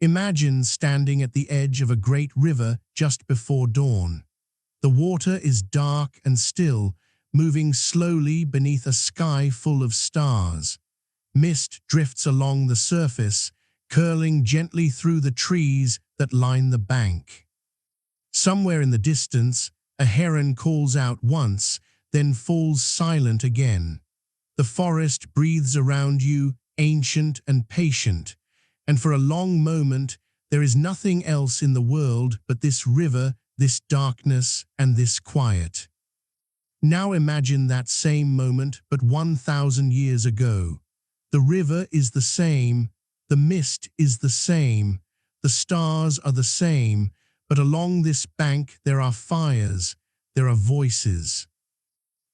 Imagine standing at the edge of a great river just before dawn. The water is dark and still, moving slowly beneath a sky full of stars. Mist drifts along the surface, curling gently through the trees that line the bank. Somewhere in the distance, a heron calls out once, then falls silent again. The forest breathes around you, ancient and patient, and for a long moment there is nothing else in the world but this river, this darkness, and this quiet. Now imagine that same moment, but 1,000 years ago. The river is the same, the mist is the same, the stars are the same, but along this bank there are fires, there are voices.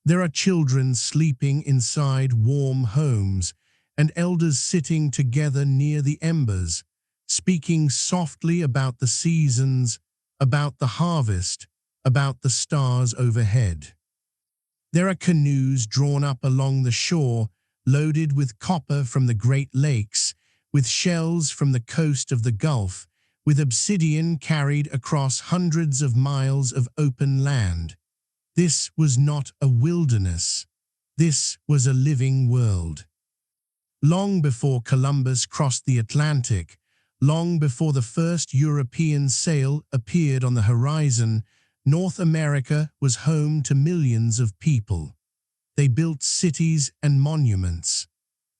There are children sleeping inside warm homes, and elders sitting together near the embers, speaking softly about the seasons, about the harvest, about the stars overhead. There are canoes drawn up along the shore, loaded with copper from the Great Lakes, with shells from the coast of the Gulf, with obsidian carried across hundreds of miles of open land. This was not a wilderness. This was a living world. Long before Columbus crossed the Atlantic, long before the first European sail appeared on the horizon, North America was home to millions of people. They built cities and monuments.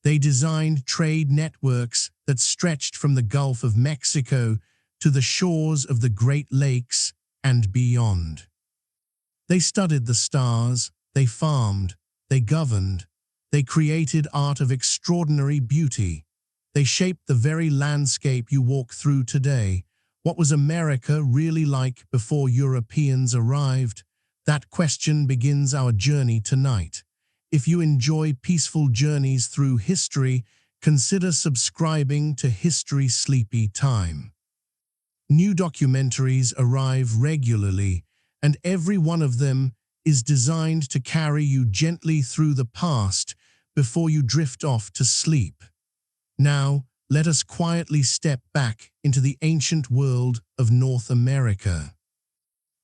They designed trade networks that stretched from the Gulf of Mexico to the shores of the Great Lakes and beyond. They studied the stars, they farmed, they governed, they created art of extraordinary beauty. They shaped the very landscape you walk through today. What was America really like before Europeans arrived? That question begins our journey tonight. If you enjoy peaceful journeys through history, consider subscribing to History Sleepy Time. New documentaries arrive regularly, and every one of them is designed to carry you gently through the past before you drift off to sleep. Now, let us quietly step back into the ancient world of North America.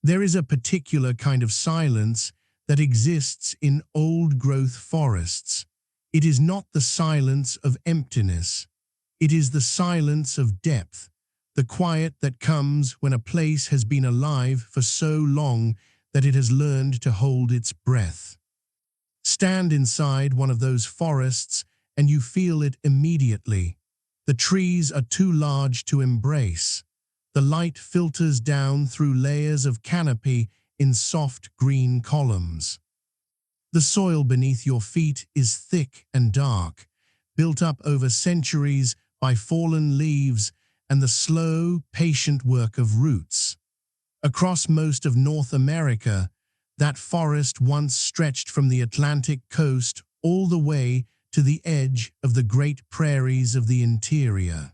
There is a particular kind of silence that exists in old-growth forests. It is not the silence of emptiness. It is the silence of depth, the quiet that comes when a place has been alive for so long that it has learned to hold its breath. Stand inside one of those forests and you feel it immediately. The trees are too large to embrace. The light filters down through layers of canopy in soft green columns. The soil beneath your feet is thick and dark, built up over centuries by fallen leaves and the slow, patient work of roots. Across most of North America, that forest once stretched from the Atlantic coast all the way to the edge of the great prairies of the interior.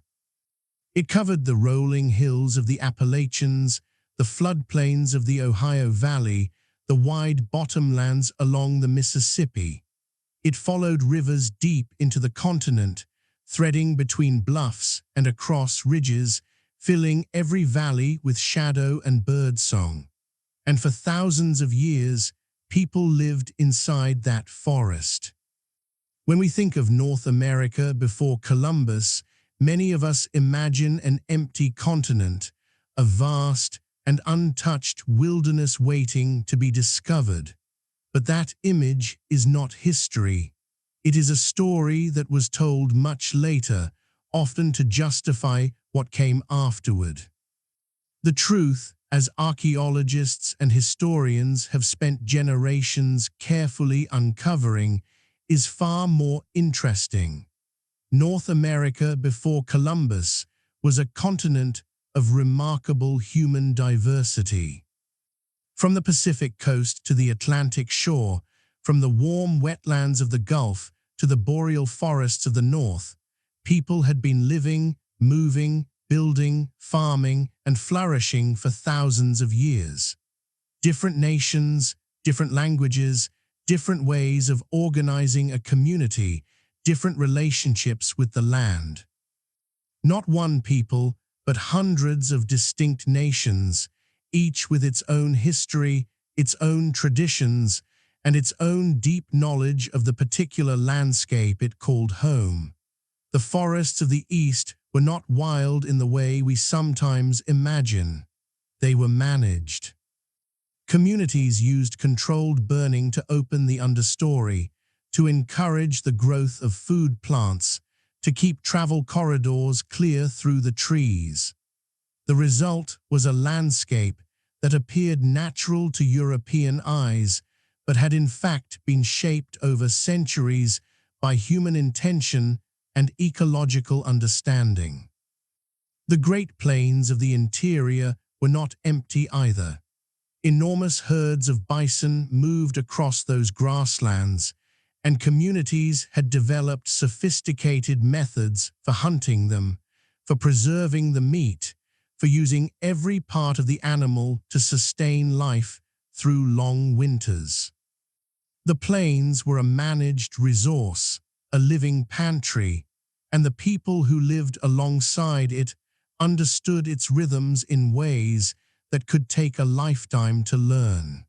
It covered the rolling hills of the Appalachians, the floodplains of the Ohio Valley, the wide bottomlands along the Mississippi. It followed rivers deep into the continent, threading between bluffs and across ridges, filling every valley with shadow and birdsong. And for thousands of years, people lived inside that forest. When we think of North America before Columbus, many of us imagine an empty continent, a vast and untouched wilderness waiting to be discovered. But that image is not history. It is a story that was told much later, often to justify what came afterward. The truth, as archaeologists and historians have spent generations carefully uncovering, is far more interesting. North America before Columbus was a continent of remarkable human diversity. From the Pacific coast to the Atlantic shore, from the warm wetlands of the Gulf to the boreal forests of the north, people had been living, moving, building, farming, and flourishing for thousands of years. Different nations, different languages, different ways of organizing a community, different relationships with the land. Not one people, but hundreds of distinct nations, each with its own history, its own traditions, and its own deep knowledge of the particular landscape it called home. The forests of the East were not wild in the way we sometimes imagine. They were managed. Communities used controlled burning to open the understory, to encourage the growth of food plants, to keep travel corridors clear through the trees. The result was a landscape that appeared natural to European eyes, but had in fact been shaped over centuries by human intention and ecological understanding. The Great Plains of the interior were not empty either. Enormous herds of bison moved across those grasslands, and communities had developed sophisticated methods for hunting them, for preserving the meat, for using every part of the animal to sustain life through long winters. The plains were a managed resource, a living pantry, and the people who lived alongside it understood its rhythms in ways that could take a lifetime to learn.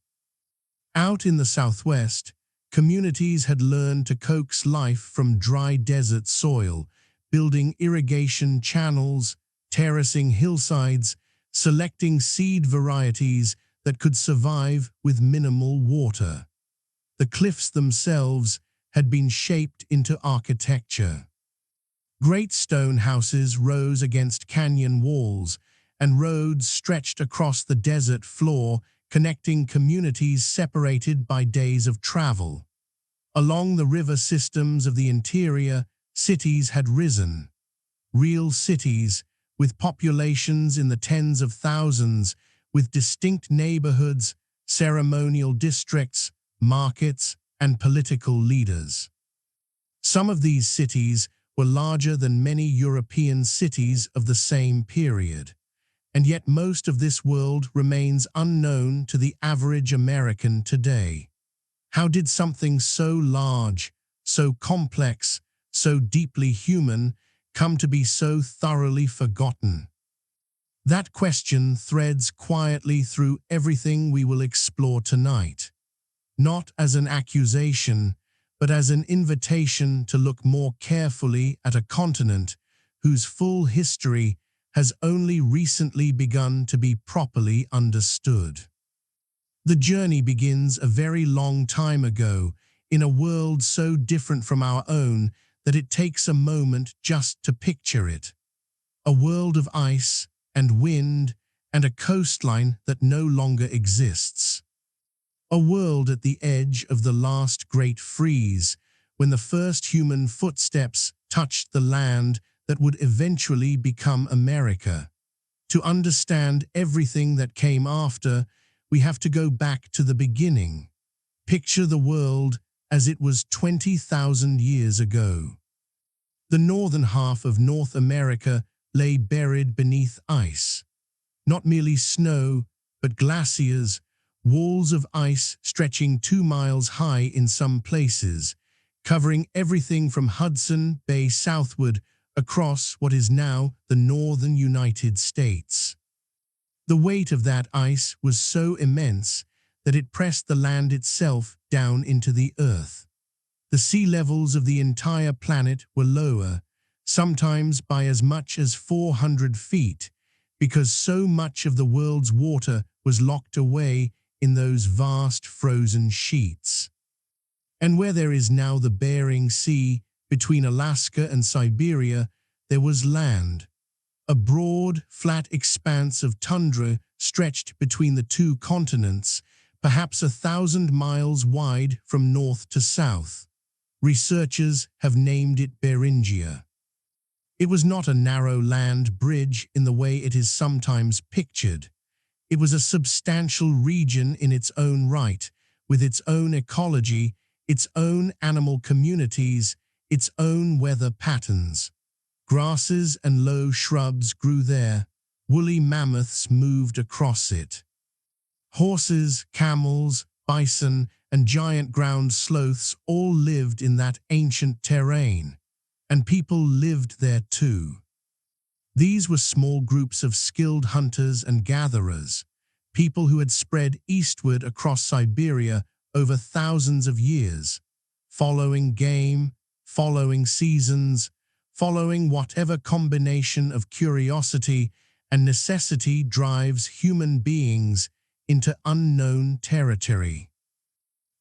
Out in the Southwest, communities had learned to coax life from dry desert soil, building irrigation channels, terracing hillsides, selecting seed varieties that could survive with minimal water. The cliffs themselves had been shaped into architecture. Great stone houses rose against canyon walls, and roads stretched across the desert floor, connecting communities separated by days of travel. Along the river systems of the interior, cities had risen. Real cities, with populations in the tens of thousands, with distinct neighborhoods, ceremonial districts, markets, and political leaders. Some of these cities were larger than many European cities of the same period, and yet most of this world remains unknown to the average American today. How did something so large, so complex, so deeply human come to be so thoroughly forgotten? That question threads quietly through everything we will explore tonight, not as an accusation, but as an invitation to look more carefully at a continent whose full history has only recently begun to be properly understood. The journey begins a very long time ago, in a world so different from our own that it takes a moment just to picture it. A world of ice and wind and a coastline that no longer exists. A world at the edge of the last great freeze, when the first human footsteps touched the land that would eventually become America. To understand everything that came after, we have to go back to the beginning. Picture the world as it was 20,000 years ago. The northern half of North America lay buried beneath ice. Not merely snow, but glaciers, walls of ice stretching 2 miles high in some places, covering everything from Hudson Bay southward across what is now the northern United States. The weight of that ice was so immense that it pressed the land itself down into the earth. The sea levels of the entire planet were lower, sometimes by as much as 400 feet, because so much of the world's water was locked away in those vast frozen sheets. And where there is now the Bering Sea, between Alaska and Siberia, there was land. A broad, flat expanse of tundra stretched between the two continents, perhaps 1,000 miles wide from north to south. Researchers have named it Beringia. It was not a narrow land bridge in the way it is sometimes pictured. It was a substantial region in its own right, with its own ecology, its own animal communities, its own weather patterns. Grasses and low shrubs grew there. Woolly mammoths moved across it. Horses, camels, bison, and giant ground sloths all lived in that ancient terrain, and people lived there too. These were small groups of skilled hunters and gatherers, people who had spread eastward across Siberia over thousands of years, following game, following seasons, following whatever combination of curiosity and necessity drives human beings into unknown territory.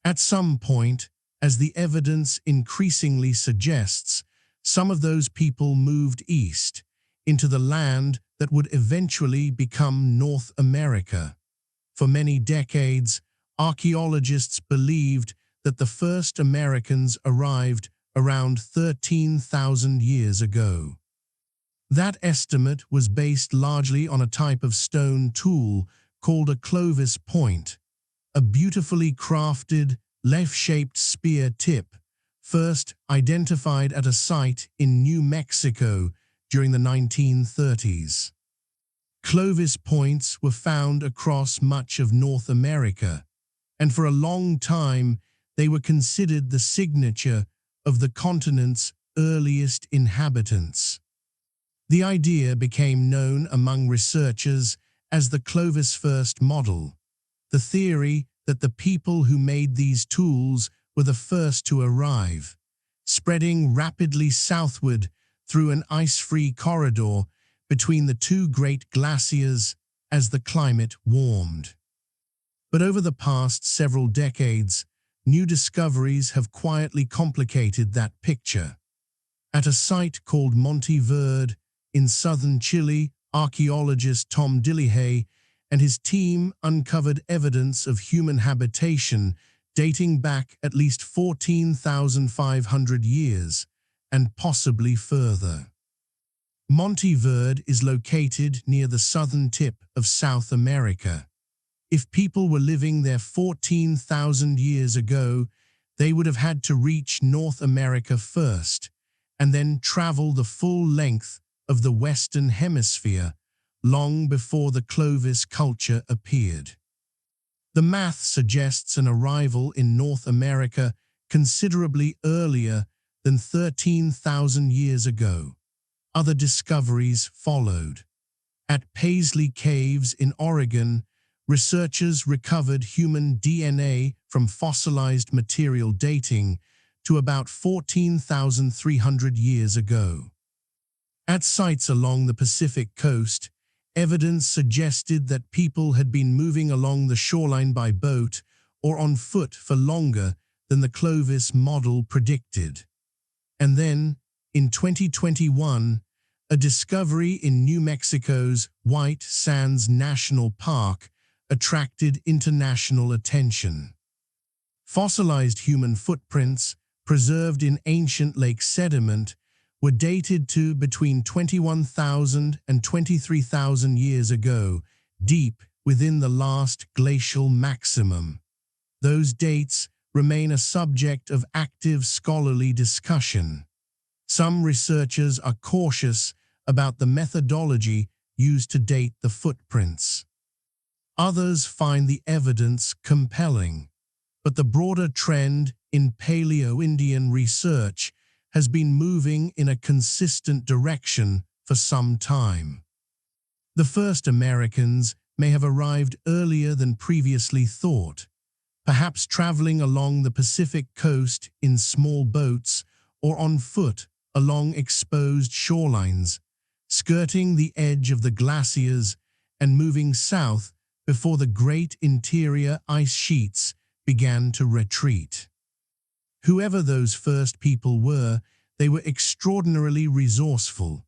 At some point, as the evidence increasingly suggests, some of those people moved east, into the land that would eventually become North America. For many decades, archaeologists believed that the first Americans arrived around 13,000 years ago. That estimate was based largely on a type of stone tool called a Clovis point, a beautifully crafted, leaf-shaped spear tip, first identified at a site in New Mexico during the 1930s. Clovis points were found across much of North America, and for a long time they were considered the signature of the continent's earliest inhabitants. The idea became known among researchers as the Clovis first model, the theory that the people who made these tools were the first to arrive, spreading rapidly southward through an ice-free corridor between the two great glaciers as the climate warmed. But over the past several decades, new discoveries have quietly complicated that picture. At a site called Monte Verde in southern Chile, archaeologist Tom Dillehay and his team uncovered evidence of human habitation dating back at least 14,500 years, and possibly further. Monte Verde is located near the southern tip of South America. If people were living there 14,000 years ago, they would have had to reach North America first, and then travel the full length of the Western Hemisphere, long before the Clovis culture appeared. The math suggests an arrival in North America considerably earlier than 13,000 years ago. Other discoveries followed. At Paisley Caves in Oregon, researchers recovered human DNA from fossilized material dating to about 14,300 years ago. At sites along the Pacific coast, evidence suggested that people had been moving along the shoreline by boat or on foot for longer than the Clovis model predicted. And then, in 2021, a discovery in New Mexico's White Sands National Park attracted international attention. Fossilized human footprints, preserved in ancient lake sediment, were dated to between 21,000 and 23,000 years ago, deep within the last glacial maximum. Those dates remain a subject of active scholarly discussion. Some researchers are cautious about the methodology used to date the footprints. Others find the evidence compelling, but the broader trend in Paleo-Indian research has been moving in a consistent direction for some time. The first Americans may have arrived earlier than previously thought, perhaps traveling along the Pacific coast in small boats or on foot along exposed shorelines, skirting the edge of the glaciers and moving south before the great interior ice sheets began to retreat. Whoever those first people were, they were extraordinarily resourceful.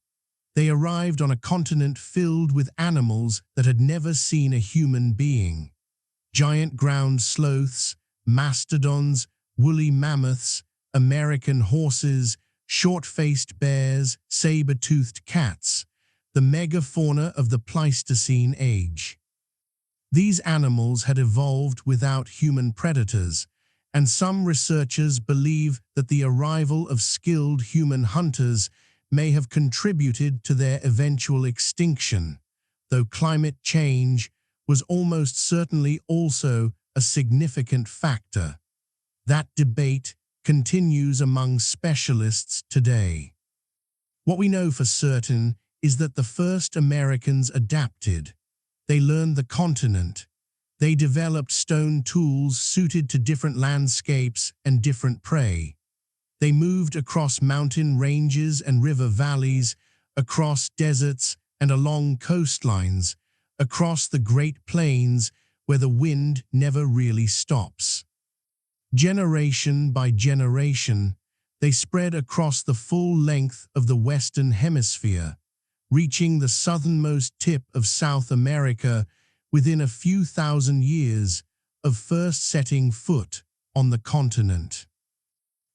They arrived on a continent filled with animals that had never seen a human being. Giant ground sloths, mastodons, woolly mammoths, American horses, short-faced bears, saber-toothed cats, the megafauna of the Pleistocene age. These animals had evolved without human predators, and some researchers believe that the arrival of skilled human hunters may have contributed to their eventual extinction, though climate change was almost certainly also a significant factor. That debate continues among specialists today. What we know for certain is that the first Americans adapted. They learned the continent. They developed stone tools suited to different landscapes and different prey. They moved across mountain ranges and river valleys, across deserts and along coastlines, across the Great Plains where the wind never really stops. Generation by generation, they spread across the full length of the Western Hemisphere, reaching the southernmost tip of South America within a few thousand years of first setting foot on the continent.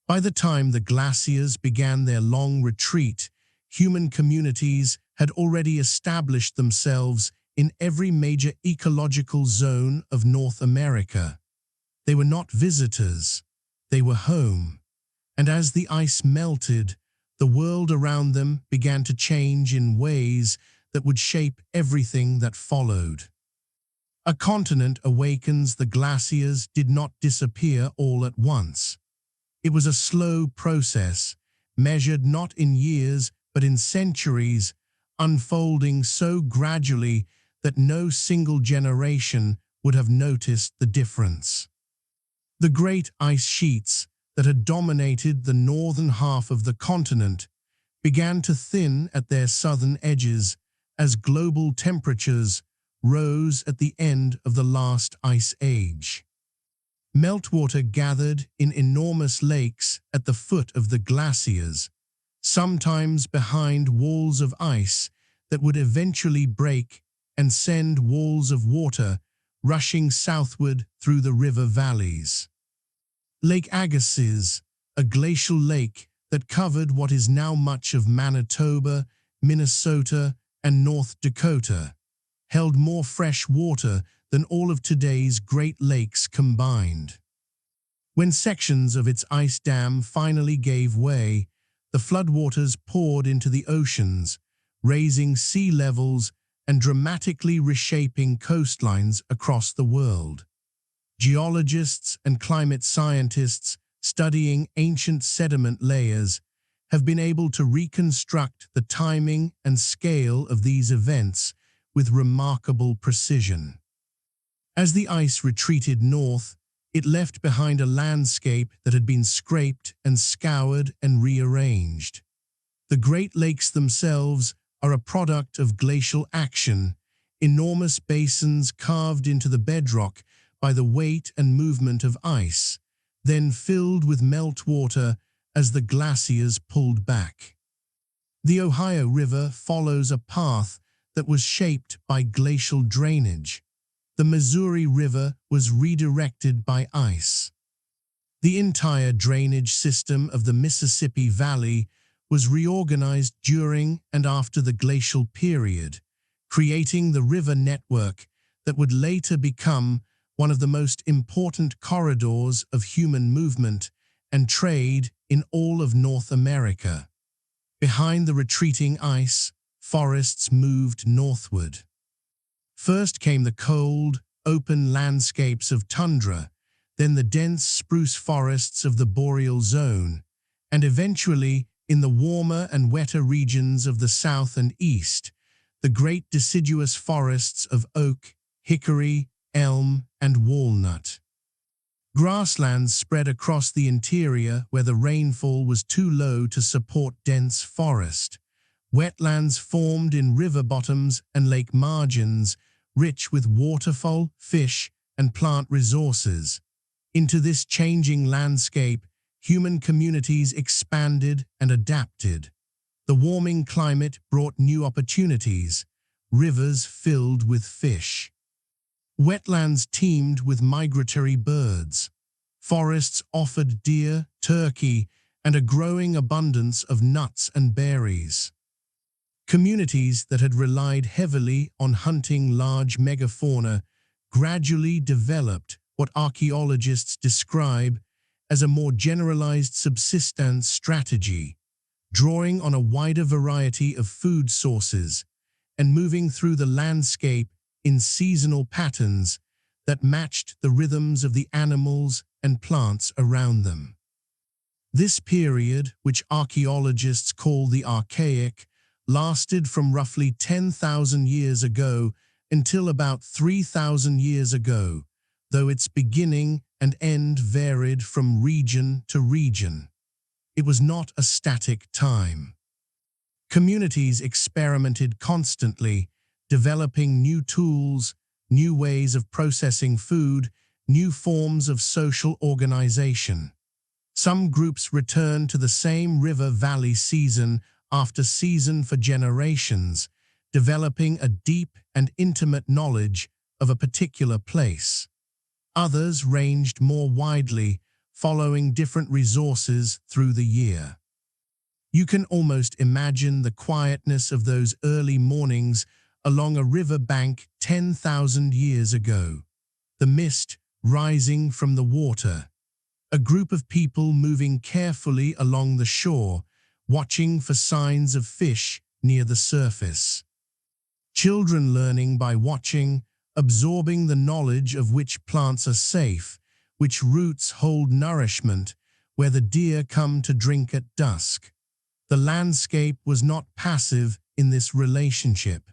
By the time the glaciers began their long retreat, human communities had already established themselves in every major ecological zone of North America. They were not visitors, they were home. And as the ice melted, the world around them began to change in ways that would shape everything that followed. A continent awakens. The glaciers did not disappear all at once. It was a slow process, measured not in years but in centuries, unfolding so gradually that no single generation would have noticed the difference. The great ice sheets that had dominated the northern half of the continent began to thin at their southern edges as global temperatures rose at the end of the last ice age. Meltwater gathered in enormous lakes at the foot of the glaciers, sometimes behind walls of ice that would eventually break and send walls of water rushing southward through the river valleys. Lake Agassiz, a glacial lake that covered what is now much of Manitoba, Minnesota, and North Dakota, held more fresh water than all of today's Great Lakes combined. When sections of its ice dam finally gave way, the floodwaters poured into the oceans, raising sea levels and dramatically reshaping coastlines across the world. Geologists and climate scientists studying ancient sediment layers have been able to reconstruct the timing and scale of these events with remarkable precision. As the ice retreated north, it left behind a landscape that had been scraped and scoured and rearranged. The Great Lakes themselves are a product of glacial action, enormous basins carved into the bedrock by the weight and movement of ice, then filled with meltwater as the glaciers pulled back. The Ohio River follows a path that was shaped by glacial drainage. The Missouri River was redirected by ice. The entire drainage system of the Mississippi Valley was reorganized during and after the glacial period, creating the river network that would later become one of the most important corridors of human movement and trade in all of North America. Behind the retreating ice, forests moved northward. First came the cold, open landscapes of tundra, then the dense spruce forests of the boreal zone, and eventually, in the warmer and wetter regions of the south and east, the great deciduous forests of oak, hickory, elm, and walnut. Grasslands spread across the interior where the rainfall was too low to support dense forest. Wetlands formed in river bottoms and lake margins, rich with waterfowl, fish, and plant resources. Into this changing landscape, human communities expanded and adapted. The warming climate brought new opportunities. Rivers filled with fish. Wetlands teemed with migratory birds. Forests offered deer, turkey, and a growing abundance of nuts and berries. Communities that had relied heavily on hunting large megafauna gradually developed what archaeologists describe as a more generalized subsistence strategy, drawing on a wider variety of food sources and moving through the landscape in seasonal patterns that matched the rhythms of the animals and plants around them. This period, which archaeologists call the Archaic, lasted from roughly 10,000 years ago until about 3,000 years ago, though its beginning and end varied from region to region. It was not a static time. Communities experimented constantly, developing new tools, new ways of processing food, new forms of social organization. Some groups returned to the same river valley season after season for generations, developing a deep and intimate knowledge of a particular place. Others ranged more widely, following different resources through the year. You can almost imagine the quietness of those early mornings along a river bank 10,000 years ago. The mist rising from the water. A group of people moving carefully along the shore, watching for signs of fish near the surface. Children learning by watching, absorbing the knowledge of which plants are safe, which roots hold nourishment, where the deer come to drink at dusk. The landscape was not passive in this relationship.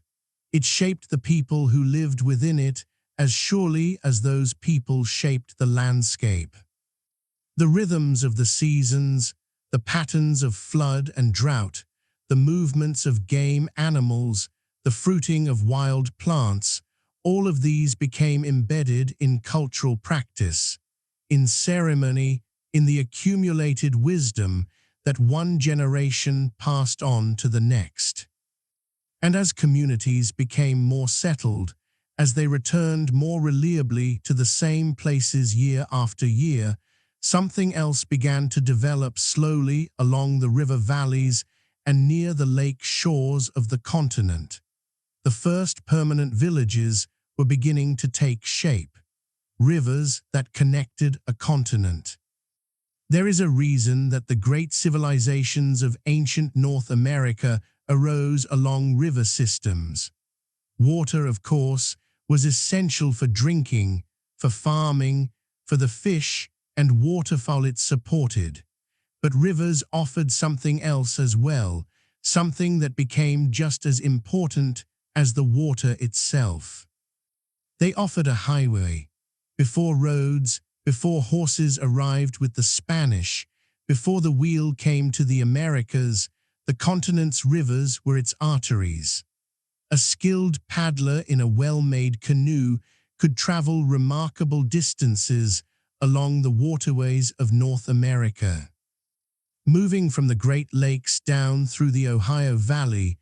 It shaped the people who lived within it as surely as those people shaped the landscape. The rhythms of the seasons, the patterns of flood and drought, the movements of game animals, the fruiting of wild plants, all of these became embedded in cultural practice, in ceremony, in the accumulated wisdom that one generation passed on to the next. And as communities became more settled, as they returned more reliably to the same places year after year, something else began to develop slowly along the river valleys and near the lake shores of the continent. The first permanent villages were beginning to take shape, rivers that connected a continent. There is a reason that the great civilizations of ancient North America arose along river systems. Water, of course, was essential for drinking, for farming, for the fish and waterfowl it supported. But rivers offered something else as well, something that became just as important as the water itself. They offered a highway. Before roads, before horses arrived with the Spanish, before the wheel came to the Americas, the continent's rivers were its arteries. A skilled paddler in a well-made canoe could travel remarkable distances along the waterways of North America. Moving from the Great Lakes down through the Ohio Valley,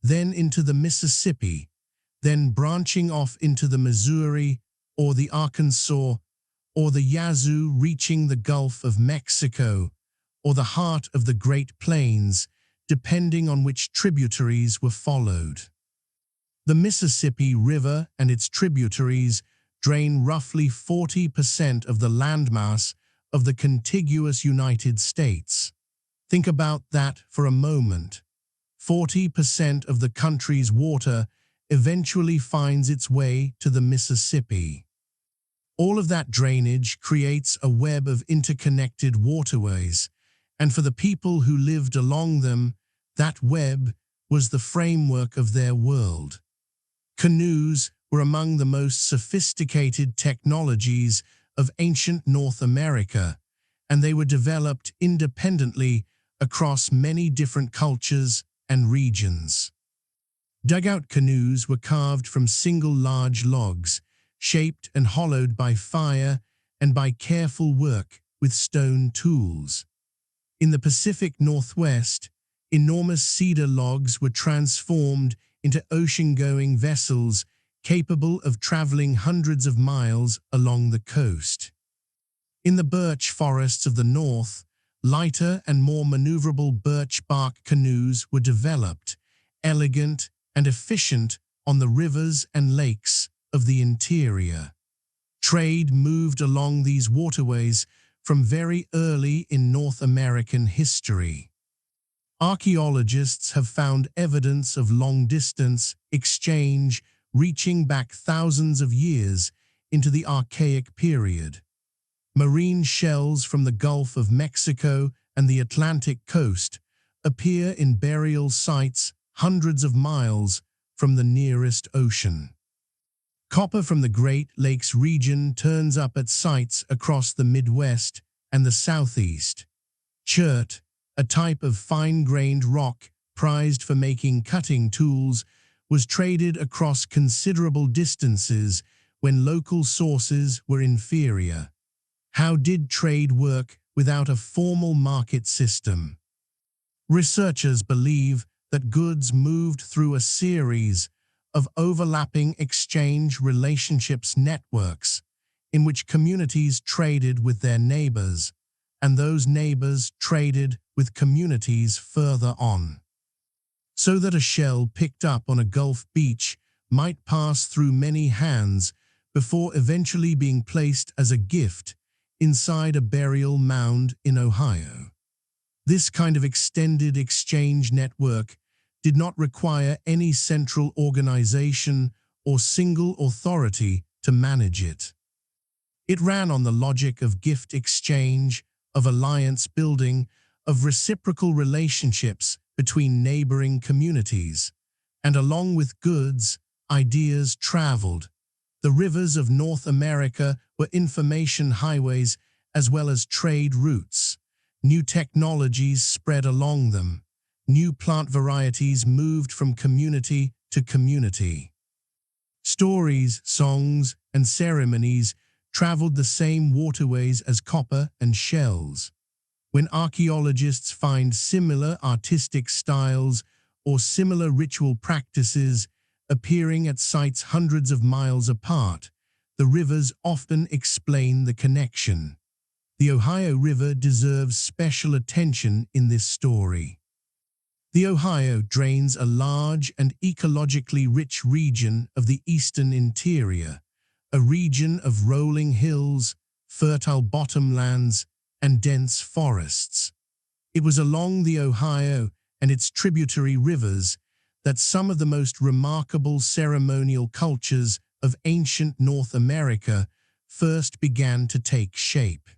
then into the Mississippi, then branching off into the Missouri or the Arkansas or the Yazoo, reaching the Gulf of Mexico or the heart of the Great Plains, depending on which tributaries were followed. The Mississippi River and its tributaries drain roughly 40% of the landmass of the contiguous United States. Think about that for a moment. 40% of the country's water eventually finds its way to the Mississippi. All of that drainage creates a web of interconnected waterways, and for the people who lived along them, that web was the framework of their world. Canoes were among the most sophisticated technologies of ancient North America, and they were developed independently across many different cultures and regions. Dugout canoes were carved from single large logs, shaped and hollowed by fire and by careful work with stone tools. In the Pacific Northwest, enormous cedar logs were transformed into ocean-going vessels capable of traveling hundreds of miles along the coast. In the birch forests of the north, lighter and more maneuverable birch bark canoes were developed, elegant and efficient on the rivers and lakes of the interior. Trade moved along these waterways from very early in North American history. Archaeologists have found evidence of long-distance exchange reaching back thousands of years into the Archaic period. Marine shells from the Gulf of Mexico and the Atlantic coast appear in burial sites hundreds of miles from the nearest ocean. Copper from the Great Lakes region turns up at sites across the Midwest and the Southeast. Chert, a type of fine-grained rock prized for making cutting tools, was traded across considerable distances when local sources were inferior. How did trade work without a formal market system? Researchers believe that goods moved through a series of overlapping exchange relationships networks in which communities traded with their neighbors, and those neighbors traded with communities further on. So that a shell picked up on a Gulf beach might pass through many hands before eventually being placed as a gift inside a burial mound in Ohio. This kind of extended exchange network did not require any central organization or single authority to manage it. It ran on the logic of gift exchange, of alliance building, of reciprocal relationships between neighboring communities, and along with goods, ideas traveled. The rivers of North America were information highways as well as trade routes. New technologies spread along them. New plant varieties moved from community to community. Stories, songs, and ceremonies traveled the same waterways as copper and shells. When archaeologists find similar artistic styles or similar ritual practices appearing at sites hundreds of miles apart, the rivers often explain the connection. The Ohio River deserves special attention in this story. The Ohio drains a large and ecologically rich region of the eastern interior, a region of rolling hills, fertile bottomlands, and dense forests. It was along the Ohio and its tributary rivers that some of the most remarkable ceremonial cultures of ancient North America first began to take shape.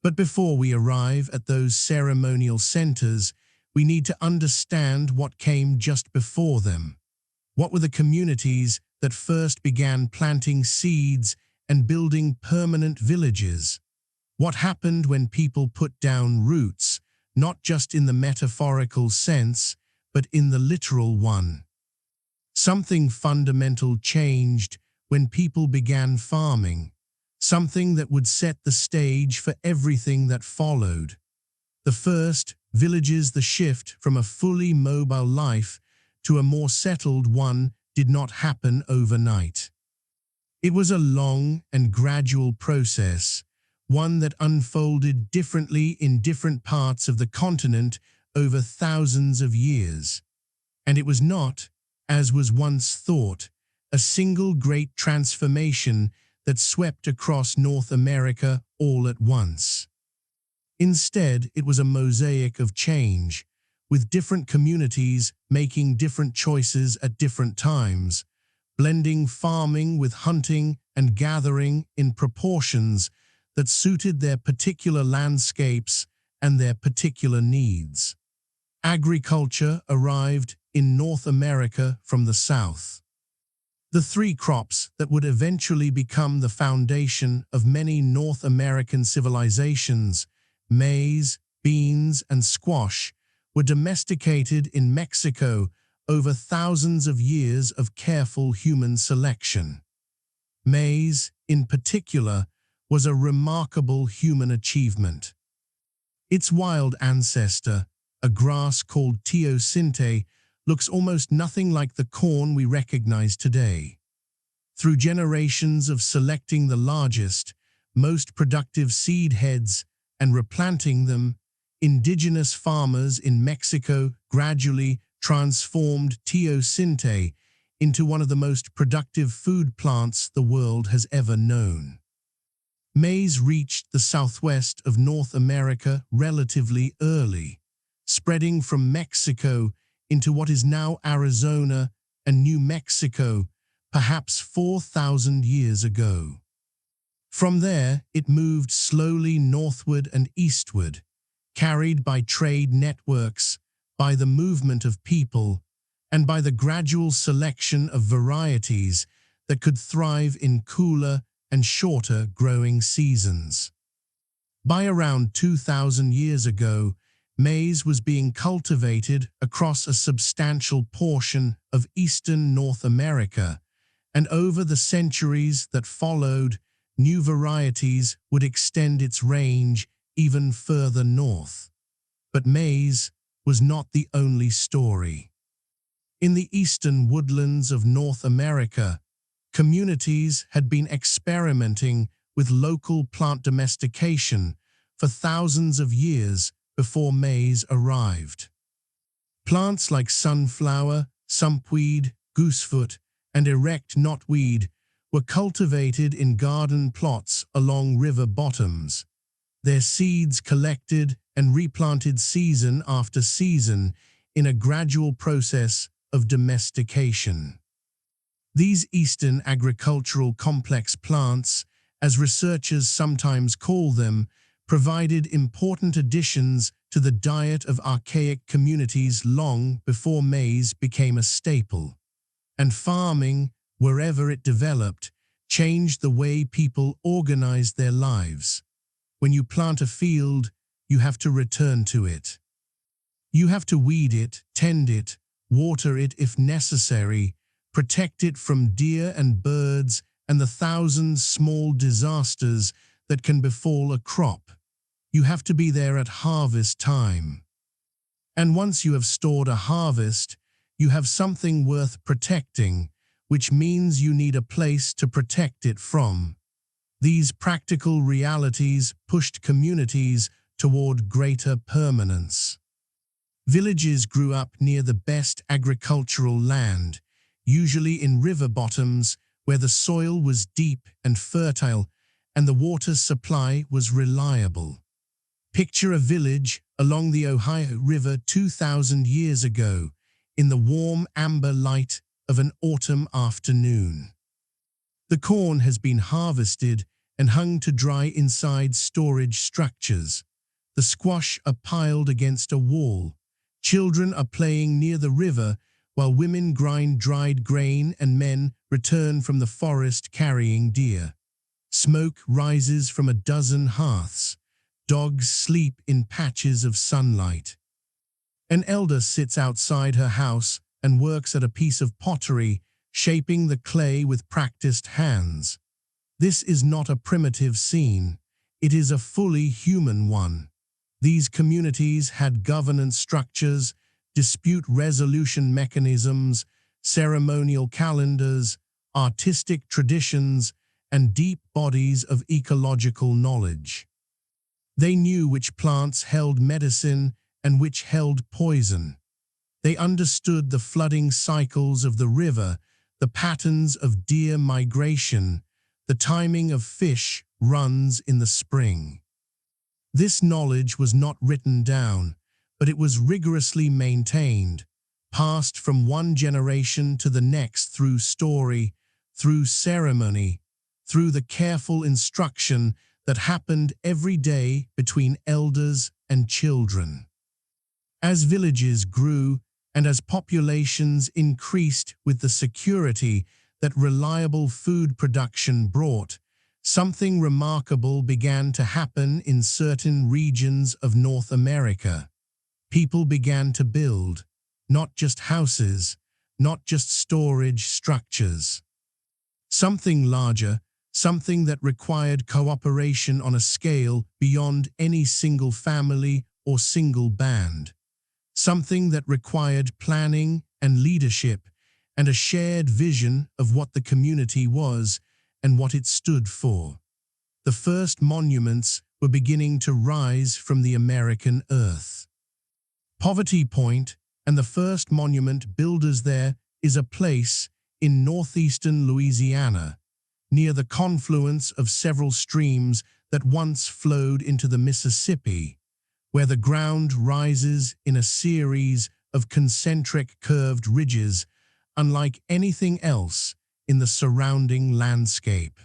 But before we arrive at those ceremonial centers, we need to understand what came just before them. What were the communities that first began planting seeds and building permanent villages? What happened when people put down roots, not just in the metaphorical sense, but in the literal one? Something fundamental changed when people began farming, something that would set the stage for everything that followed. The first villages, the shift from a fully mobile life to a more settled one, did not happen overnight. It was a long and gradual process, one that unfolded differently in different parts of the continent over thousands of years. And it was not, as was once thought, a single great transformation that swept across North America all at once. Instead, it was a mosaic of change, with different communities making different choices at different times, blending farming with hunting and gathering in proportions that suited their particular landscapes and their particular needs. Agriculture arrived in North America from the south. The three crops that would eventually become the foundation of many North American civilizations, maize, beans, and squash, were domesticated in Mexico over thousands of years of careful human selection. Maize, in particular, was a remarkable human achievement. Its wild ancestor, a grass called teosinte, looks almost nothing like the corn we recognize today. Through generations of selecting the largest, most productive seed heads and replanting them, indigenous farmers in Mexico gradually transformed teosinte into one of the most productive food plants the world has ever known. Maize reached the southwest of North America relatively early, spreading from Mexico into what is now Arizona and New Mexico, perhaps 4,000 years ago. From there, it moved slowly northward and eastward, carried by trade networks, by the movement of people, and by the gradual selection of varieties that could thrive in cooler and shorter growing seasons. By around 2,000 years ago, maize was being cultivated across a substantial portion of eastern North America, and over the centuries that followed, new varieties would extend its range even further north. But maize was not the only story. In the eastern woodlands of North America, communities had been experimenting with local plant domestication for thousands of years before maize arrived. Plants like sunflower, sumpweed, goosefoot, and erect knotweed were cultivated in garden plots along river bottoms, their seeds collected and replanted season after season in a gradual process of domestication. These eastern agricultural complex plants, as researchers sometimes call them, provided important additions to the diet of archaic communities long before maize became a staple. And farming, wherever it developed, changed the way people organized their lives. When you plant a field, you have to return to it. You have to weed it, tend it, water it if necessary, protect it from deer and birds and the thousands small disasters that can befall a crop. You have to be there at harvest time. And once you have stored a harvest, you have something worth protecting, which means you need a place to protect it from. These practical realities pushed communities toward greater permanence. Villages grew up near the best agricultural land, usually in river bottoms where the soil was deep and fertile and the water supply was reliable. Picture a village along the Ohio River 2,000 years ago in the warm amber light of an autumn afternoon. The corn has been harvested and hung to dry inside storage structures. The squash are piled against a wall. Children are playing near the river while women grind dried grain and men return from the forest carrying deer. Smoke rises from a dozen hearths. Dogs sleep in patches of sunlight. An elder sits outside her house and works at a piece of pottery, shaping the clay with practiced hands. This is not a primitive scene. It is a fully human one. These communities had governance structures, dispute resolution mechanisms, ceremonial calendars, artistic traditions, and deep bodies of ecological knowledge. They knew which plants held medicine and which held poison. They understood the flooding cycles of the river, the patterns of deer migration, the timing of fish runs in the spring. This knowledge was not written down, but it was rigorously maintained, passed from one generation to the next through story, through ceremony, through the careful instruction that happened every day between elders and children. As villages grew and as populations increased with the security that reliable food production brought, something remarkable began to happen in certain regions of North America. People began to build, not just houses, not just storage structures. Something larger, something that required cooperation on a scale beyond any single family or single band. Something that required planning and leadership and a shared vision of what the community was and what it stood for. The first monuments were beginning to rise from the American earth. Poverty Point and the first monument builders there is a place in northeastern Louisiana, near the confluence of several streams that once flowed into the Mississippi, where the ground rises in a series of concentric curved ridges unlike anything else in the surrounding landscape.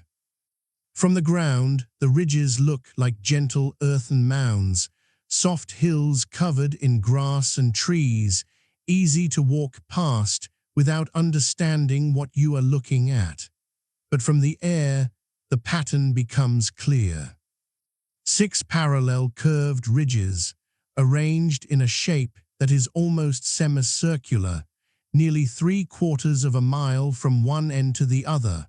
From the ground, the ridges look like gentle earthen mounds, soft hills covered in grass and trees, easy to walk past without understanding what you are looking at. But from the air, the pattern becomes clear. 6 parallel curved ridges, arranged in a shape that is almost semicircular, nearly 3/4 of a mile from one end to the other,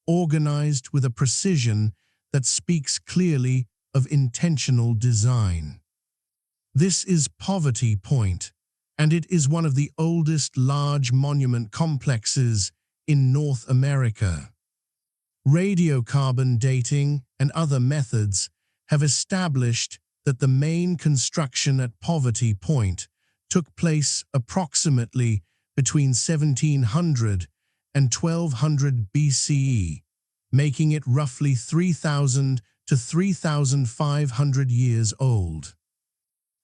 organized with a precision that speaks clearly of intentional design. This is Poverty Point, and it is one of the oldest large monument complexes in North America. Radiocarbon dating and other methods have established that the main construction at Poverty Point took place approximately between 1700 and 1200 BCE, making it roughly 3,000 to 3,500 years old.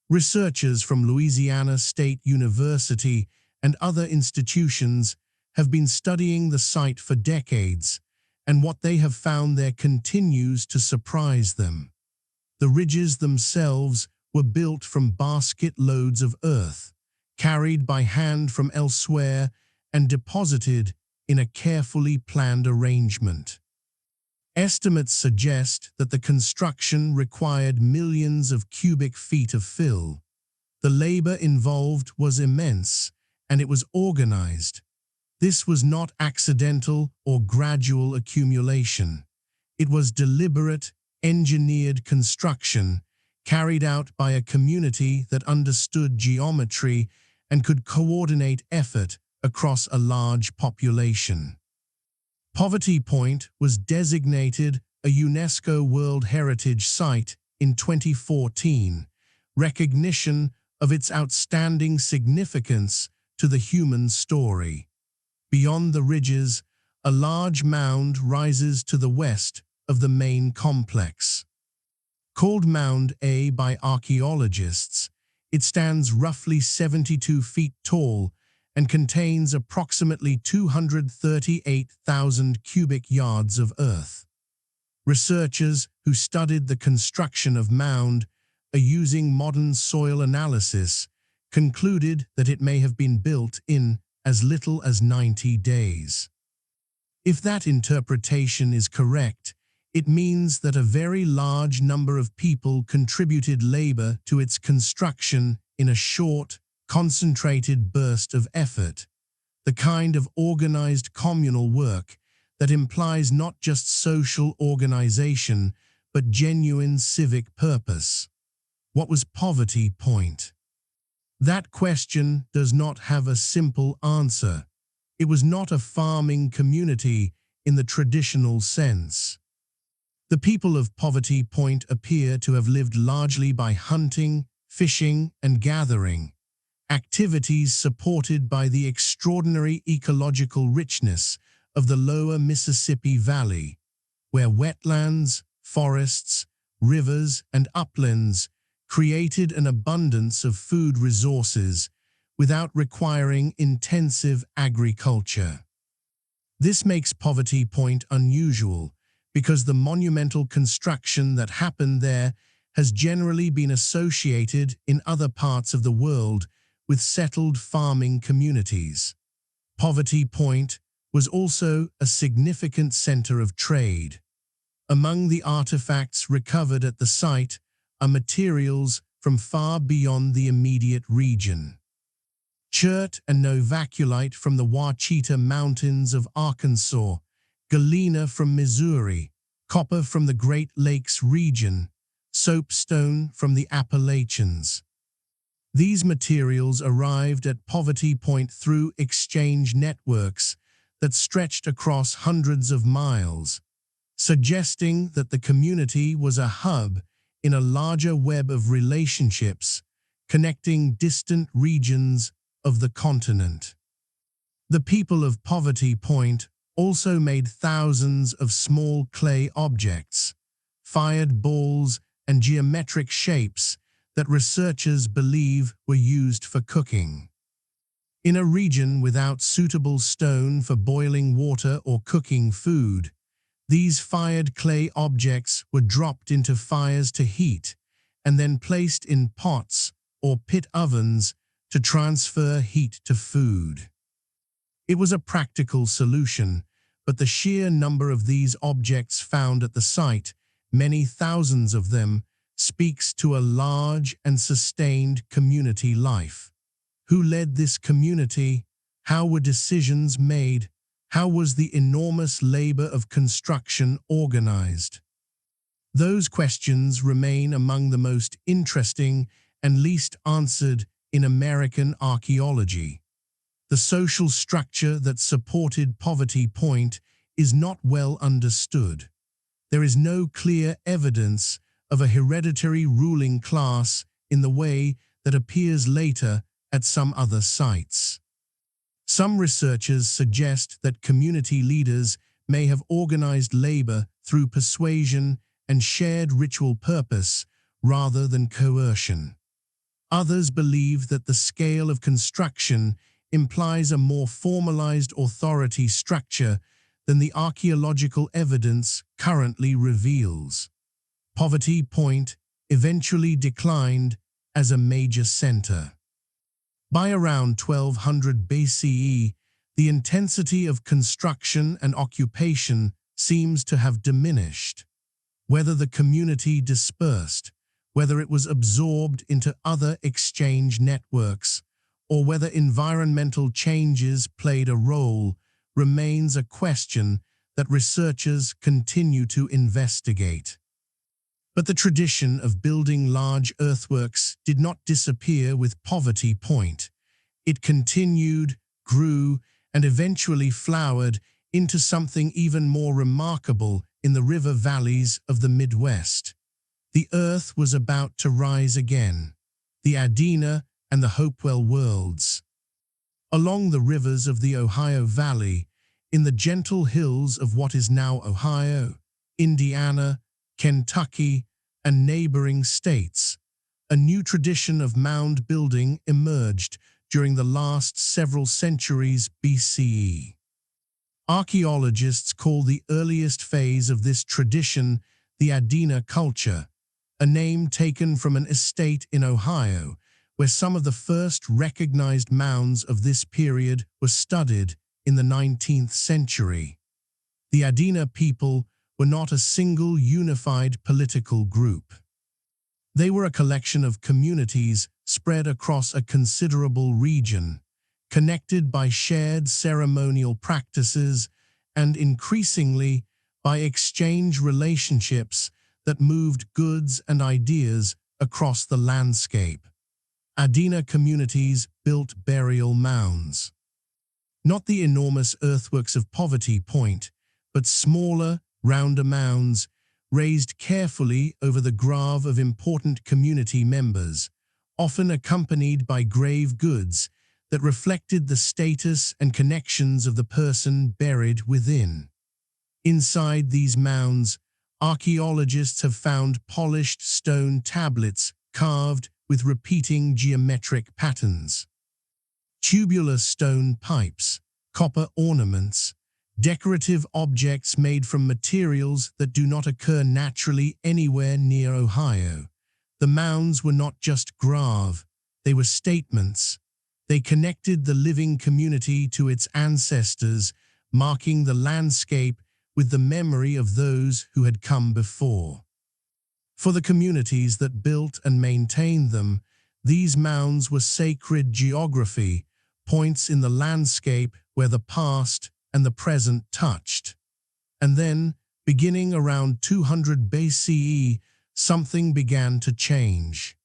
Researchers from Louisiana State University and other institutions have been studying the site for decades, and what they have found there continues to surprise them. The ridges themselves were built from basket loads of earth, carried by hand from elsewhere and deposited in a carefully planned arrangement. Estimates suggest that the construction required millions of cubic feet of fill. The labor involved was immense, and it was organized. This was not accidental or gradual accumulation. It was deliberate, engineered construction carried out by a community that understood geometry and could coordinate effort across a large population. Poverty Point was designated a UNESCO World Heritage Site in 2014, recognition of its outstanding significance to the human story. Beyond the ridges, a large mound rises to the west of the main complex. Called Mound A by archaeologists, it stands roughly 72 feet tall and contains approximately 238,000 cubic yards of earth. Researchers who studied the construction of Mound using modern soil analysis concluded that it may have been built in as little as 90 days. If that interpretation is correct, it means that a very large number of people contributed labor to its construction in a short, concentrated burst of effort, the kind of organized communal work that implies not just social organization, but genuine civic purpose. What was Poverty Point? That question does not have a simple answer. It was not a farming community in the traditional sense. The people of Poverty Point appear to have lived largely by hunting, fishing, and gathering, activities supported by the extraordinary ecological richness of the lower Mississippi Valley, where wetlands, forests, rivers, and uplands created an abundance of food resources without requiring intensive agriculture. This makes Poverty Point unusual because the monumental construction that happened there has generally been associated in other parts of the world with settled farming communities. Poverty Point was also a significant center of trade. Among the artifacts recovered at the site are materials from far beyond the immediate region. Chert and novaculite from the Ouachita Mountains of Arkansas, galena from Missouri, copper from the Great Lakes region, soapstone from the Appalachians. These materials arrived at Poverty Point through exchange networks that stretched across hundreds of miles, suggesting that the community was a hub in a larger web of relationships connecting distant regions of the continent. The people of Poverty Point also made thousands of small clay objects, fired balls, and geometric shapes that researchers believe were used for cooking. In a region without suitable stone for boiling water or cooking food, these fired clay objects were dropped into fires to heat and then placed in pots or pit ovens to transfer heat to food. It was a practical solution, but the sheer number of these objects found at the site, many thousands of them, speaks to a large and sustained community life. Who led this community? How were decisions made? How was the enormous labor of construction organized? Those questions remain among the most interesting and least answered in American archaeology. The social structure that supported Poverty Point is not well understood. There is no clear evidence of a hereditary ruling class in the way that appears later at some other sites. Some researchers suggest that community leaders may have organized labor through persuasion and shared ritual purpose rather than coercion. Others believe that the scale of construction implies a more formalized authority structure than the archaeological evidence currently reveals. Poverty Point eventually declined as a major center. By around 1200 BCE, the intensity of construction and occupation seems to have diminished. Whether the community dispersed, whether it was absorbed into other exchange networks, or whether environmental changes played a role, remains a question that researchers continue to investigate. But the tradition of building large earthworks did not disappear with Poverty Point. It continued, grew, and eventually flowered into something even more remarkable in the river valleys of the Midwest. The earth was about to rise again, the Adena and the Hopewell worlds. Along the rivers of the Ohio Valley, in the gentle hills of what is now Ohio, Indiana, Kentucky, and neighboring states, a new tradition of mound building emerged during the last several centuries BCE. Archaeologists call the earliest phase of this tradition the Adena culture, a name taken from an estate in Ohio, where some of the first recognized mounds of this period were studied in the 19th century. The Adena people were not a single unified political group. They were a collection of communities spread across a considerable region, connected by shared ceremonial practices and increasingly by exchange relationships that moved goods and ideas across the landscape. Adena communities built burial mounds. Not the enormous earthworks of Poverty Point, but smaller, rounder mounds raised carefully over the grave of important community members, often accompanied by grave goods that reflected the status and connections of the person buried within. Inside these mounds, archaeologists have found polished stone tablets carved with repeating geometric patterns. Tubular stone pipes, copper ornaments, decorative objects made from materials that do not occur naturally anywhere near Ohio. The mounds were not just grave, they were statements. They connected the living community to its ancestors, marking the landscape with the memory of those who had come before. For the communities that built and maintained them, these mounds were sacred geography, points in the landscape where the past and the present touched. And then, beginning around 200 BCE, something began to change.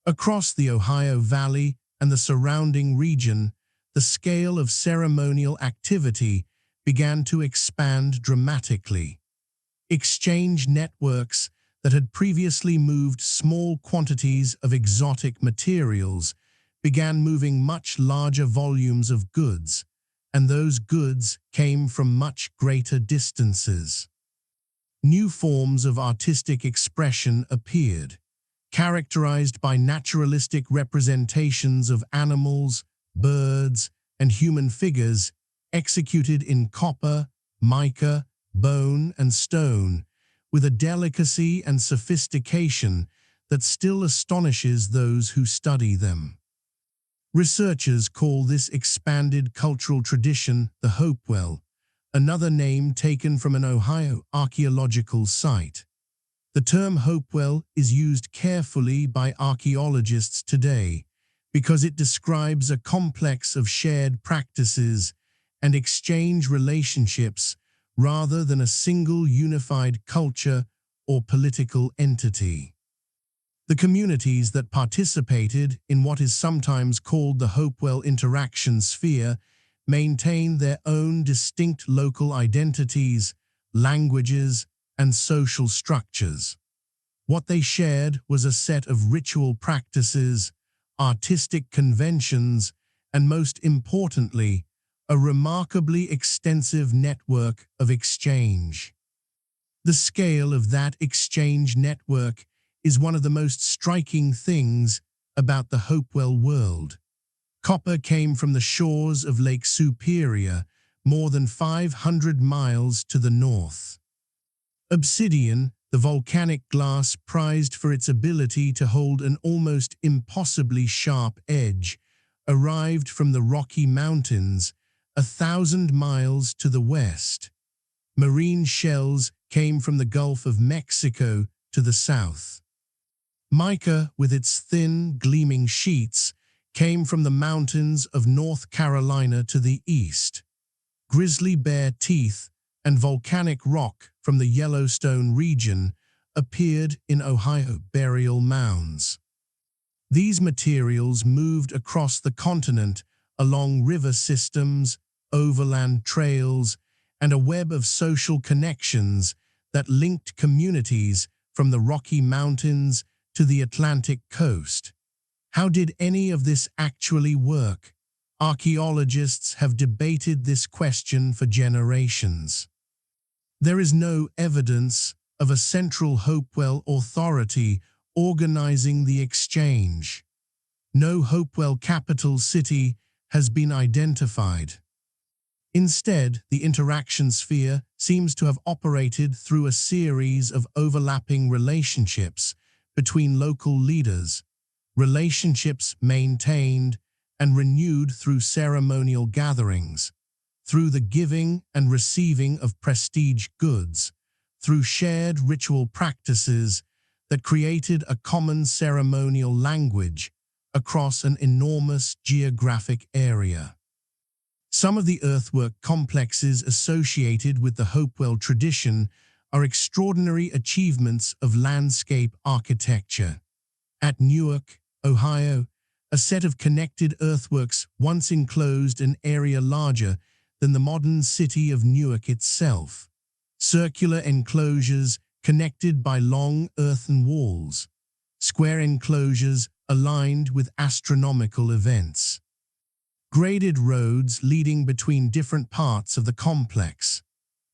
Across the Ohio Valley and the surrounding region, the scale of ceremonial activity began to expand dramatically. Exchange networks that had previously moved small quantities of exotic materials began moving much larger volumes of goods, and those goods came from much greater distances. New forms of artistic expression appeared, characterized by naturalistic representations of animals, birds, and human figures executed in copper, mica, bone, and stone, with a delicacy and sophistication that still astonishes those who study them. Researchers call this expanded cultural tradition the Hopewell, another name taken from an Ohio archaeological site. The term Hopewell is used carefully by archaeologists today because it describes a complex of shared practices and exchange relationships rather than a single unified culture or political entity. The communities that participated in what is sometimes called the Hopewell interaction sphere maintain their own distinct local identities, languages, and social structures. What they shared was a set of ritual practices, artistic conventions, and most importantly, a remarkably extensive network of exchange. The scale of that exchange network is one of the most striking things about the Hopewell world. Copper came from the shores of Lake Superior, more than 500 miles to the north. Obsidian, the volcanic glass prized for its ability to hold an almost impossibly sharp edge, arrived from the Rocky Mountains, 1,000 miles to the west. Marine shells came from the Gulf of Mexico to the south. Mica, with its thin, gleaming sheets, came from the mountains of North Carolina to the east. Grizzly bear teeth and volcanic rock from the Yellowstone region appeared in Ohio burial mounds. These materials moved across the continent along river systems, overland trails, and a web of social connections that linked communities from the Rocky Mountains to the Atlantic coast. How did any of this actually work? Archaeologists have debated this question for generations. There is no evidence of a central Hopewell authority organizing the exchange. No Hopewell capital city has been identified. Instead, the interaction sphere seems to have operated through a series of overlapping relationships between local leaders, relationships maintained and renewed through ceremonial gatherings, through the giving and receiving of prestige goods, through shared ritual practices that created a common ceremonial language across an enormous geographic area. Some of the earthwork complexes associated with the Hopewell tradition are extraordinary achievements of landscape architecture. At Newark, Ohio, a set of connected earthworks once enclosed an area larger than the modern city of Newark itself. Circular enclosures connected by long earthen walls. Square enclosures aligned with astronomical events. Graded roads leading between different parts of the complex.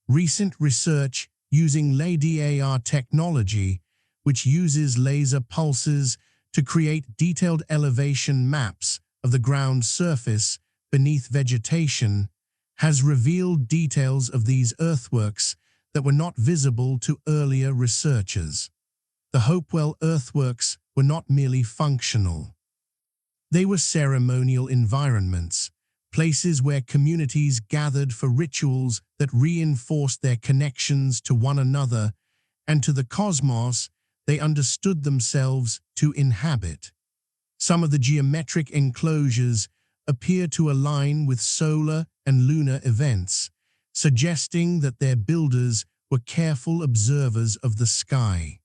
Recent research using LiDAR technology, which uses laser pulses to create detailed elevation maps of the ground surface beneath vegetation, has revealed details of these earthworks that were not visible to earlier researchers. The Hopewell earthworks were not merely functional. They were ceremonial environments, places where communities gathered for rituals that reinforced their connections to one another and to the cosmos they understood themselves to inhabit. Some of the geometric enclosures appear to align with solar and lunar events, suggesting that their builders were careful observers of the sky.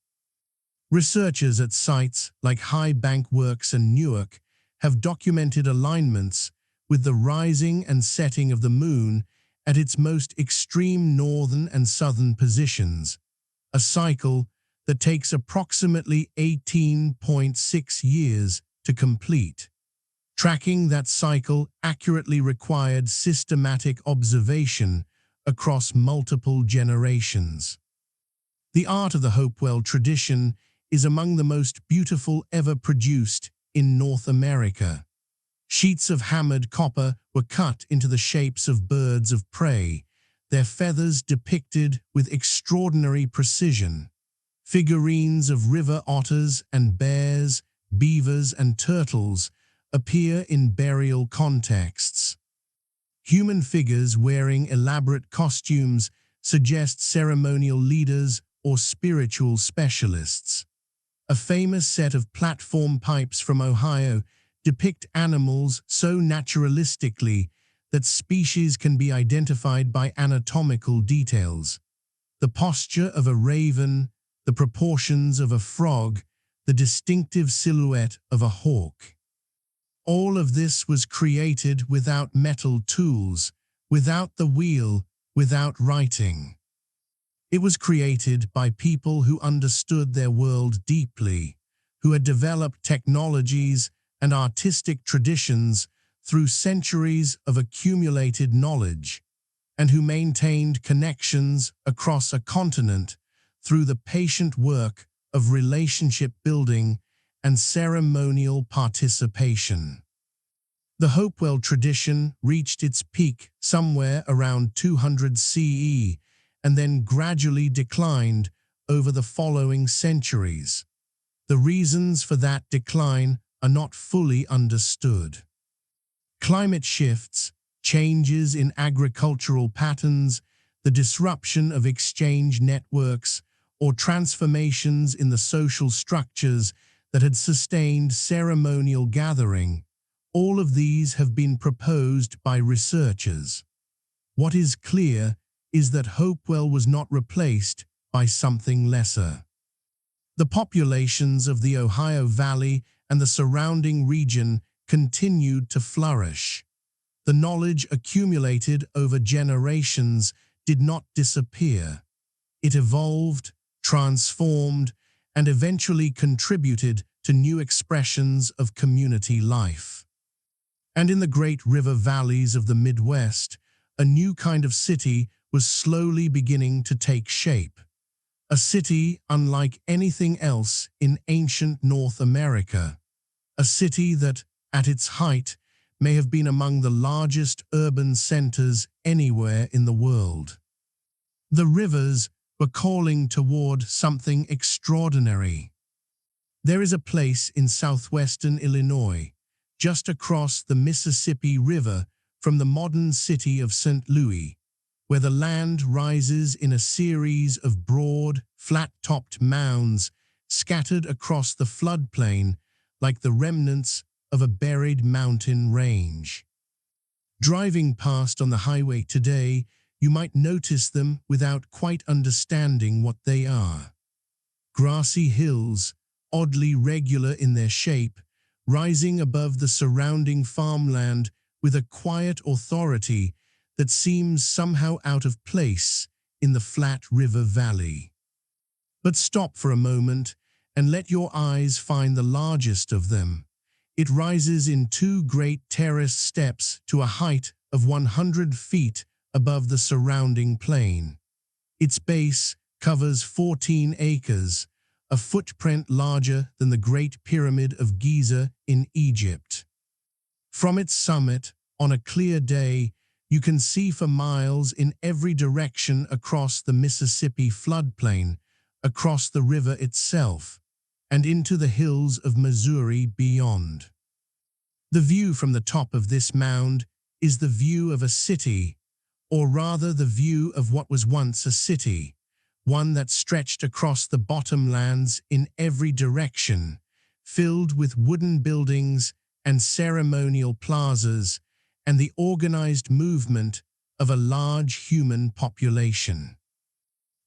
Researchers at sites like High Bank Works and Newark have documented alignments with the rising and setting of the moon at its most extreme northern and southern positions, a cycle that takes approximately 18.6 years to complete. Tracking that cycle accurately required systematic observation across multiple generations. The art of the Hopewell tradition is among the most beautiful ever produced in North America. Sheets of hammered copper were cut into the shapes of birds of prey, their feathers depicted with extraordinary precision. Figurines of river otters and bears, beavers and turtles appear in burial contexts. Human figures wearing elaborate costumes suggest ceremonial leaders or spiritual specialists. A famous set of platform pipes from Ohio depict animals so naturalistically that species can be identified by anatomical details. The posture of a raven, the proportions of a frog, the distinctive silhouette of a hawk. All of this was created without metal tools, without the wheel, without writing. It was created by people who understood their world deeply, who had developed technologies and artistic traditions through centuries of accumulated knowledge, and who maintained connections across a continent through the patient work of relationship building and ceremonial participation. The Hopewell tradition reached its peak somewhere around 200 CE and then gradually declined over the following centuries. The reasons for that decline are not fully understood. Climate shifts, changes in agricultural patterns, the disruption of exchange networks, or transformations in the social structures that had sustained ceremonial gathering, all of these have been proposed by researchers. What is clear is that Hopewell was not replaced by something lesser. The populations of the Ohio Valley and the surrounding region continued to flourish. The knowledge accumulated over generations did not disappear. It evolved, transformed, and eventually contributed to new expressions of community life. And in the great river valleys of the Midwest, a new kind of city was slowly beginning to take shape. A city unlike anything else in ancient North America. A city that, at its height, may have been among the largest urban centers anywhere in the world. The rivers were calling toward something extraordinary. There is a place in southwestern Illinois, just across the Mississippi River from the modern city of St. Louis, where the land rises in a series of broad, flat-topped mounds scattered across the floodplain like the remnants of a buried mountain range. Driving past on the highway today, you might notice them without quite understanding what they are. Grassy hills, oddly regular in their shape, rising above the surrounding farmland with a quiet authority that seems somehow out of place in the flat river valley. But stop for a moment and let your eyes find the largest of them. It rises in two great terrace steps to a height of 100 feet above the surrounding plain. Its base covers 14 acres, a footprint larger than the Great Pyramid of Giza in Egypt. From its summit, on a clear day, you can see for miles in every direction across the Mississippi floodplain, across the river itself, and into the hills of Missouri beyond. The view from the top of this mound is the view of a city, or rather the view of what was once a city, one that stretched across the bottomlands in every direction, filled with wooden buildings and ceremonial plazas, and the organized movement of a large human population.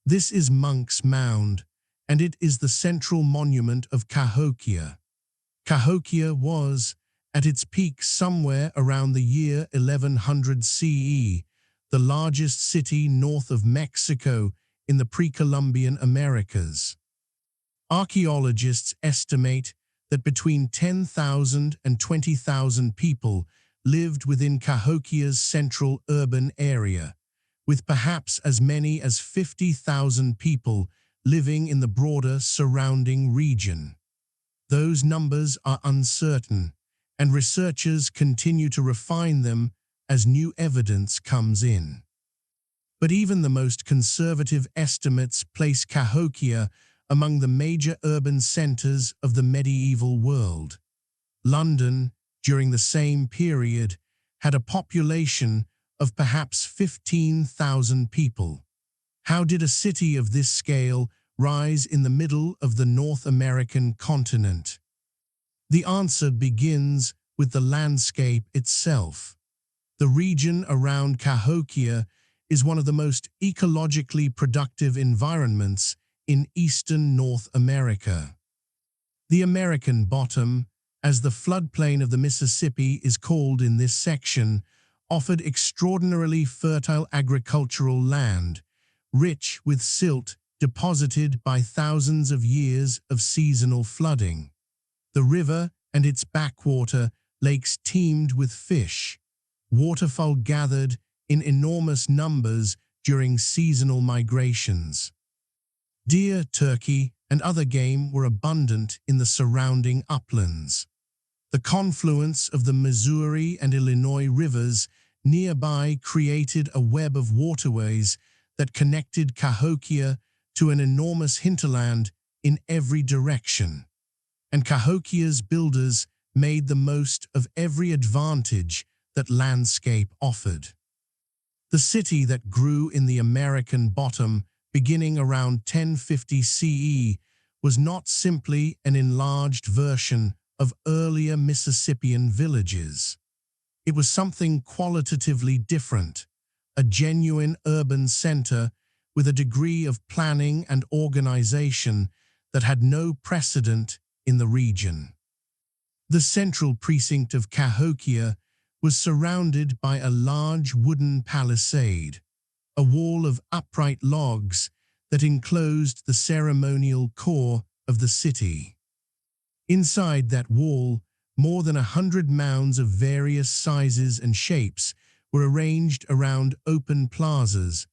This is Monks Mound, and it is the central monument of Cahokia. Cahokia was, at its peak somewhere around the year 1100 CE, the largest city north of Mexico in the pre-Columbian Americas. Archaeologists estimate that between 10,000 and 20,000 people lived within Cahokia's central urban area, with perhaps as many as 50,000 people living in the broader surrounding region. Those numbers are uncertain, and researchers continue to refine them as new evidence comes in. But even the most conservative estimates place Cahokia among the major urban centers of the medieval world. London, during the same period, had a population of perhaps 15,000 people. How did a city of this scale rise in the middle of the North American continent? The answer begins with the landscape itself. The region around Cahokia is one of the most ecologically productive environments in eastern North America. The American Bottom, as the floodplain of the Mississippi is called in this section, offered extraordinarily fertile agricultural land, rich with silt deposited by thousands of years of seasonal flooding. The river and its backwater lakes teemed with fish. Waterfowl gathered in enormous numbers during seasonal migrations. Deer, turkey, and other game were abundant in the surrounding uplands. The confluence of the Missouri and Illinois rivers nearby created a web of waterways that connected Cahokia to an enormous hinterland in every direction. And Cahokia's builders made the most of every advantage that landscape offered. The city that grew in the American Bottom beginning around 1050 CE was not simply an enlarged version of earlier Mississippian villages. It was something qualitatively different, a genuine urban center with a degree of planning and organization that had no precedent in the region. The central precinct of Cahokia was surrounded by a large wooden palisade, a wall of upright logs that enclosed the ceremonial core of the city. Inside that wall, more than 100 mounds of various sizes and shapes were arranged around open plazas,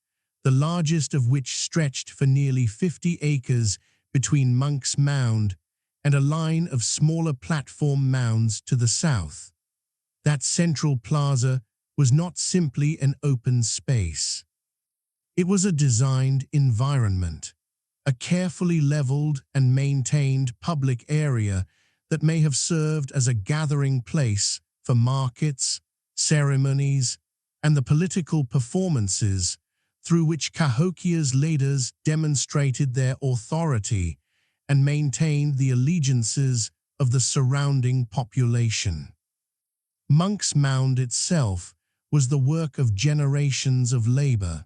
the largest of which stretched for nearly 50 acres between Monks Mound and a line of smaller platform mounds to the south. That central plaza was not simply an open space. It was a designed environment, a carefully leveled and maintained public area that may have served as a gathering place for markets, ceremonies, and the political performances through which Cahokia's leaders demonstrated their authority and maintained the allegiances of the surrounding population. Monks Mound itself was the work of generations of labor.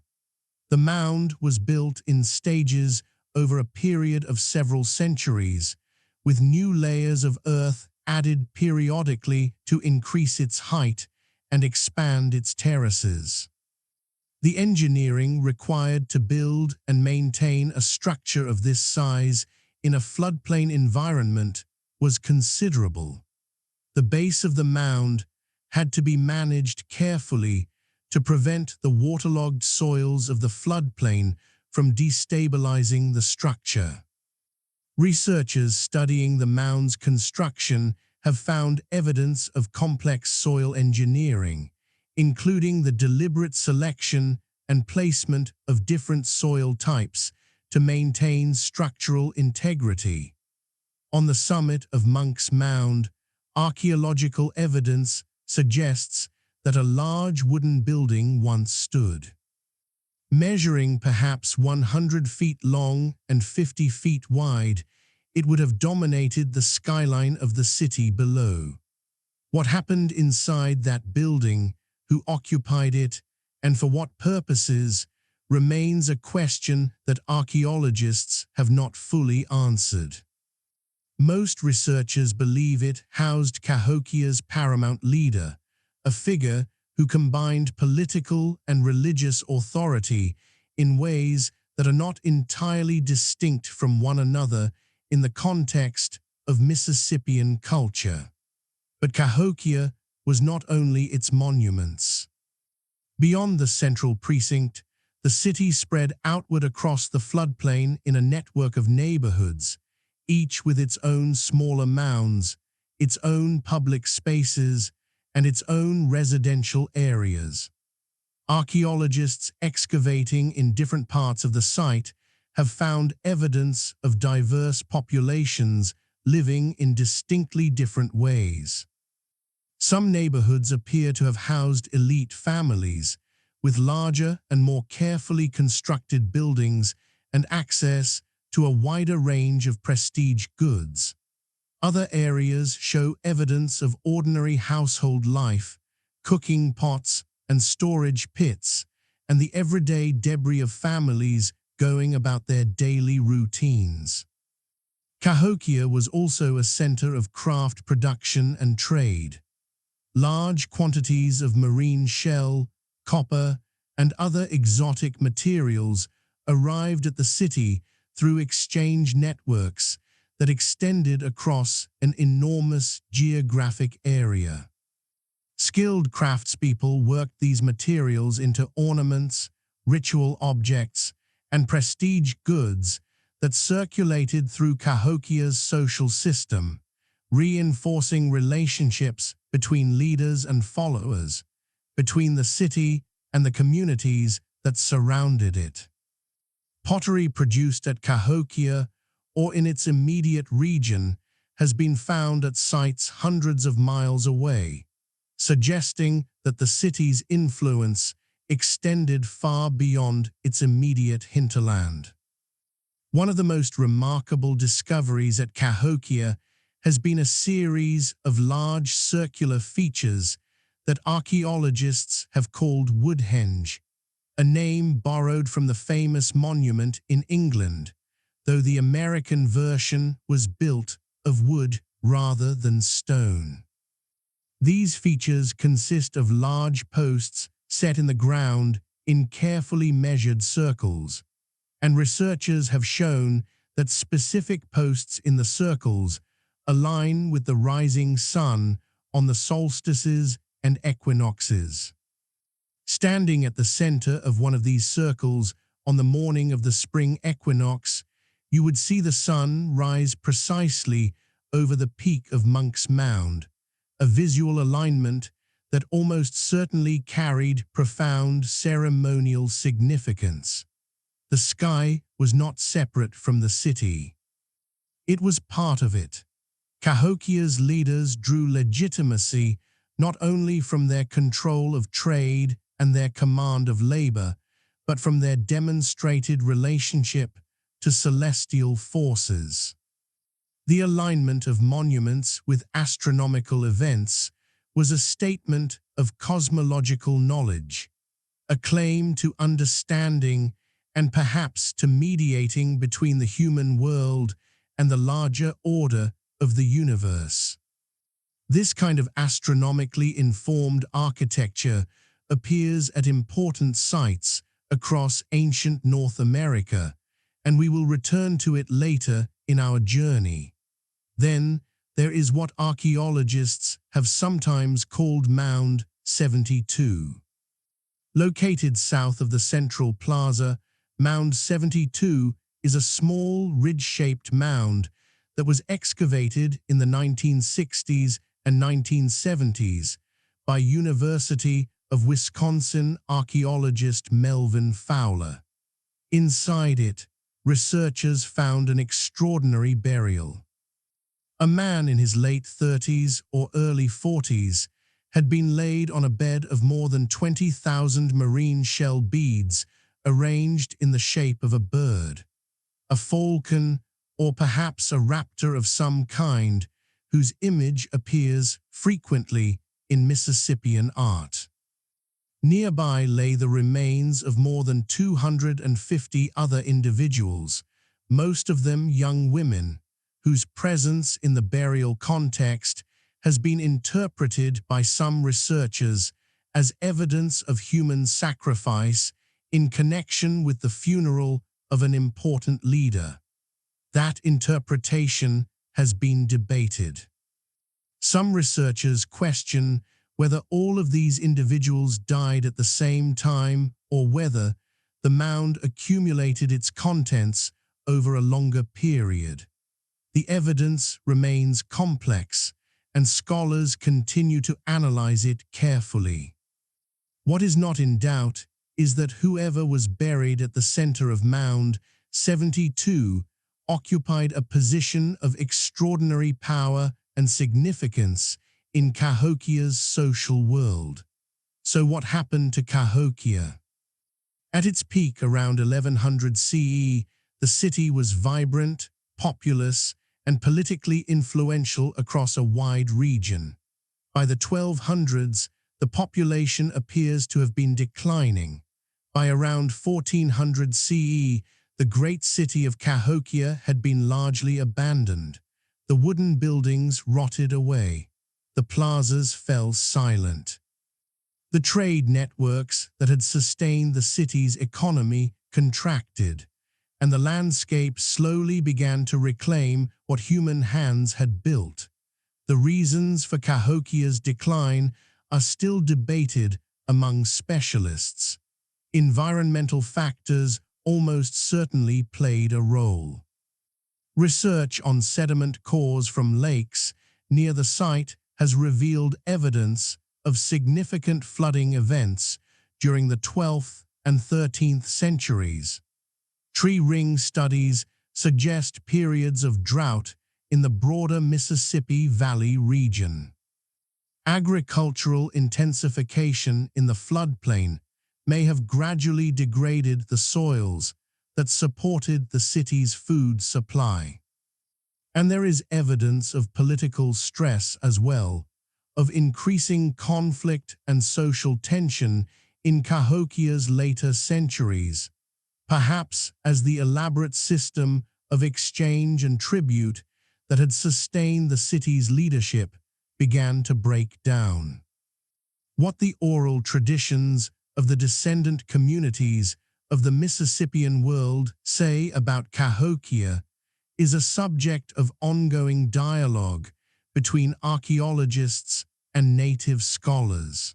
The mound was built in stages over a period of several centuries, with new layers of earth added periodically to increase its height and expand its terraces. The engineering required to build and maintain a structure of this size in a floodplain environment was considerable. The base of the mound had to be managed carefully to prevent the waterlogged soils of the floodplain from destabilizing the structure. Researchers studying the mound's construction have found evidence of complex soil engineering, including the deliberate selection and placement of different soil types to maintain structural integrity. On the summit of Monks Mound, archaeological evidence suggests that a large wooden building once stood. Measuring perhaps 100 feet long and 50 feet wide, it would have dominated the skyline of the city below. What happened inside that building, who occupied it, and for what purposes, remains a question that archaeologists have not fully answered. Most researchers believe it housed Cahokia's paramount leader, a figure who combined political and religious authority in ways that are not entirely distinct from one another in the context of Mississippian culture. But Cahokia was not only its monuments. Beyond the central precinct, the city spread outward across the floodplain in a network of neighborhoods, each with its own smaller mounds, its own public spaces, and its own residential areas. Archaeologists excavating in different parts of the site have found evidence of diverse populations living in distinctly different ways. Some neighborhoods appear to have housed elite families, with larger and more carefully constructed buildings and access to a wider range of prestige goods. Other areas show evidence of ordinary household life, cooking pots and storage pits, and the everyday debris of families going about their daily routines. Cahokia was also a center of craft production and trade. Large quantities of marine shell, copper, and other exotic materials arrived at the city through exchange networks that extended across an enormous geographic area. Skilled craftspeople worked these materials into ornaments, ritual objects, and prestige goods that circulated through Cahokia's social system, reinforcing relationships between leaders and followers, between the city and the communities that surrounded it. Pottery produced at Cahokia or in its immediate region has been found at sites hundreds of miles away, suggesting that the city's influence extended far beyond its immediate hinterland. One of the most remarkable discoveries at Cahokia has been a series of large circular features that archaeologists have called Woodhenge, a name borrowed from the famous monument in England, though the American version was built of wood rather than stone. These features consist of large posts set in the ground in carefully measured circles, and researchers have shown that specific posts in the circles align with the rising sun on the solstices and equinoxes. Standing at the center of one of these circles on the morning of the spring equinox, you would see the sun rise precisely over the peak of Monks Mound, a visual alignment that almost certainly carried profound ceremonial significance. The sky was not separate from the city. It was part of it. Cahokia's leaders drew legitimacy not only from their control of trade and their command of labor, but from their demonstrated relationship to celestial forces. The alignment of monuments with astronomical events was a statement of cosmological knowledge, a claim to understanding and perhaps to mediating between the human world and the larger order of the universe. This kind of astronomically informed architecture appears at important sites across ancient North America, and we will return to it later in our journey. Then there is what archaeologists have sometimes called Mound 72. Located south of the Central Plaza, Mound 72 is a small, ridge-shaped mound that was excavated in the 1960s and 1970s by University of Wisconsin archaeologist Melvin Fowler. Inside it, researchers found an extraordinary burial. A man in his late 30s or early 40s had been laid on a bed of more than 20,000 marine shell beads arranged in the shape of a bird, a falcon, or perhaps a raptor of some kind, whose image appears frequently in Mississippian art. Nearby lay the remains of more than 250 other individuals, most of them young women, whose presence in the burial context has been interpreted by some researchers as evidence of human sacrifice in connection with the funeral of an important leader. That interpretation has been debated. Some researchers question whether all of these individuals died at the same time or whether the mound accumulated its contents over a longer period. The evidence remains complex, and scholars continue to analyze it carefully. What is not in doubt is that whoever was buried at the center of Mound 72 occupied a position of extraordinary power and significance in Cahokia's social world. So what happened to Cahokia? At its peak around 1100 CE, the city was vibrant, populous, and politically influential across a wide region. By the 1200s, the population appears to have been declining. By around 1400 CE, the great city of Cahokia had been largely abandoned. The wooden buildings rotted away. The plazas fell silent. The trade networks that had sustained the city's economy contracted, and the landscape slowly began to reclaim what human hands had built. The reasons for Cahokia's decline are still debated among specialists. Environmental factors almost certainly played a role. Research on sediment cores from lakes near the site has revealed evidence of significant flooding events during the 12th and 13th centuries. Tree ring studies suggest periods of drought in the broader Mississippi Valley region. Agricultural intensification in the floodplain may have gradually degraded the soils that supported the city's food supply. And there is evidence of political stress as well, of increasing conflict and social tension in Cahokia's later centuries, perhaps as the elaborate system of exchange and tribute that had sustained the city's leadership began to break down. What the oral traditions of the descendant communities of the Mississippian world say about Cahokia is a subject of ongoing dialogue between archaeologists and native scholars.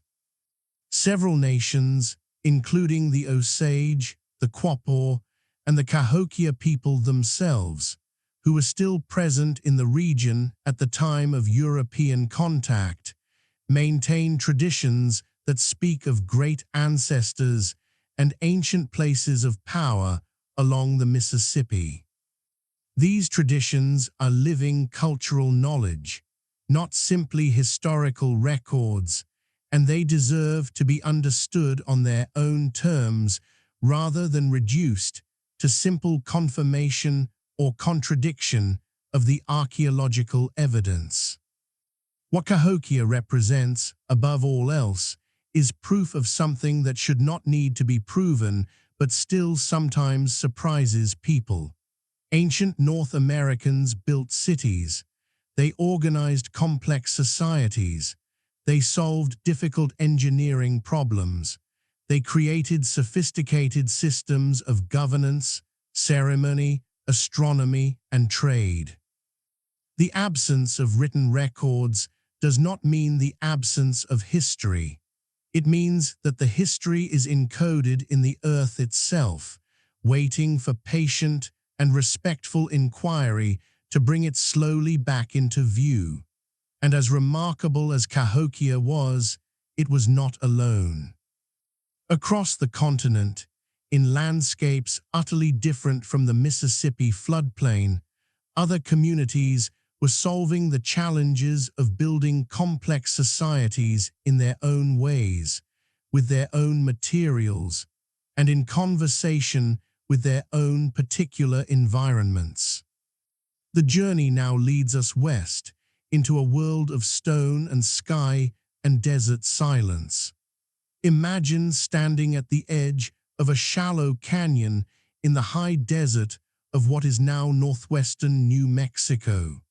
Several nations, including the Osage, the Quapaw, and the Cahokia people themselves, who were still present in the region at the time of European contact, maintain traditions that speak of great ancestors and ancient places of power along the Mississippi. These traditions are living cultural knowledge, not simply historical records, and they deserve to be understood on their own terms rather than reduced to simple confirmation or contradiction of the archaeological evidence. What Cahokia represents, above all else, is proof of something that should not need to be proven but still sometimes surprises people. Ancient North Americans built cities. They organized complex societies. They solved difficult engineering problems. They created sophisticated systems of governance, ceremony, astronomy, and trade. The absence of written records does not mean the absence of history. It means that the history is encoded in the earth itself, waiting for patient and respectful inquiry to bring it slowly back into view. And as remarkable as Cahokia was, it was not alone. Across the continent, in landscapes utterly different from the Mississippi floodplain, other communities were solving the challenges of building complex societies in their own ways, with their own materials, and in conversation with their own particular environments. The journey now leads us west, into a world of stone and sky and desert silence. Imagine standing at the edge of a shallow canyon in the high desert of what is now northwestern New Mexico.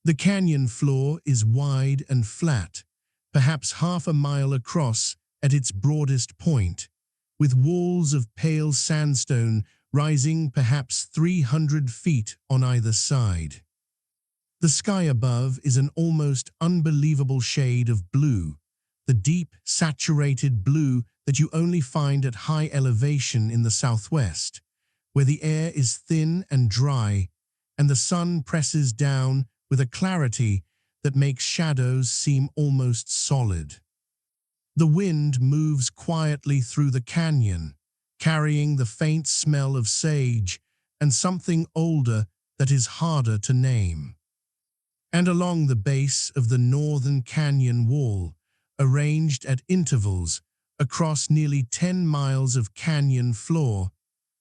The canyon floor is wide and flat, perhaps half a mile across at its broadest point, with walls of pale sandstone rising perhaps 300 feet on either side. The sky above is an almost unbelievable shade of blue, the deep, saturated blue that you only find at high elevation in the southwest, where the air is thin and dry, and the sun presses down with a clarity that makes shadows seem almost solid. The wind moves quietly through the canyon, carrying the faint smell of sage and something older that is harder to name. and along the base of the northern canyon wall, arranged at intervals across nearly 10 miles of canyon floor,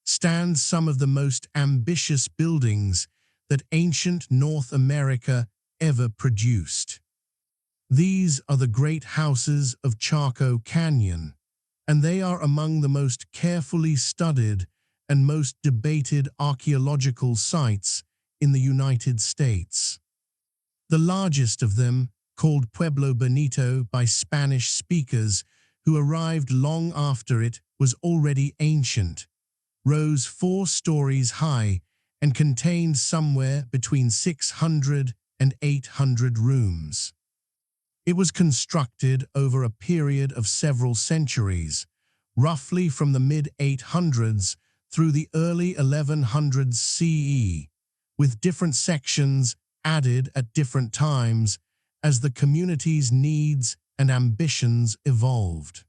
stand some of the most ambitious buildings that ancient North America ever produced. These are the great houses of Chaco Canyon, and they are among the most carefully studied and most debated archaeological sites in the United States. The largest of them, called Pueblo Bonito by Spanish speakers who arrived long after it was already ancient, rose 4 stories high and contained somewhere between 600 and 800 rooms. It was constructed over a period of several centuries, roughly from the mid-800s through the early 1100s CE, with different sections added at different times as the community's needs and ambitions evolved.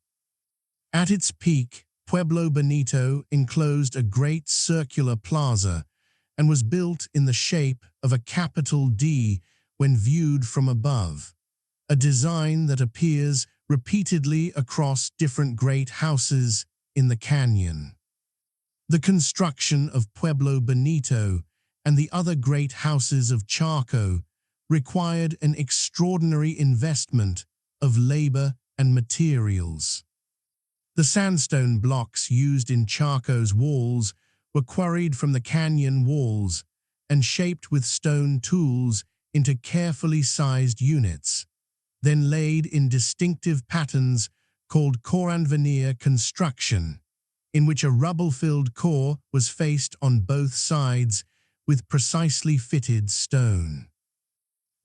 At its peak, Pueblo Bonito enclosed a great circular plaza and was built in the shape of a capital D when viewed from above, a design that appears repeatedly across different great houses in the canyon. The construction of Pueblo Bonito and the other great houses of Chaco required an extraordinary investment of labor and materials. The sandstone blocks used in Chaco's walls were quarried from the canyon walls and shaped with stone tools into carefully sized units, then laid in distinctive patterns called coranveneer construction, in which a rubble-filled core was faced on both sides with precisely fitted stone.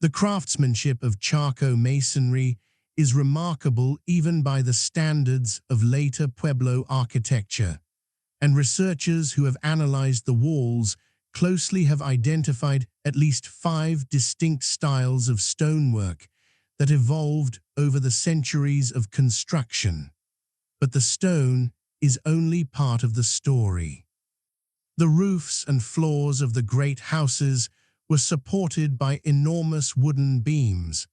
The craftsmanship of Chaco masonry is remarkable even by the standards of later Pueblo architecture, and researchers who have analyzed the walls closely have identified at least 5 distinct styles of stonework that evolved over the centuries of construction. But the stone is only part of the story. The roofs and floors of the great houses were supported by enormous wooden beams,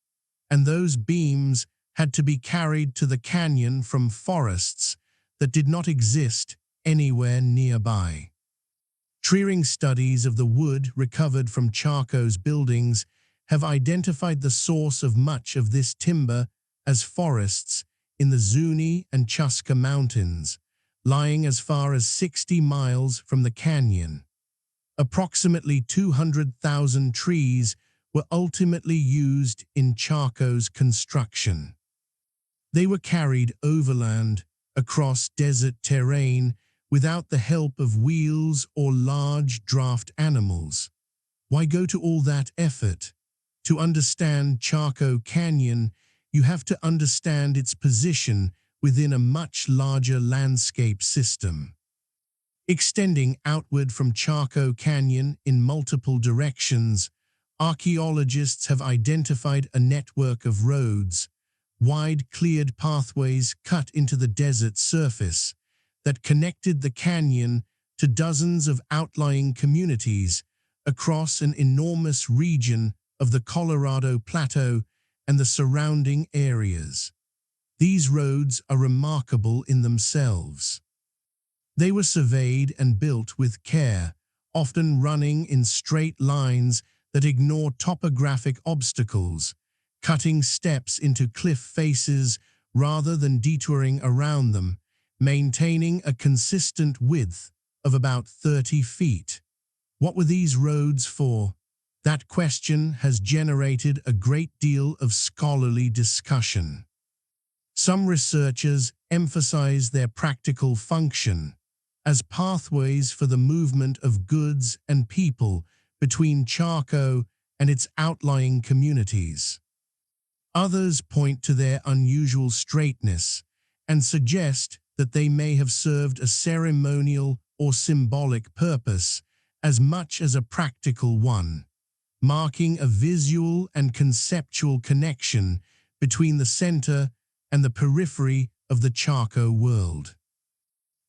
and those beams had to be carried to the canyon from forests that did not exist anywhere nearby. Treeing studies of the wood recovered from Chaco's buildings have identified the source of much of this timber as forests in the Zuni and Chaco Mountains, lying as far as 60 miles from the canyon. Approximately 200,000 trees were ultimately used in Chaco's construction. They were carried overland across desert terrain without the help of wheels or large draft animals. Why go to all that effort? To understand Chaco Canyon, you have to understand its position within a much larger landscape system. Extending outward from Chaco Canyon in multiple directions, archaeologists have identified a network of roads, wide cleared pathways cut into the desert surface, that connected the canyon to dozens of outlying communities across an enormous region of the Colorado Plateau and the surrounding areas. These roads are remarkable in themselves. They were surveyed and built with care, often running in straight lines that ignore topographic obstacles, cutting steps into cliff faces rather than detouring around them, maintaining a consistent width of about 30 feet. What were these roads for? That question has generated a great deal of scholarly discussion. Some researchers emphasize their practical function as pathways for the movement of goods and people between Chaco and its outlying communities. Others point to their unusual straightness and suggest that they may have served a ceremonial or symbolic purpose as much as a practical one, marking a visual and conceptual connection between the center and the periphery of the Chaco world.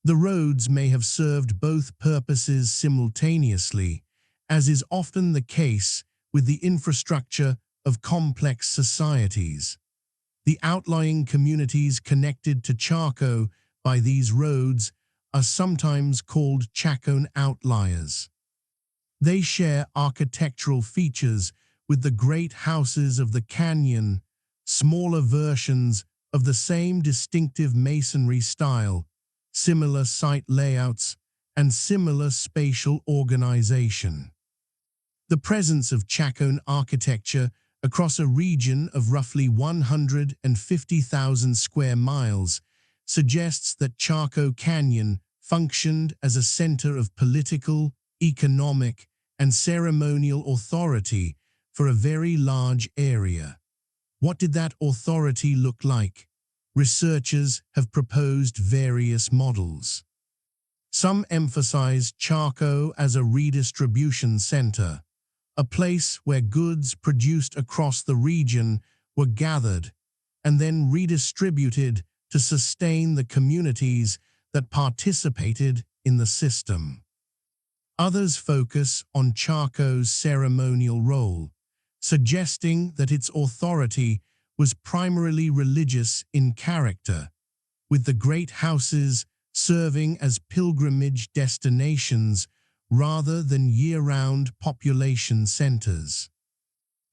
The roads may have served both purposes simultaneously, as is often the case with the infrastructure of complex societies. The outlying communities connected to Chaco by these roads are sometimes called Chaco outliers. They share architectural features with the great houses of the canyon, smaller versions of the same distinctive masonry style, similar site layouts, and similar spatial organization. The presence of Chaco architecture across a region of roughly 150,000 square miles suggests that Chaco Canyon functioned as a center of political, economic, and ceremonial authority for a very large area. What did that authority look like? Researchers have proposed various models. Some emphasize Chaco as a redistribution center, a place where goods produced across the region were gathered and then redistributed to sustain the communities that participated in the system. Others focus on Chaco's ceremonial role, suggesting that its authority was primarily religious in character, with the great houses serving as pilgrimage destinations rather than year-round population centers.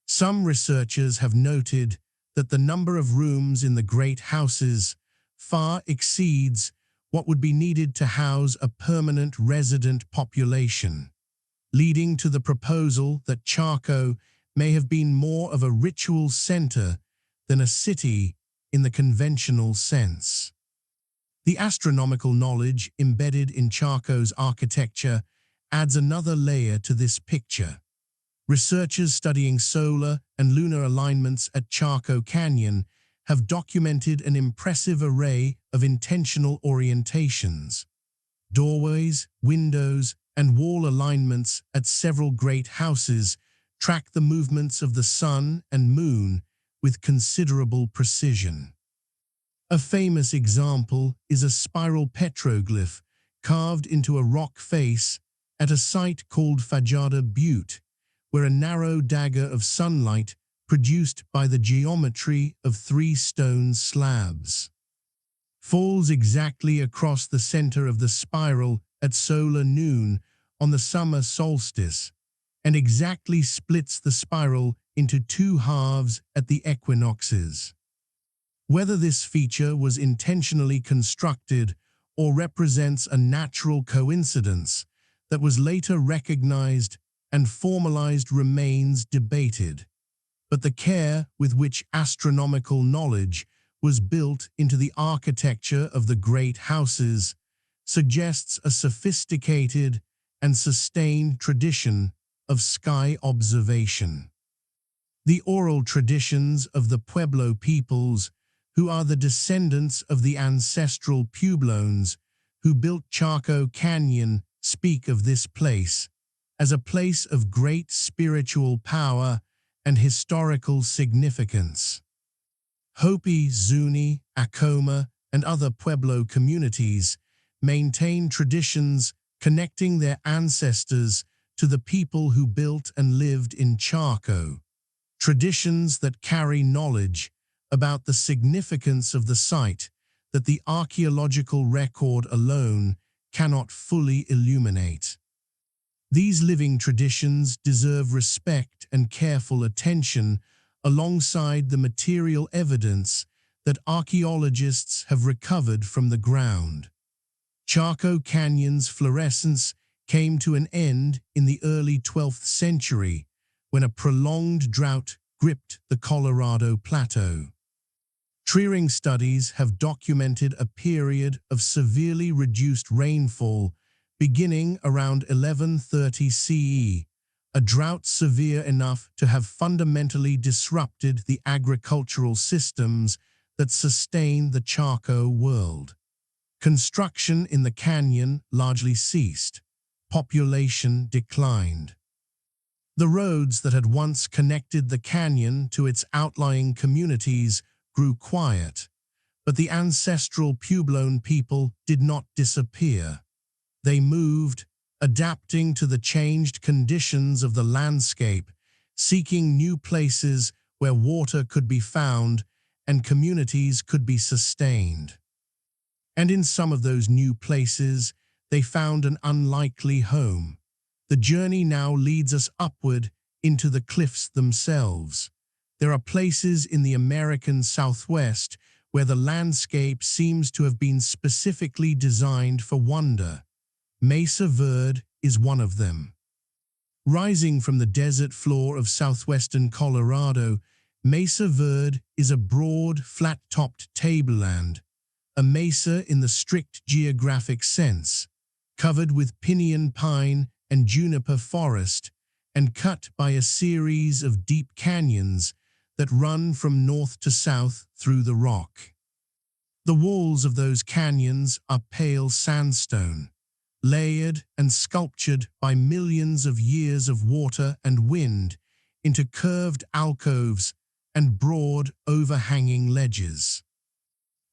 Some researchers have noted that the number of rooms in the great houses far exceeds what would be needed to house a permanent resident population, leading to the proposal that Chaco may have been more of a ritual center than a city in the conventional sense. The astronomical knowledge embedded in Chaco's architecture adds another layer to this picture. Researchers studying solar and lunar alignments at Chaco Canyon have documented an impressive array of intentional orientations. Doorways, windows, and wall alignments at several great houses track the movements of the sun and moon with considerable precision. A famous example is a spiral petroglyph carved into a rock face at a site called Fajada Butte, where a narrow dagger of sunlight produced by the geometry of 3 stone slabs falls exactly across the center of the spiral at solar noon on the summer solstice, and exactly splits the spiral into 2 halves at the equinoxes. Whether this feature was intentionally constructed or represents a natural coincidence that was later recognized and formalized remains debated, but the care with which astronomical knowledge was built into the architecture of the great houses suggests a sophisticated and sustained tradition of sky observation. The oral traditions of the Pueblo peoples, who are the descendants of the ancestral Pueblones who built Chaco Canyon, speak of this place as a place of great spiritual power and historical significance. Hopi, Zuni, Acoma, and other Pueblo communities maintain traditions connecting their ancestors to the people who built and lived in Chaco, traditions that carry knowledge about the significance of the site that the archaeological record alone cannot fully illuminate. These living traditions deserve respect and careful attention alongside the material evidence that archaeologists have recovered from the ground. Chaco Canyon's fluorescence came to an end in the early 12th century when a prolonged drought gripped the Colorado Plateau. Tree-ring studies have documented a period of severely reduced rainfall beginning around 1130 CE, a drought severe enough to have fundamentally disrupted the agricultural systems that sustain the Chaco world. Construction in the canyon largely ceased. Population declined. The roads that had once connected the canyon to its outlying communities grew quiet, but the ancestral Puebloan people did not disappear. They moved, adapting to the changed conditions of the landscape, seeking new places where water could be found and communities could be sustained. And in some of those new places, they found an unlikely home. The journey now leads us upward into the cliffs themselves. There are places in the American Southwest where the landscape seems to have been specifically designed for wonder. Mesa Verde is one of them. Rising from the desert floor of southwestern Colorado, Mesa Verde is a broad, flat-topped tableland, a mesa in the strict geographic sense, covered with pinyon pine and juniper forest, and cut by a series of deep canyons that run from north to south through the rock. The walls of those canyons are pale sandstone, layered and sculptured by millions of years of water and wind into curved alcoves and broad, overhanging ledges.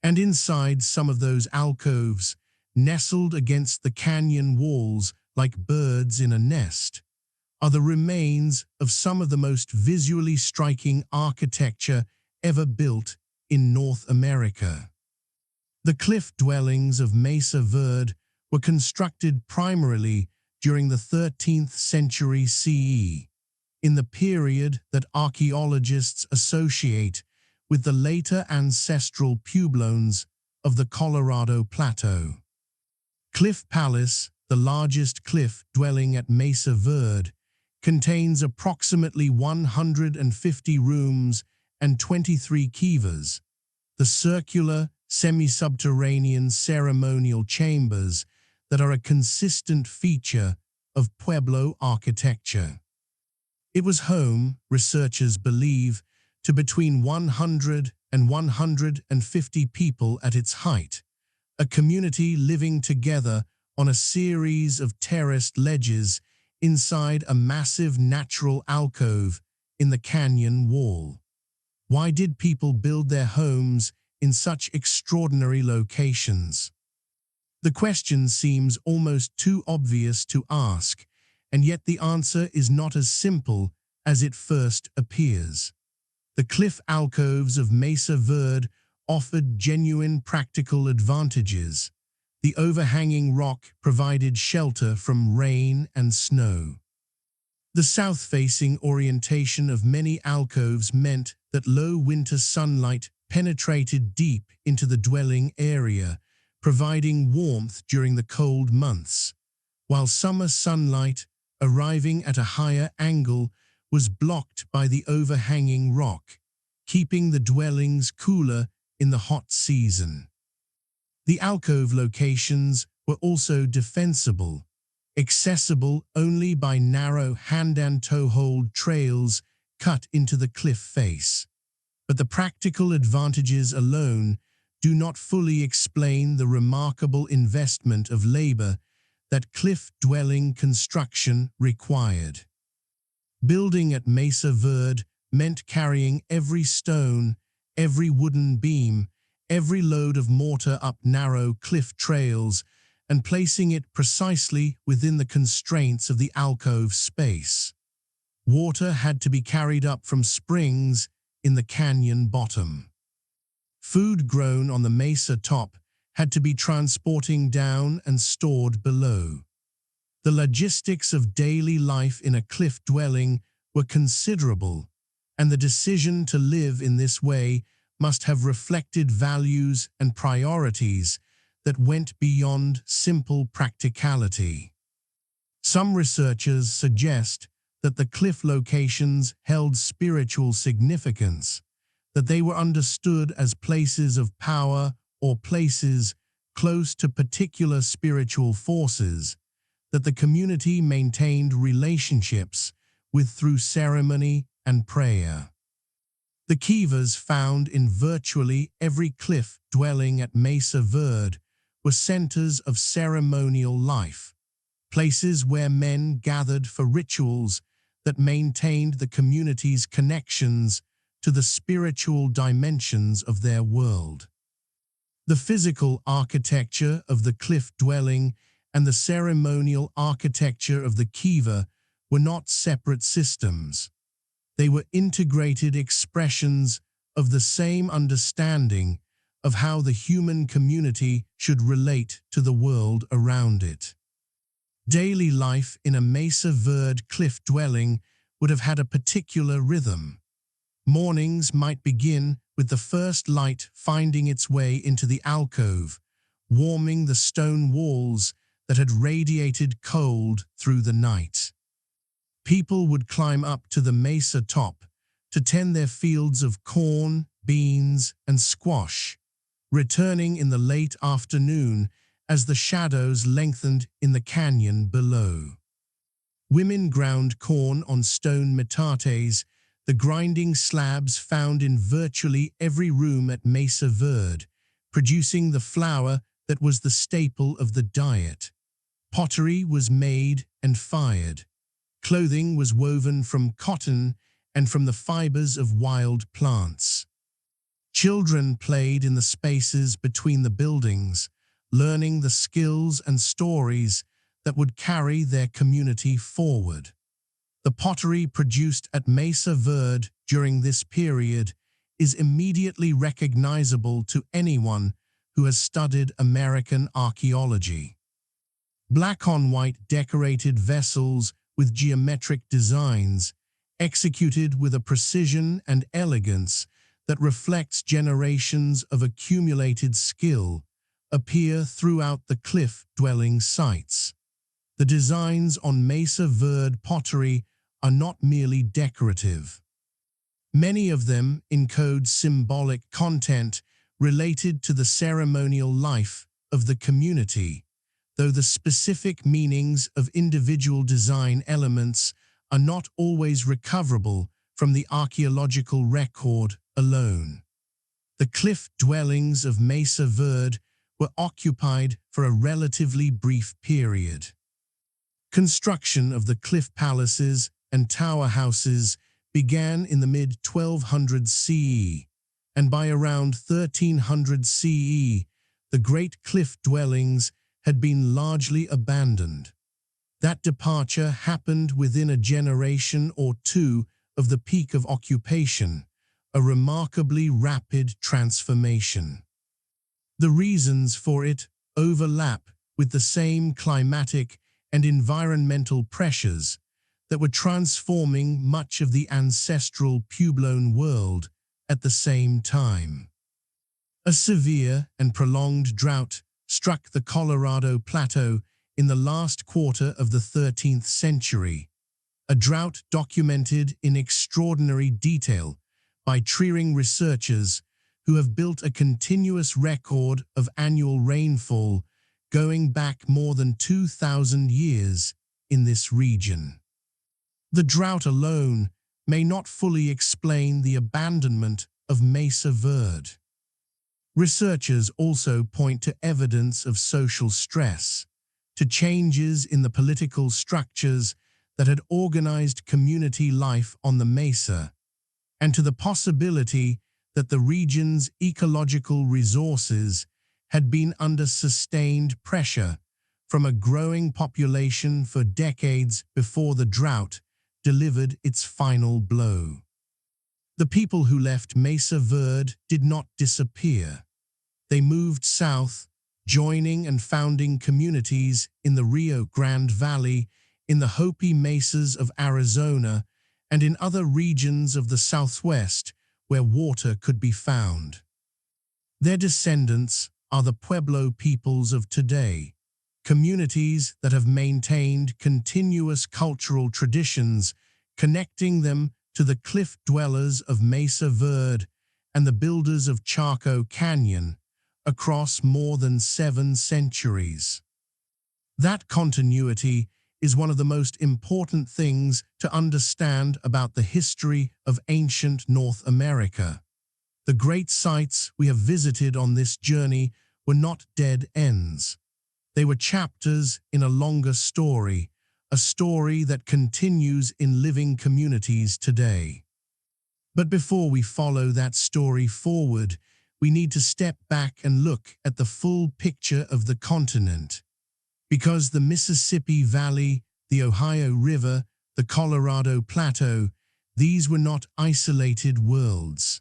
And inside some of those alcoves, nestled against the canyon walls like birds in a nest, are the remains of some of the most visually striking architecture ever built in North America. The cliff dwellings of Mesa Verde were constructed primarily during the 13th century CE, in the period that archaeologists associate with the later ancestral pueblones of the Colorado Plateau. Cliff Palace, the largest cliff dwelling at Mesa Verde, contains approximately 150 rooms and 23 kivas, the circular, semi-subterranean ceremonial chambers that are a consistent feature of Pueblo architecture. It was home, researchers believe, to between 100 and 150 people at its height, a community living together on a series of terraced ledges inside a massive natural alcove in the canyon wall. Why did people build their homes in such extraordinary locations? The question seems almost too obvious to ask, and yet the answer is not as simple as it first appears. The cliff alcoves of Mesa Verde offered genuine practical advantages. The overhanging rock provided shelter from rain and snow. The south-facing orientation of many alcoves meant that low winter sunlight penetrated deep into the dwelling area, providing warmth during the cold months, while summer sunlight, arriving at a higher angle, was blocked by the overhanging rock, keeping the dwellings cooler in the hot season. The alcove locations were also defensible, accessible only by narrow hand- and toe-hold trails cut into the cliff face. But the practical advantages alone do not fully explain the remarkable investment of labor that cliff-dwelling construction required. Building at Mesa Verde meant carrying every stone, every wooden beam, every load of mortar up narrow cliff trails, and placing it precisely within the constraints of the alcove space. Water had to be carried up from springs in the canyon bottom. Food grown on the mesa top had to be transporting down and stored below. The logistics of daily life in a cliff dwelling were considerable, and the decision to live in this way must have reflected values and priorities that went beyond simple practicality. Some researchers suggest that the cliff locations held spiritual significance, that they were understood as places of power or places close to particular spiritual forces, that the community maintained relationships with through ceremony and prayer. The kivas found in virtually every cliff dwelling at Mesa Verde were centers of ceremonial life, places where men gathered for rituals that maintained the community's connections to the spiritual dimensions of their world. The physical architecture of the cliff dwelling and the ceremonial architecture of the kiva were not separate systems. They were integrated expressions of the same understanding of how the human community should relate to the world around it. Daily life in a Mesa Verde cliff dwelling would have had a particular rhythm. Mornings might begin with the first light finding its way into the alcove, warming the stone walls that had radiated cold through the night. People would climb up to the mesa top to tend their fields of corn, beans, and squash, returning in the late afternoon as the shadows lengthened in the canyon below. Women ground corn on stone metates, the grinding slabs found in virtually every room at Mesa Verde, producing the flour that was the staple of the diet. Pottery was made and fired. Clothing was woven from cotton and from the fibers of wild plants. Children played in the spaces between the buildings, learning the skills and stories that would carry their community forward. The pottery produced at Mesa Verde during this period is immediately recognizable to anyone who has studied American archaeology. Black-on-white decorated vessels with geometric designs, executed with a precision and elegance that reflects generations of accumulated skill, appear throughout the cliff dwelling sites. The designs on Mesa Verde pottery are not merely decorative. Many of them encode symbolic content related to the ceremonial life of the community, though the specific meanings of individual design elements are not always recoverable from the archaeological record alone. The cliff dwellings of Mesa Verde were occupied for a relatively brief period. Construction of the cliff palaces and tower houses began in the mid-1200s CE, and by around 1300 CE, the great cliff dwellings had been largely abandoned. That departure happened within a generation or two of the peak of occupation, a remarkably rapid transformation. The reasons for it overlap with the same climatic and environmental pressures that were transforming much of the ancestral Puebloan world at the same time. A severe and prolonged drought struck the Colorado Plateau in the last quarter of the 13th century, a drought documented in extraordinary detail by Treering researchers who have built a continuous record of annual rainfall going back more than 2,000 years in this region. The drought alone may not fully explain the abandonment of Mesa Verde. Researchers also point to evidence of social stress, to changes in the political structures that had organized community life on the mesa, and to the possibility that the region's ecological resources had been under sustained pressure from a growing population for decades before the drought delivered its final blow. The people who left Mesa Verde did not disappear. They moved south, joining and founding communities in the Rio Grande Valley, in the Hopi Mesas of Arizona, and in other regions of the Southwest where water could be found. Their descendants are the Pueblo peoples of today, communities that have maintained continuous cultural traditions, connecting them to the cliff dwellers of Mesa Verde and the builders of Chaco Canyon across more than 7 centuries. That continuity is one of the most important things to understand about the history of ancient North America. The great sites we have visited on this journey were not dead ends. They were chapters in a longer story, a story that continues in living communities today. But before we follow that story forward, we need to step back and look at the full picture of the continent. Because the Mississippi Valley, the Ohio River, the Colorado Plateau, These were not isolated worlds.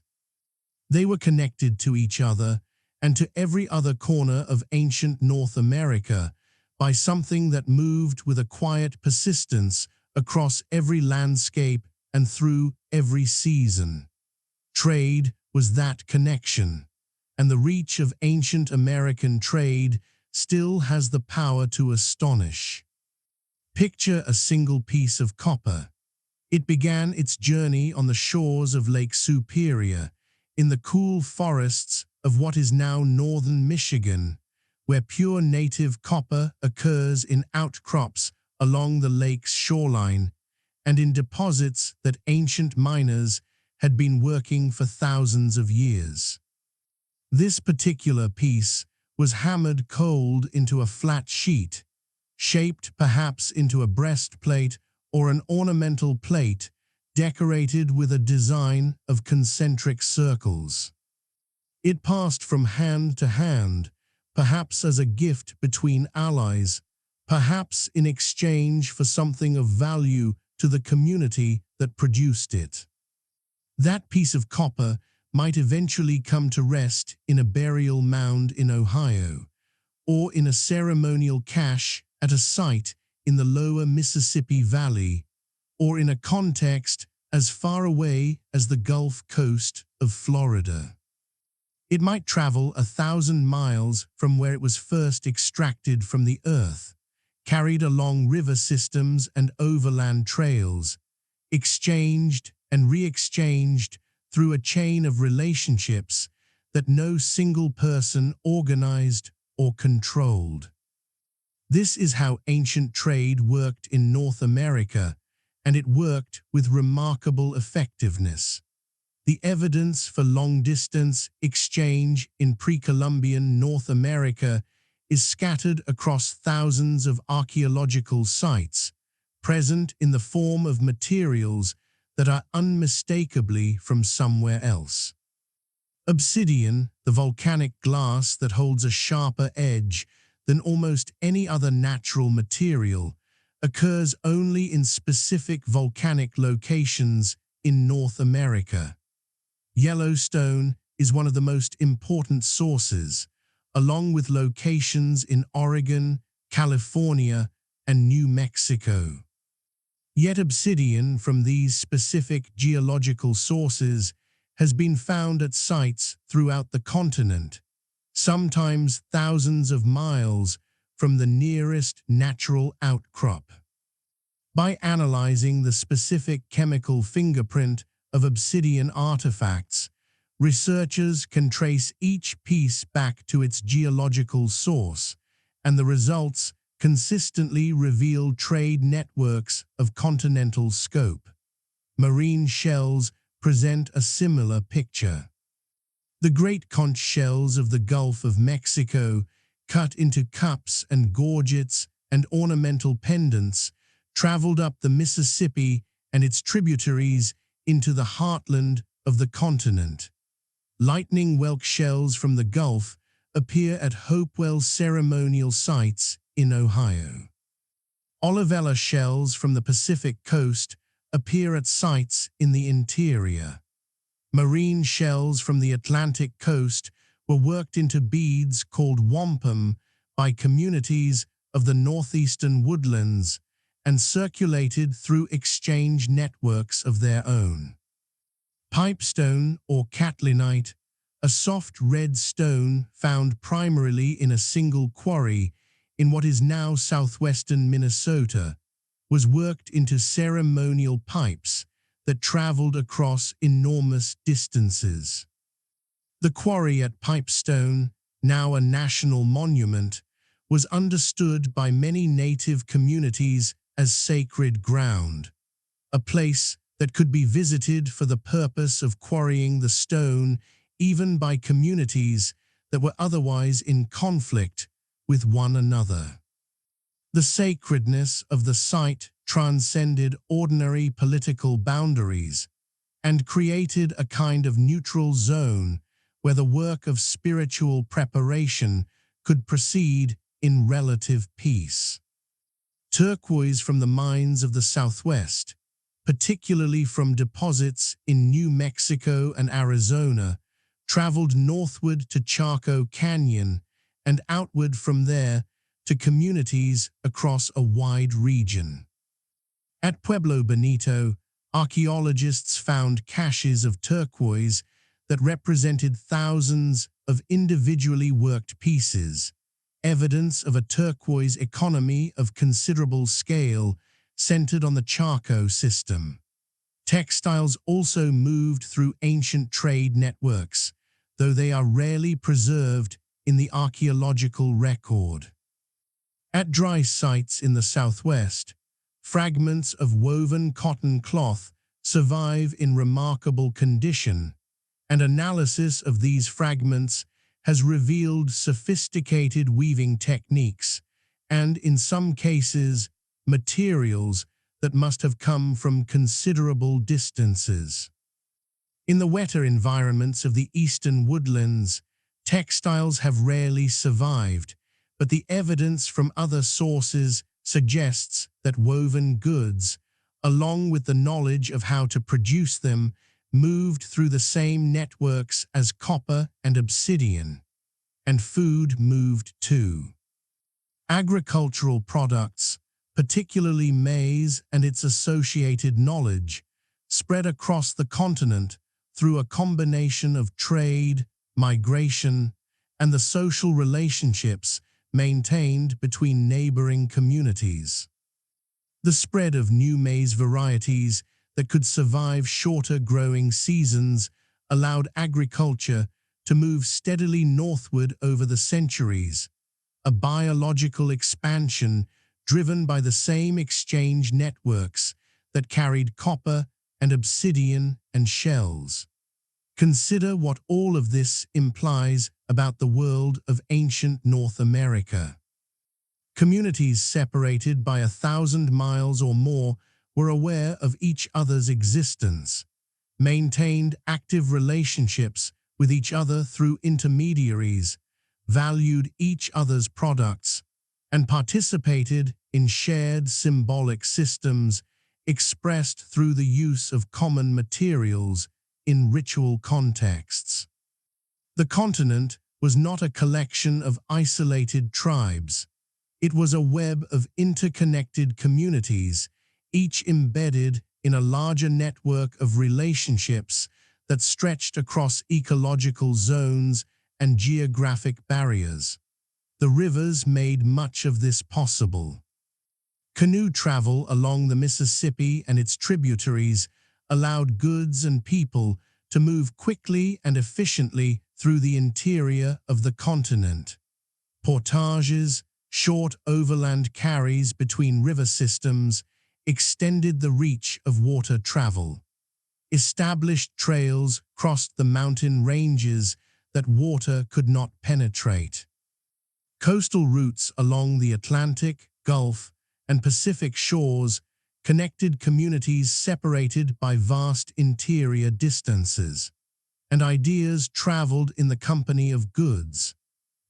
They were connected to each other and to every other corner of ancient North America by something that moved with a quiet persistence across every landscape and through every season. Trade was that connection, and the reach of ancient American trade still has the power to astonish. Picture a single piece of copper. It began its journey on the shores of Lake Superior, in the cool forests of what is now northern Michigan, where pure native copper occurs in outcrops along the lake's shoreline and in deposits that ancient miners had been working for thousands of years. This particular piece was hammered cold into a flat sheet, shaped perhaps into a breastplate or an ornamental plate decorated with a design of concentric circles. It passed from hand to hand, perhaps as a gift between allies, perhaps in exchange for something of value to the community that produced it. That piece of copper might eventually come to rest in a burial mound in Ohio, or in a ceremonial cache at a site in the lower Mississippi Valley, or in a context as far away as the Gulf Coast of Florida. It might travel 1,000 miles from where it was first extracted from the earth, carried along river systems and overland trails, exchanged and re-exchanged through a chain of relationships that no single person organized or controlled. This is how ancient trade worked in North America, and it worked with remarkable effectiveness. The evidence for long-distance exchange in pre-Columbian North America is scattered across thousands of archaeological sites, present in the form of materials that are unmistakably from somewhere else. Obsidian, the volcanic glass that holds a sharper edge than almost any other natural material, occurs only in specific volcanic locations in North America. Yellowstone is one of the most important sources, along with locations in Oregon, California, and New Mexico. Yet obsidian from these specific geological sources has been found at sites throughout the continent, sometimes thousands of miles from the nearest natural outcrop. By analyzing the specific chemical fingerprint of obsidian artifacts, researchers can trace each piece back to its geological source, and the results consistently reveal trade networks of continental scope. Marine shells present a similar picture. The great conch shells of the Gulf of Mexico, cut into cups and gorgets and ornamental pendants, traveled up the Mississippi and its tributaries into the heartland of the continent. Lightning whelk shells from the Gulf appear at Hopewell ceremonial sites in Ohio. Olivella shells from the Pacific coast appear at sites in the interior. Marine shells from the Atlantic coast were worked into beads called wampum by communities of the northeastern woodlands and circulated through exchange networks of their own. Pipestone or catlinite, a soft red stone found primarily in a single quarry in what is now southwestern Minnesota, was worked into ceremonial pipes that traveled across enormous distances. The quarry at Pipestone, now a national monument, was understood by many native communities as sacred ground, a place that could be visited for the purpose of quarrying the stone even by communities that were otherwise in conflict with one another. The sacredness of the site transcended ordinary political boundaries and created a kind of neutral zone where the work of spiritual preparation could proceed in relative peace. Turquoise from the mines of the Southwest, particularly from deposits in New Mexico and Arizona, traveled northward to Chaco Canyon and outward from there to communities across a wide region. At Pueblo Bonito, archaeologists found caches of turquoise that represented thousands of individually worked pieces, evidence of a turquoise economy of considerable scale centered on the Chaco system. Textiles also moved through ancient trade networks, though they are rarely preserved in the archaeological record. At dry sites in the southwest, fragments of woven cotton cloth survive in remarkable condition, and analysis of these fragments has revealed sophisticated weaving techniques and, in some cases, materials that must have come from considerable distances. In the wetter environments of the eastern woodlands, textiles have rarely survived, but the evidence from other sources suggests that woven goods, along with the knowledge of how to produce them, moved through the same networks as copper and obsidian, and food moved too. Agricultural products, particularly maize and its associated knowledge, spread across the continent through a combination of trade, migration, and the social relationships maintained between neighboring communities. The spread of new maize varieties that could survive shorter growing seasons allowed agriculture to move steadily northward over the centuries, a biological expansion driven by the same exchange networks that carried copper and obsidian and shells. Consider what all of this implies about the world of ancient North America. Communities separated by 1,000 miles or more were aware of each other's existence, maintained active relationships with each other through intermediaries, valued each other's products, and participated in shared symbolic systems expressed through the use of common materials in ritual contexts. The continent was not a collection of isolated tribes. It was a web of interconnected communities, each embedded in a larger network of relationships that stretched across ecological zones and geographic barriers. The rivers made much of this possible. Canoe travel along the Mississippi and its tributaries allowed goods and people to move quickly and efficiently through the interior of the continent. Portages, short overland carries between river systems, extended the reach of water travel. Established trails crossed the mountain ranges that water could not penetrate. Coastal routes along the Atlantic, Gulf, and Pacific shores connected communities separated by vast interior distances, and ideas traveled in the company of goods.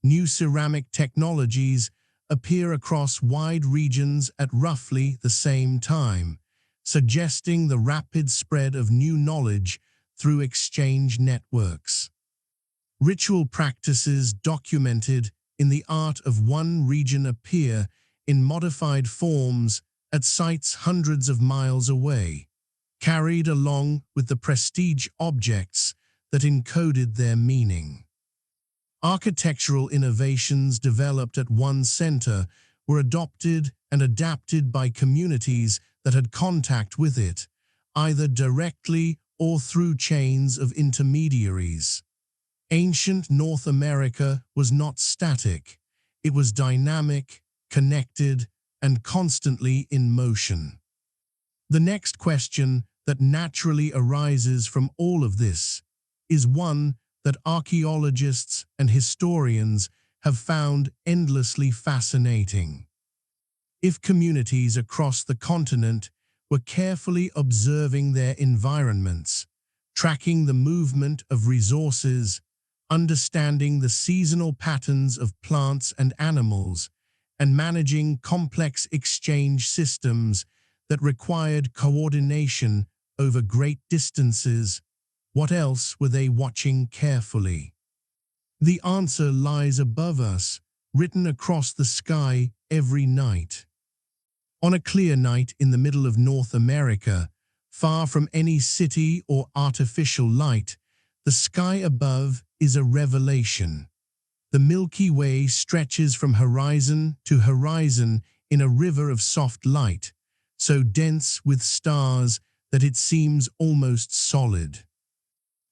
New ceramic technologies appear across wide regions at roughly the same time, suggesting the rapid spread of new knowledge through exchange networks. Ritual practices documented in the art of one region appear in modified forms at sites hundreds of miles away, carried along with the prestige objects that encoded their meaning. Architectural innovations developed at one center were adopted and adapted by communities that had contact with it, either directly or through chains of intermediaries. Ancient North America was not static. It was dynamic, connected, and constantly in motion. The next question that naturally arises from all of this is one that archaeologists and historians have found endlessly fascinating. If communities across the continent were carefully observing their environments, tracking the movement of resources, understanding the seasonal patterns of plants and animals, and managing complex exchange systems, that required coordination over great distances, what else were they watching carefully? The answer lies above us, written across the sky every night. On a clear night in the middle of North America, far from any city or artificial light, the sky above is a revelation. The Milky Way stretches from horizon to horizon in a river of soft light, so dense with stars that it seems almost solid.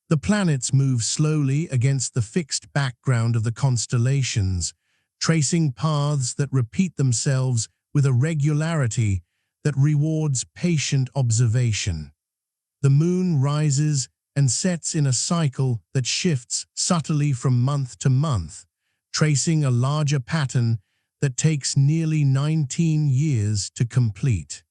The planets move slowly against the fixed background of the constellations, tracing paths that repeat themselves with a regularity that rewards patient observation. The moon rises and sets in a cycle that shifts subtly from month to month, tracing a larger pattern that takes nearly 19 years to complete.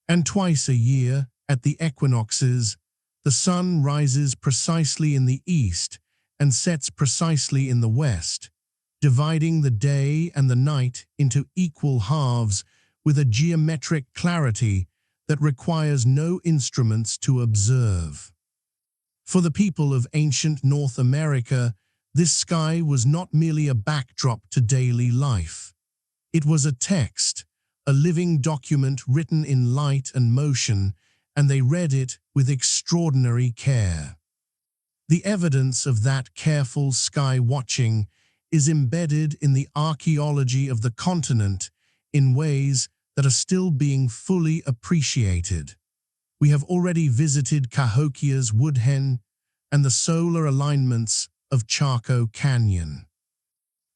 And twice a year, at the equinoxes, the sun rises precisely in the east and sets precisely in the west, dividing the day and the night into equal halves with a geometric clarity that requires no instruments to observe. For the people of ancient North America, this sky was not merely a backdrop to daily life. It was a text, a living document written in light and motion, and they read it with extraordinary care. The evidence of that careful sky watching is embedded in the archaeology of the continent in ways that are still being fully appreciated. We have already visited Cahokia's Woodhen and the solar alignments of Chaco Canyon.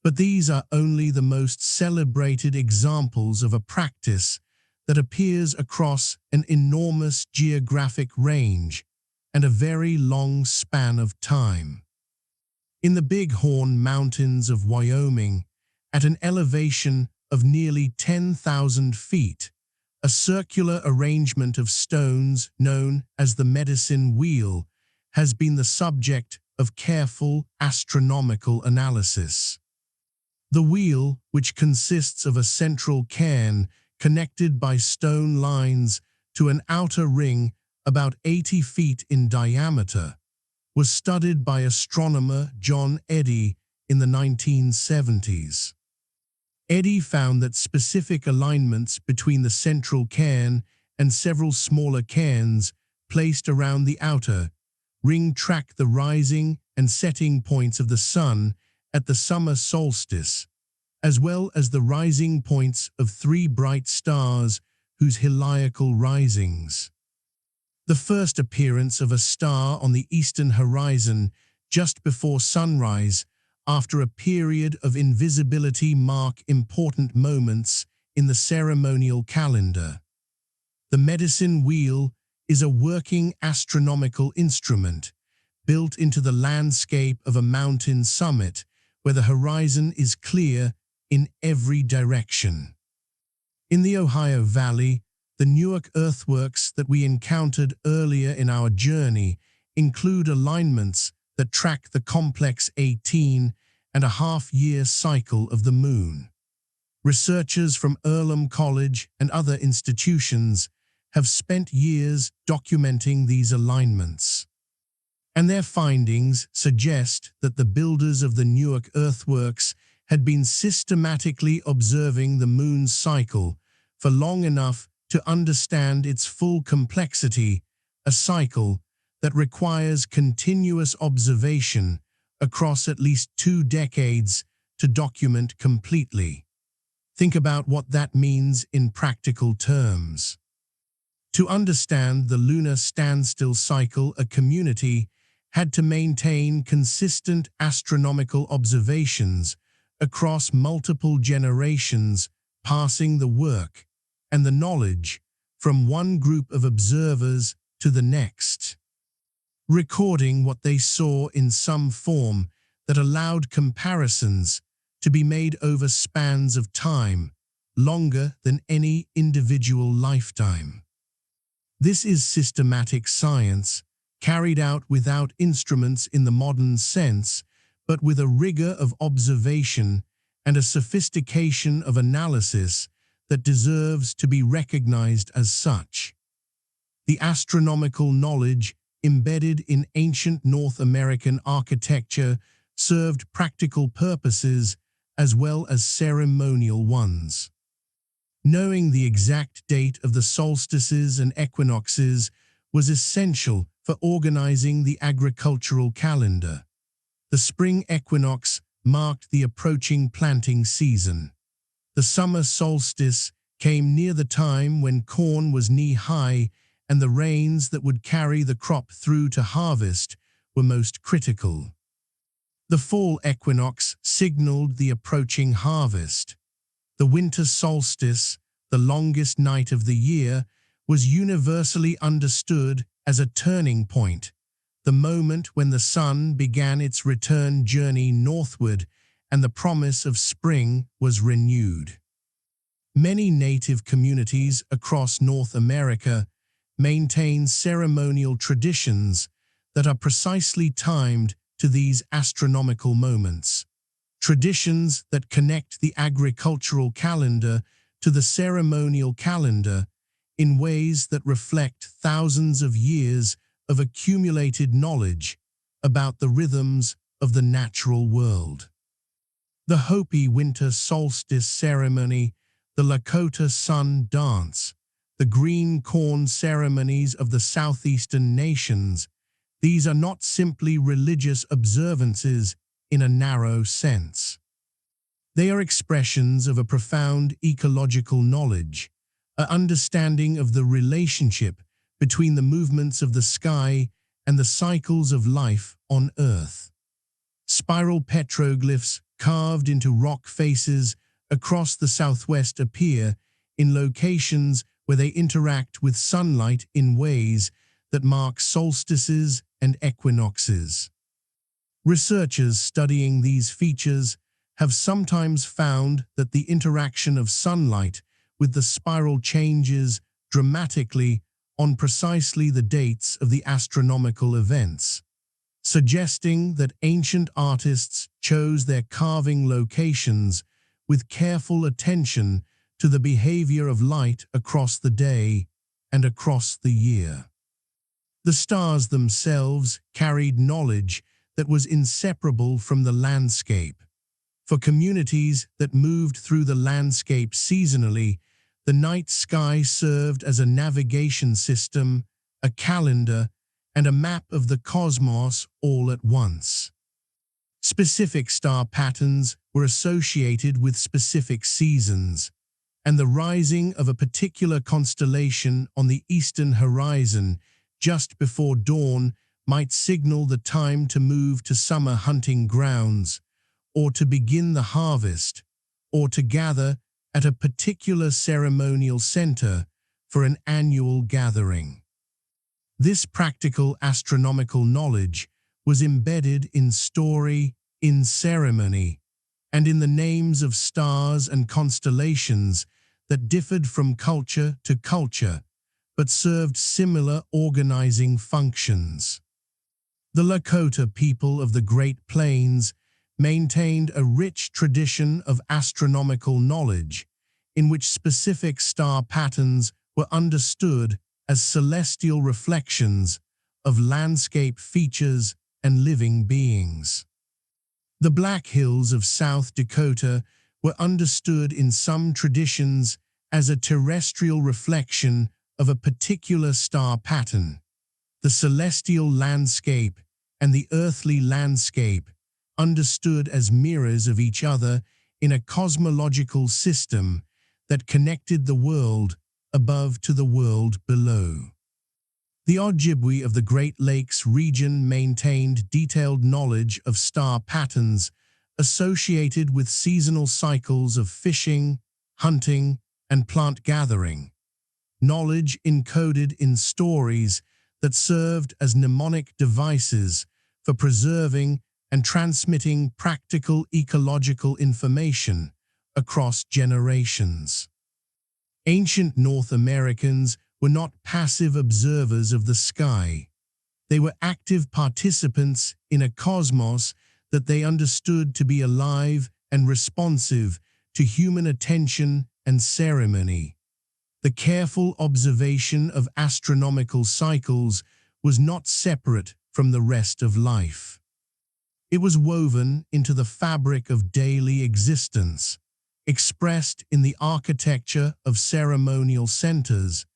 But these are only the most celebrated examples of a practice that appears across an enormous geographic range and a very long span of time. In the Bighorn Mountains of Wyoming, at an elevation of nearly 10,000 feet, a circular arrangement of stones known as the Medicine Wheel has been the subject of careful astronomical analysis. The wheel, which consists of a central cairn connected by stone lines to an outer ring about 80 feet in diameter, was studied by astronomer John Eddy in the 1970s. Eddy found that specific alignments between the central cairn and several smaller cairns placed around the outer ring track the rising and setting points of the sun at the summer solstice, as well as the rising points of three bright stars whose heliacal risings. The first appearance of a star on the eastern horizon just before sunrise after a period of invisibility mark important moments in the ceremonial calendar. The Medicine Wheel is a working astronomical instrument built into the landscape of a mountain summit where the horizon is clear in every direction. In the Ohio Valley, the Newark earthworks that we encountered earlier in our journey include alignments that track the complex 18-and-a-half-year cycle of the moon. Researchers from Earlham College and other institutions have spent years documenting these alignments, and their findings suggest that the builders of the Newark earthworks had been systematically observing the moon's cycle for long enough to understand its full complexity, a cycle that requires continuous observation across at least 2 decades to document completely. Think about what that means in practical terms. To understand the lunar standstill cycle, a community had to maintain consistent astronomical observations across multiple generations, passing the work and the knowledge from one group of observers to the next, recording what they saw in some form that allowed comparisons to be made over spans of time longer than any individual lifetime. This is systematic science, carried out without instruments in the modern sense, but with a rigor of observation and a sophistication of analysis that deserves to be recognized as such. The astronomical knowledge embedded in ancient North American architecture served practical purposes as well as ceremonial ones. Knowing the exact date of the solstices and equinoxes was essential for organizing the agricultural calendar. The spring equinox marked the approaching planting season. The summer solstice came near the time when corn was knee-high and the rains that would carry the crop through to harvest were most critical. The fall equinox signaled the approaching harvest. The winter solstice, the longest night of the year, was universally understood as a turning point, the moment when the sun began its return journey northward and the promise of spring was renewed. Many native communities across North America maintain ceremonial traditions that are precisely timed to these astronomical moments. Traditions that connect the agricultural calendar to the ceremonial calendar in ways that reflect thousands of years of accumulated knowledge about the rhythms of the natural world. The Hopi winter solstice ceremony, the Lakota sun dance, the green corn ceremonies of the southeastern nations, these are not simply religious observances in a narrow sense. They are expressions of a profound ecological knowledge, an understanding of the relationship between the movements of the sky and the cycles of life on Earth. Spiral petroglyphs carved into rock faces across the Southwest appear in locations where they interact with sunlight in ways that mark solstices and equinoxes. Researchers studying these features have sometimes found that the interaction of sunlight with the spiral changes dramatically on precisely the dates of the astronomical events, suggesting that ancient artists chose their carving locations with careful attention to the behavior of light across the day and across the year. The stars themselves carried knowledge that was inseparable from the landscape. For communities that moved through the landscape seasonally, the night sky served as a navigation system, a calendar, and a map of the cosmos all at once. Specific star patterns were associated with specific seasons, and the rising of a particular constellation on the eastern horizon just before dawn might signal the time to move to summer hunting grounds, or to begin the harvest, or to gather at a particular ceremonial center for an annual gathering. This practical astronomical knowledge was embedded in story, in ceremony, and in the names of stars and constellations that differed from culture to culture, but served similar organizing functions. The Lakota people of the Great Plains maintained a rich tradition of astronomical knowledge, in which specific star patterns were understood as celestial reflections of landscape features and living beings. The Black Hills of South Dakota were understood in some traditions as a terrestrial reflection of a particular star pattern. The celestial landscape and the earthly landscape understood as mirrors of each other in a cosmological system that connected the world above to the world below. The Ojibwe of the Great Lakes region maintained detailed knowledge of star patterns associated with seasonal cycles of fishing, hunting, and plant gathering. Knowledge encoded in stories that served as mnemonic devices for preserving and transmitting practical ecological information across generations. Ancient North Americans were not passive observers of the sky. They were active participants in a cosmos that they understood to be alive and responsive to human attention and ceremony. The careful observation of astronomical cycles was not separate from the rest of life. It was woven into the fabric of daily existence, expressed in the architecture of ceremonial centers,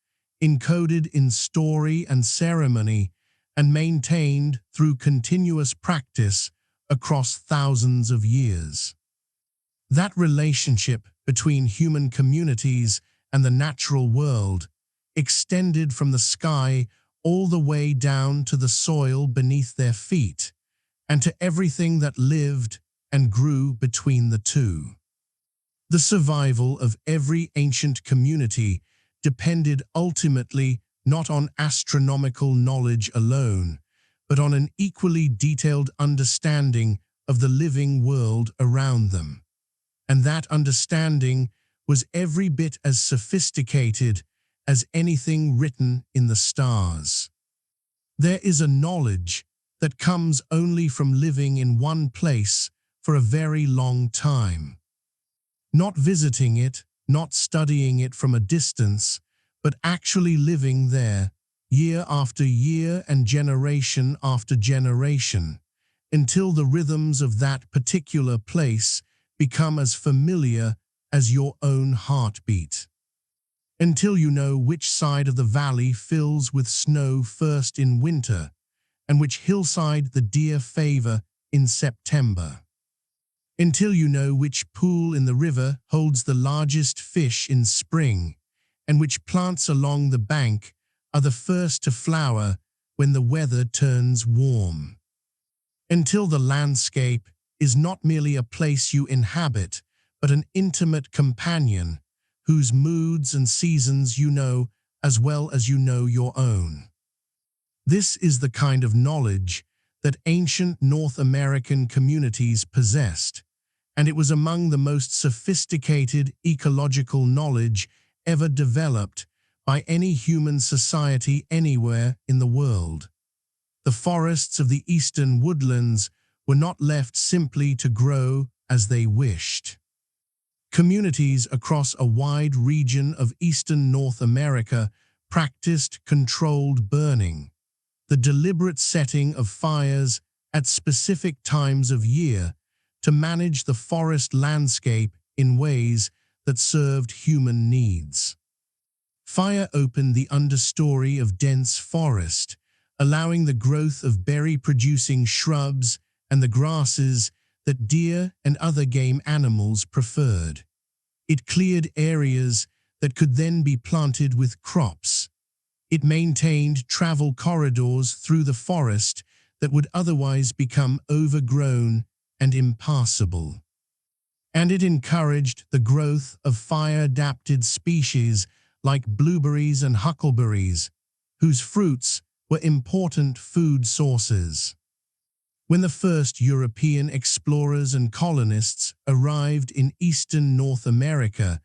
encoded in story and ceremony, and maintained through continuous practice across thousands of years. That relationship between human communities and the natural world extended from the sky all the way down to the soil beneath their feet, and to everything that lived and grew between the two. The survival of every ancient community depended ultimately not on astronomical knowledge alone, but on an equally detailed understanding of the living world around them. And that understanding was every bit as sophisticated as anything written in the stars. There is a knowledge that comes only from living in one place for a very long time. Not visiting it, not studying it from a distance, but actually living there, year after year and generation after generation, until the rhythms of that particular place become as familiar as your own heartbeat. Until you know which side of the valley fills with snow first in winter, and which hillside the deer favor in September. Until you know which pool in the river holds the largest fish in spring, and which plants along the bank are the first to flower when the weather turns warm. Until the landscape is not merely a place you inhabit, but an intimate companion whose moods and seasons you know as well as you know your own. This is the kind of knowledge that ancient North American communities possessed, and it was among the most sophisticated ecological knowledge ever developed by any human society anywhere in the world. The forests of the eastern woodlands were not left simply to grow as they wished. Communities across a wide region of eastern North America practiced controlled burning, the deliberate setting of fires at specific times of year to manage the forest landscape in ways that served human needs. Fire opened the understory of dense forest, allowing the growth of berry-producing shrubs and the grasses that deer and other game animals preferred. It cleared areas that could then be planted with crops. It maintained travel corridors through the forest that would otherwise become overgrown and impassable. And it encouraged the growth of fire-adapted species like blueberries and huckleberries, whose fruits were important food sources. When the first European explorers and colonists arrived in eastern North America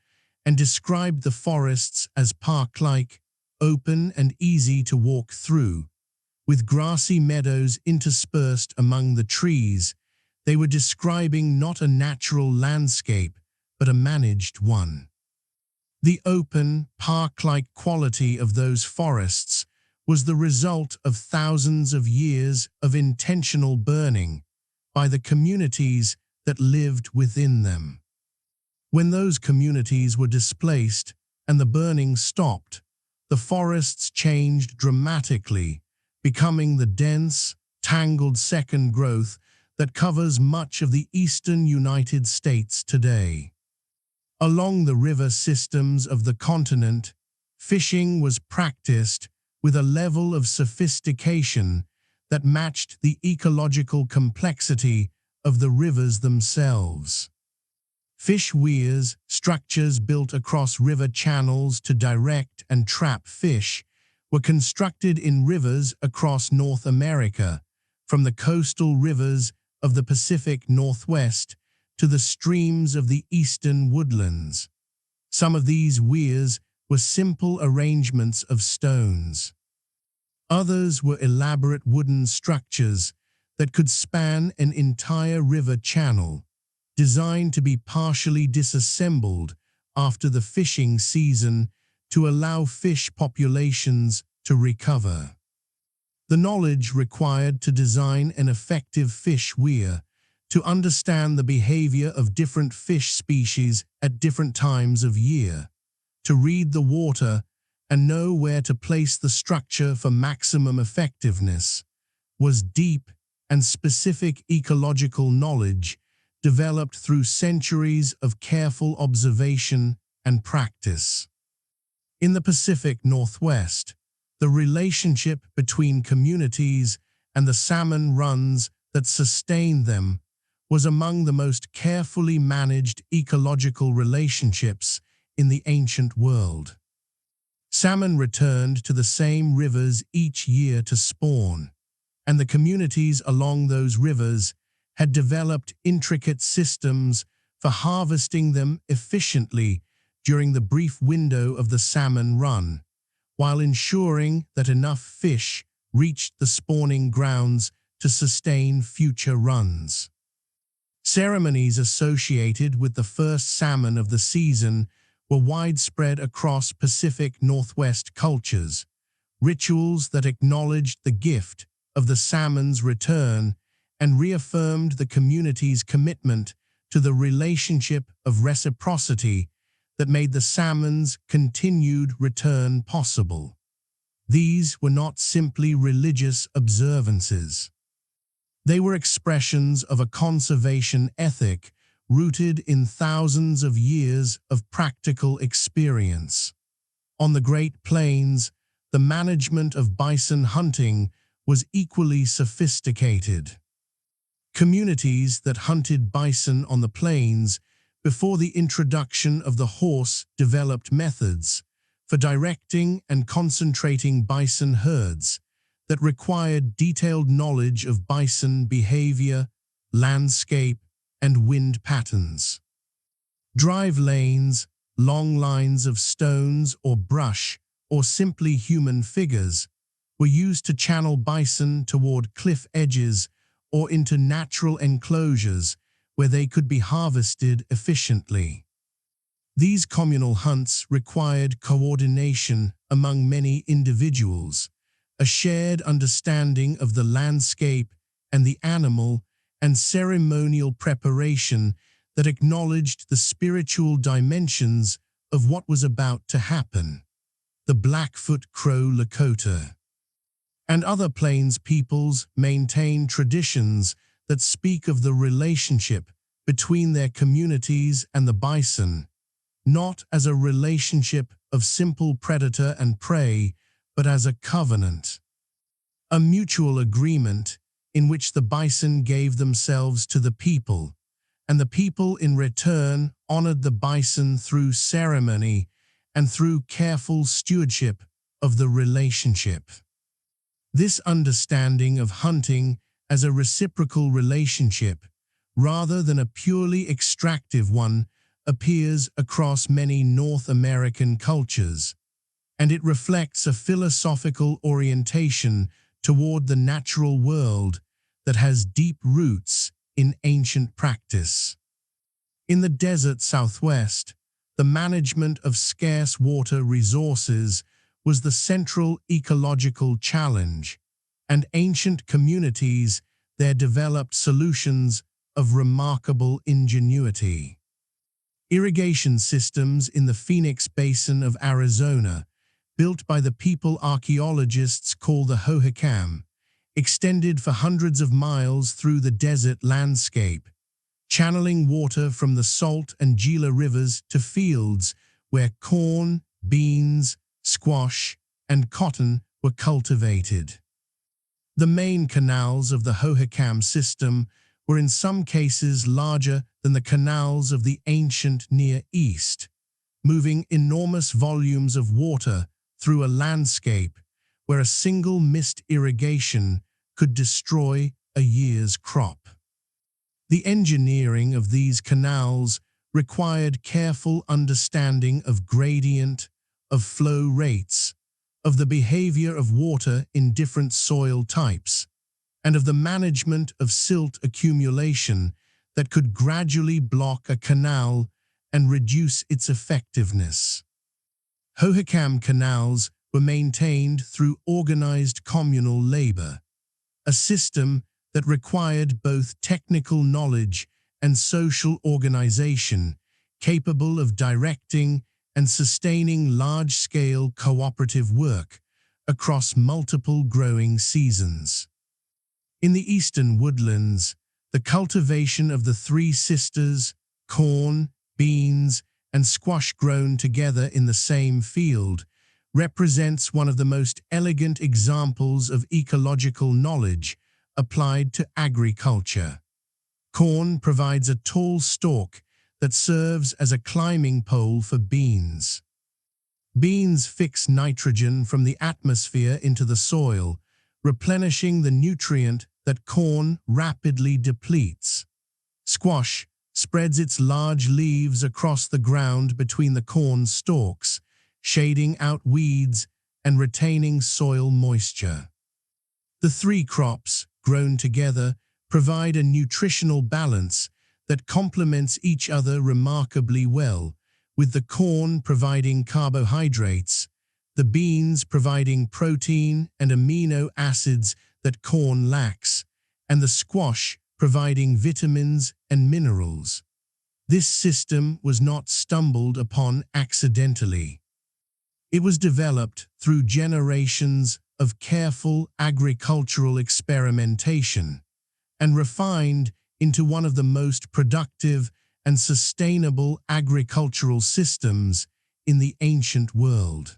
and described the forests as park-like, open and easy to walk through, with grassy meadows interspersed among the trees, they were describing not a natural landscape, but a managed one. The open, park-like quality of those forests was the result of thousands of years of intentional burning by the communities that lived within them. When those communities were displaced and the burning stopped, the forests changed dramatically, becoming the dense, tangled second growth that covers much of the eastern United States today. Along the river systems of the continent, fishing was practiced with a level of sophistication that matched the ecological complexity of the rivers themselves. Fish weirs, structures built across river channels to direct and trap fish, were constructed in rivers across North America, from the coastal rivers of the Pacific Northwest to the streams of the eastern woodlands. Some of these weirs were simple arrangements of stones. Others were elaborate wooden structures that could span an entire river channel, designed to be partially disassembled after the fishing season to allow fish populations to recover. The knowledge required to design an effective fish weir, to understand the behavior of different fish species at different times of year, to read the water and know where to place the structure for maximum effectiveness, was deep and specific ecological knowledge developed through centuries of careful observation and practice. In the Pacific Northwest, the relationship between communities and the salmon runs that sustained them was among the most carefully managed ecological relationships in the ancient world. Salmon returned to the same rivers each year to spawn, and the communities along those rivers had developed intricate systems for harvesting them efficiently during the brief window of the salmon run, while ensuring that enough fish reached the spawning grounds to sustain future runs. Ceremonies associated with the first salmon of the season were widespread across Pacific Northwest cultures, rituals that acknowledged the gift of the salmon's return and reaffirmed the community's commitment to the relationship of reciprocity that made the salmon's continued return possible. These were not simply religious observances. They were expressions of a conservation ethic rooted in thousands of years of practical experience. On the Great Plains, the management of bison hunting was equally sophisticated. Communities that hunted bison on the plains before the introduction of the horse developed methods for directing and concentrating bison herds that required detailed knowledge of bison behavior, landscape, and wind patterns. Drive lanes, long lines of stones or brush, or simply human figures, were used to channel bison toward cliff edges or into natural enclosures where they could be harvested efficiently. These communal hunts required coordination among many individuals, a shared understanding of the landscape and the animal, and ceremonial preparation that acknowledged the spiritual dimensions of what was about to happen. The Blackfoot Crow Lakota and other plains peoples maintain traditions that speak of the relationship between their communities and the bison, not as a relationship of simple predator and prey, but as a covenant, a mutual agreement in which the bison gave themselves to the people, and the people in return honored the bison through ceremony and through careful stewardship of the relationship. This understanding of hunting as a reciprocal relationship, rather than a purely extractive one, appears across many North American cultures, and it reflects a philosophical orientation toward the natural world that has deep roots in ancient practice. In the desert Southwest, the management of scarce water resources was the central ecological challenge, and ancient communities there developed solutions of remarkable ingenuity. Irrigation systems in the Phoenix Basin of Arizona, built by the people archaeologists call the Hohokam, extended for hundreds of miles through the desert landscape, channeling water from the Salt and Gila rivers to fields where corn, beans, squash, and cotton were cultivated. The main canals of the Hohokam system were in some cases larger than the canals of the ancient Near East, moving enormous volumes of water through a landscape where a single mist irrigation could destroy a year's crop. The engineering of these canals required careful understanding of gradient, of flow rates, of the behavior of water in different soil types, and of the management of silt accumulation that could gradually block a canal and reduce its effectiveness. Hohokam canals were maintained through organized communal labor, a system that required both technical knowledge and social organization, capable of directing and sustaining large-scale cooperative work across multiple growing seasons. In the eastern woodlands, the cultivation of the three sisters, corn, beans, and squash grown together in the same field, represents one of the most elegant examples of ecological knowledge applied to agriculture. Corn provides a tall stalk that serves as a climbing pole for beans. Beans fix nitrogen from the atmosphere into the soil, replenishing the nutrient that corn rapidly depletes. Squash spreads its large leaves across the ground between the corn stalks, shading out weeds and retaining soil moisture. The three crops, grown together, provide a nutritional balance that complements each other remarkably well, with the corn providing carbohydrates, the beans providing protein and amino acids that corn lacks, and the squash providing vitamins and minerals. This system was not stumbled upon accidentally. It was developed through generations of careful agricultural experimentation and refined into one of the most productive and sustainable agricultural systems in the ancient world.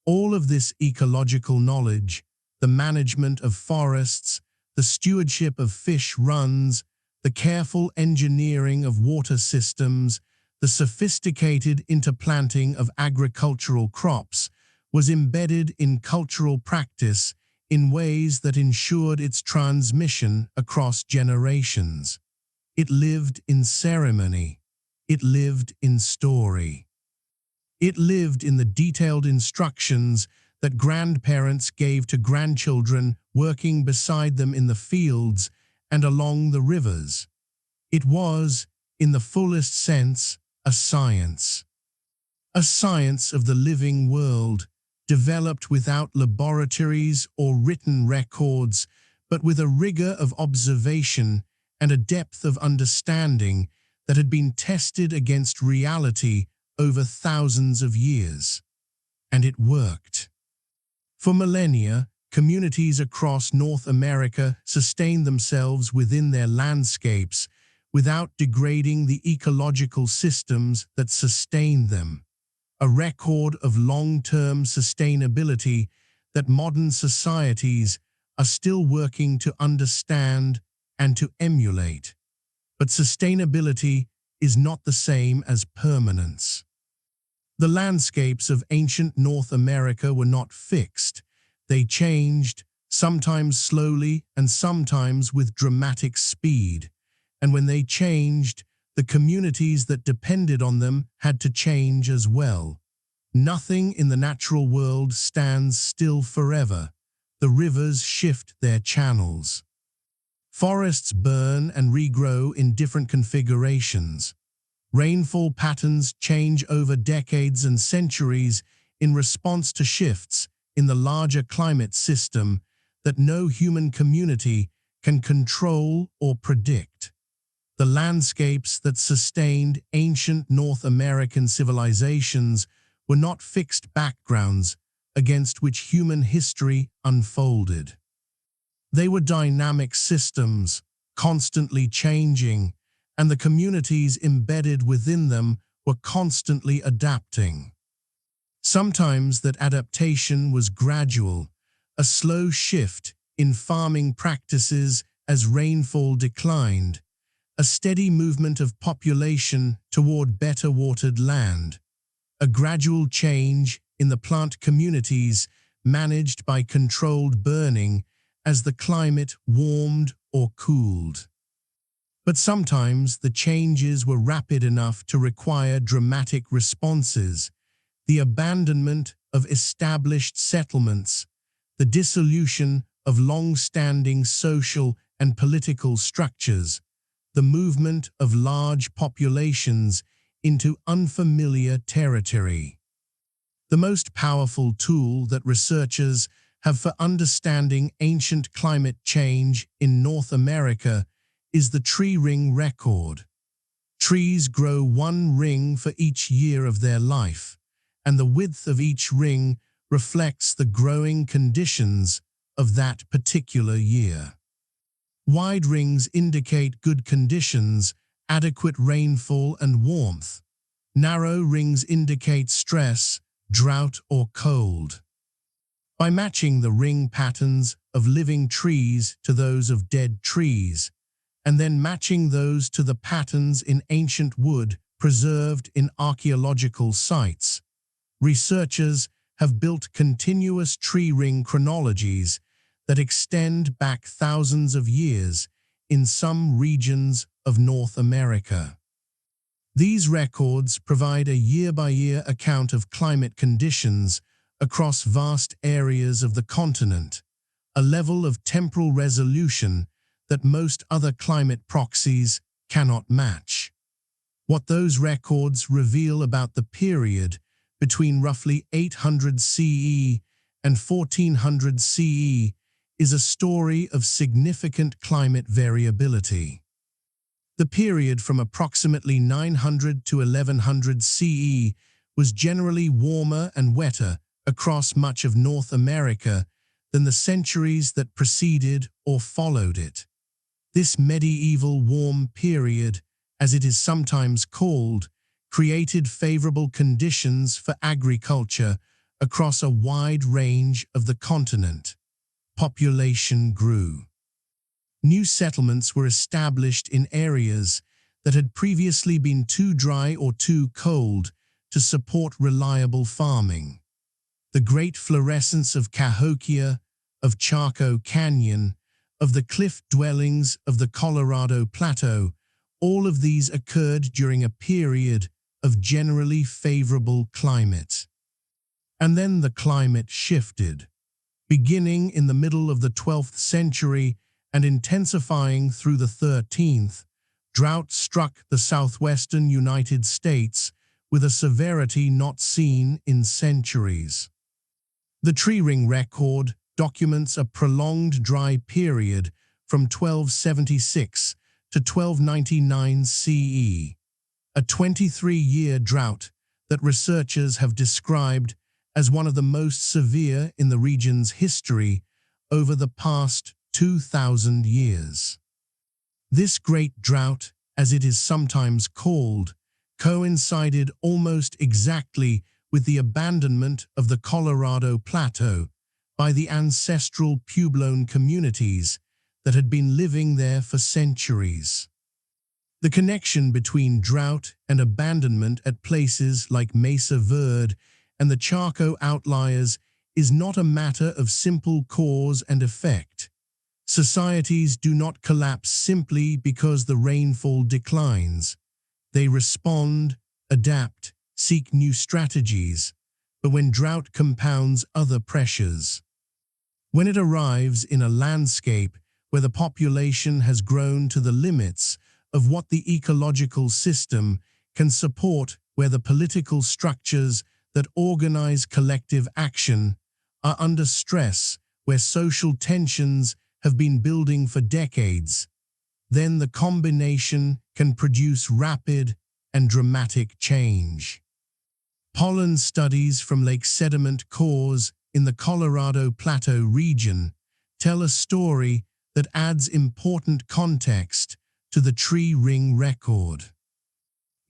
All of this ecological knowledge, the management of forests, the stewardship of fish runs, the careful engineering of water systems, the sophisticated interplanting of agricultural crops, was embedded in cultural practice in ways that ensured its transmission across generations. It lived in ceremony. It lived in story. It lived in the detailed instructions that grandparents gave to grandchildren working beside them in the fields and along the rivers. It was, in the fullest sense, a science. A science of the living world, developed without laboratories or written records, but with a rigor of observation and a depth of understanding that had been tested against reality over thousands of years. And it worked. For millennia, communities across North America sustained themselves within their landscapes without degrading the ecological systems that sustained them. A record of long-term sustainability that modern societies are still working to understand and to emulate. But sustainability is not the same as permanence. The landscapes of ancient North America were not fixed. They changed, sometimes slowly and sometimes with dramatic speed. And when they changed, the communities that depended on them had to change as well. Nothing in the natural world stands still forever. The rivers shift their channels. Forests burn and regrow in different configurations. Rainfall patterns change over decades and centuries in response to shifts in the larger climate system that no human community can control or predict. The landscapes that sustained ancient North American civilizations were not fixed backgrounds against which human history unfolded. They were dynamic systems, constantly changing, and the communities embedded within them were constantly adapting. Sometimes that adaptation was gradual, a slow shift in farming practices as rainfall declined, a steady movement of population toward better watered land, a gradual change in the plant communities managed by controlled burning as the climate warmed or cooled. But sometimes the changes were rapid enough to require dramatic responses, the abandonment of established settlements, the dissolution of long-standing social and political structures, the movement of large populations into unfamiliar territory. The most powerful tool that researchers have for understanding ancient climate change in North America is the tree ring record. Trees grow one ring for each year of their life, and the width of each ring reflects the growing conditions of that particular year. Wide rings indicate good conditions, adequate rainfall and warmth. Narrow rings indicate stress, drought or cold. By matching the ring patterns of living trees to those of dead trees, and then matching those to the patterns in ancient wood preserved in archaeological sites, researchers have built continuous tree ring chronologies that extend back thousands of years in some regions of North America. These records provide a year-by-year account of climate conditions across vast areas of the continent, a level of temporal resolution that most other climate proxies cannot match. What those records reveal about the period between roughly 800 CE and 1400 CE is a story of significant climate variability. The period from approximately 900 to 1100 CE was generally warmer and wetter across much of North America than the centuries that preceded or followed it. This medieval warm period, as it is sometimes called, created favorable conditions for agriculture across a wide range of the continent. Population grew. New settlements were established in areas that had previously been too dry or too cold to support reliable farming. The great fluorescence of Cahokia, of Chaco Canyon, of the cliff dwellings of the Colorado Plateau, all of these occurred during a period of generally favorable climate. And then the climate shifted. Beginning in the middle of the 12th century and intensifying through the 13th, drought struck the southwestern United States with a severity not seen in centuries. The tree ring record documents a prolonged dry period from 1276 to 1299 CE, a 23-year drought that researchers have described as one of the most severe in the region's history over the past 2,000 years. This great drought, as it is sometimes called, coincided almost exactly with the abandonment of the Colorado Plateau by the ancestral Puebloan communities that had been living there for centuries. The connection between drought and abandonment at places like Mesa Verde and the Chaco outliers is not a matter of simple cause and effect. Societies do not collapse simply because the rainfall declines. They respond, adapt, seek new strategies, but when drought compounds other pressures. When it arrives in a landscape where the population has grown to the limits of what the ecological system can support, where the political structures that organize collective action are under stress, where social tensions have been building for decades, then the combination can produce rapid and dramatic change. Pollen studies from lake sediment cores in the Colorado Plateau region tell a story that adds important context to the tree ring record.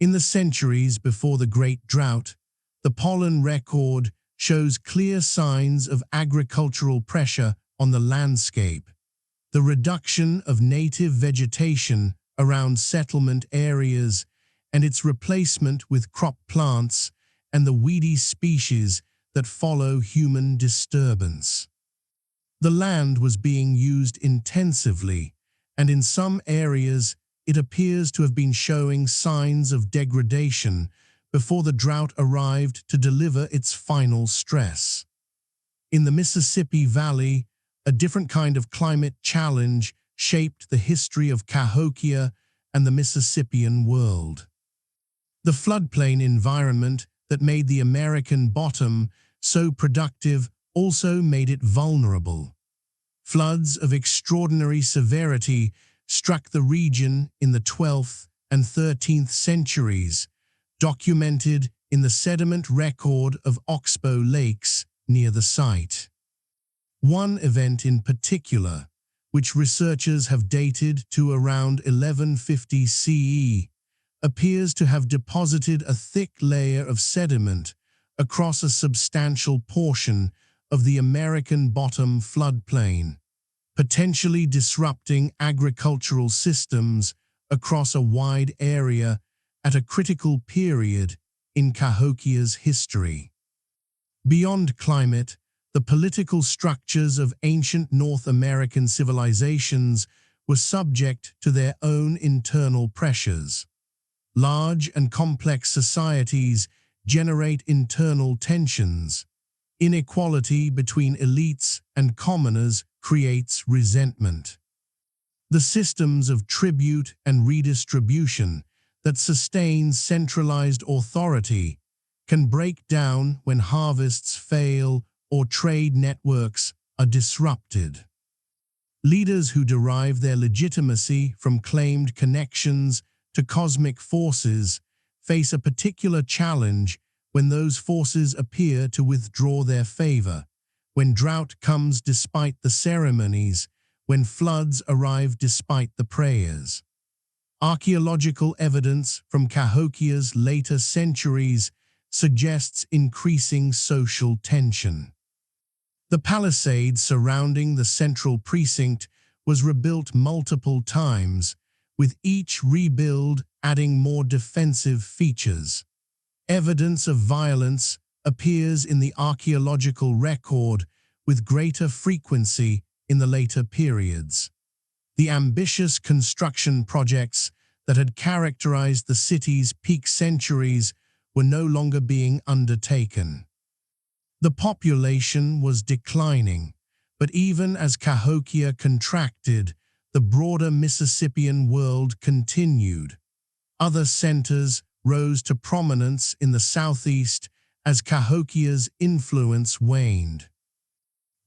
In the centuries before the Great Drought, the pollen record shows clear signs of agricultural pressure on the landscape. The reduction of native vegetation around settlement areas and its replacement with crop plants and the weedy species that follow human disturbance. The land was being used intensively, and in some areas it appears to have been showing signs of degradation before the drought arrived to deliver its final stress. In the Mississippi Valley, a different kind of climate challenge shaped the history of Cahokia and the Mississippian world. The floodplain environment that made the American bottom so productive also made it vulnerable. Floods of extraordinary severity struck the region in the 12th and 13th centuries, documented in the sediment record of Oxbow Lakes near the site. One event in particular, which researchers have dated to around 1150 CE, appears to have deposited a thick layer of sediment across a substantial portion of the American bottom floodplain, potentially disrupting agricultural systems across a wide area at a critical period in Cahokia's history. Beyond climate, the political structures of ancient North American civilizations were subject to their own internal pressures. Large and complex societies generate internal tensions. Inequality between elites and commoners creates resentment. The systems of tribute and redistribution that sustain centralized authority can break down when harvests fail or trade networks are disrupted. Leaders who derive their legitimacy from claimed connections to cosmic forces face a particular challenge when those forces appear to withdraw their favor, when drought comes despite the ceremonies, when floods arrive despite the prayers. Archaeological evidence from Cahokia's later centuries suggests increasing social tension. The palisade surrounding the central precinct was rebuilt multiple times, with each rebuild adding more defensive features. Evidence of violence appears in the archaeological record with greater frequency in the later periods. The ambitious construction projects that had characterized the city's peak centuries were no longer being undertaken. The population was declining, but even as Cahokia contracted, the broader Mississippian world continued. Other centers rose to prominence in the southeast as Cahokia's influence waned.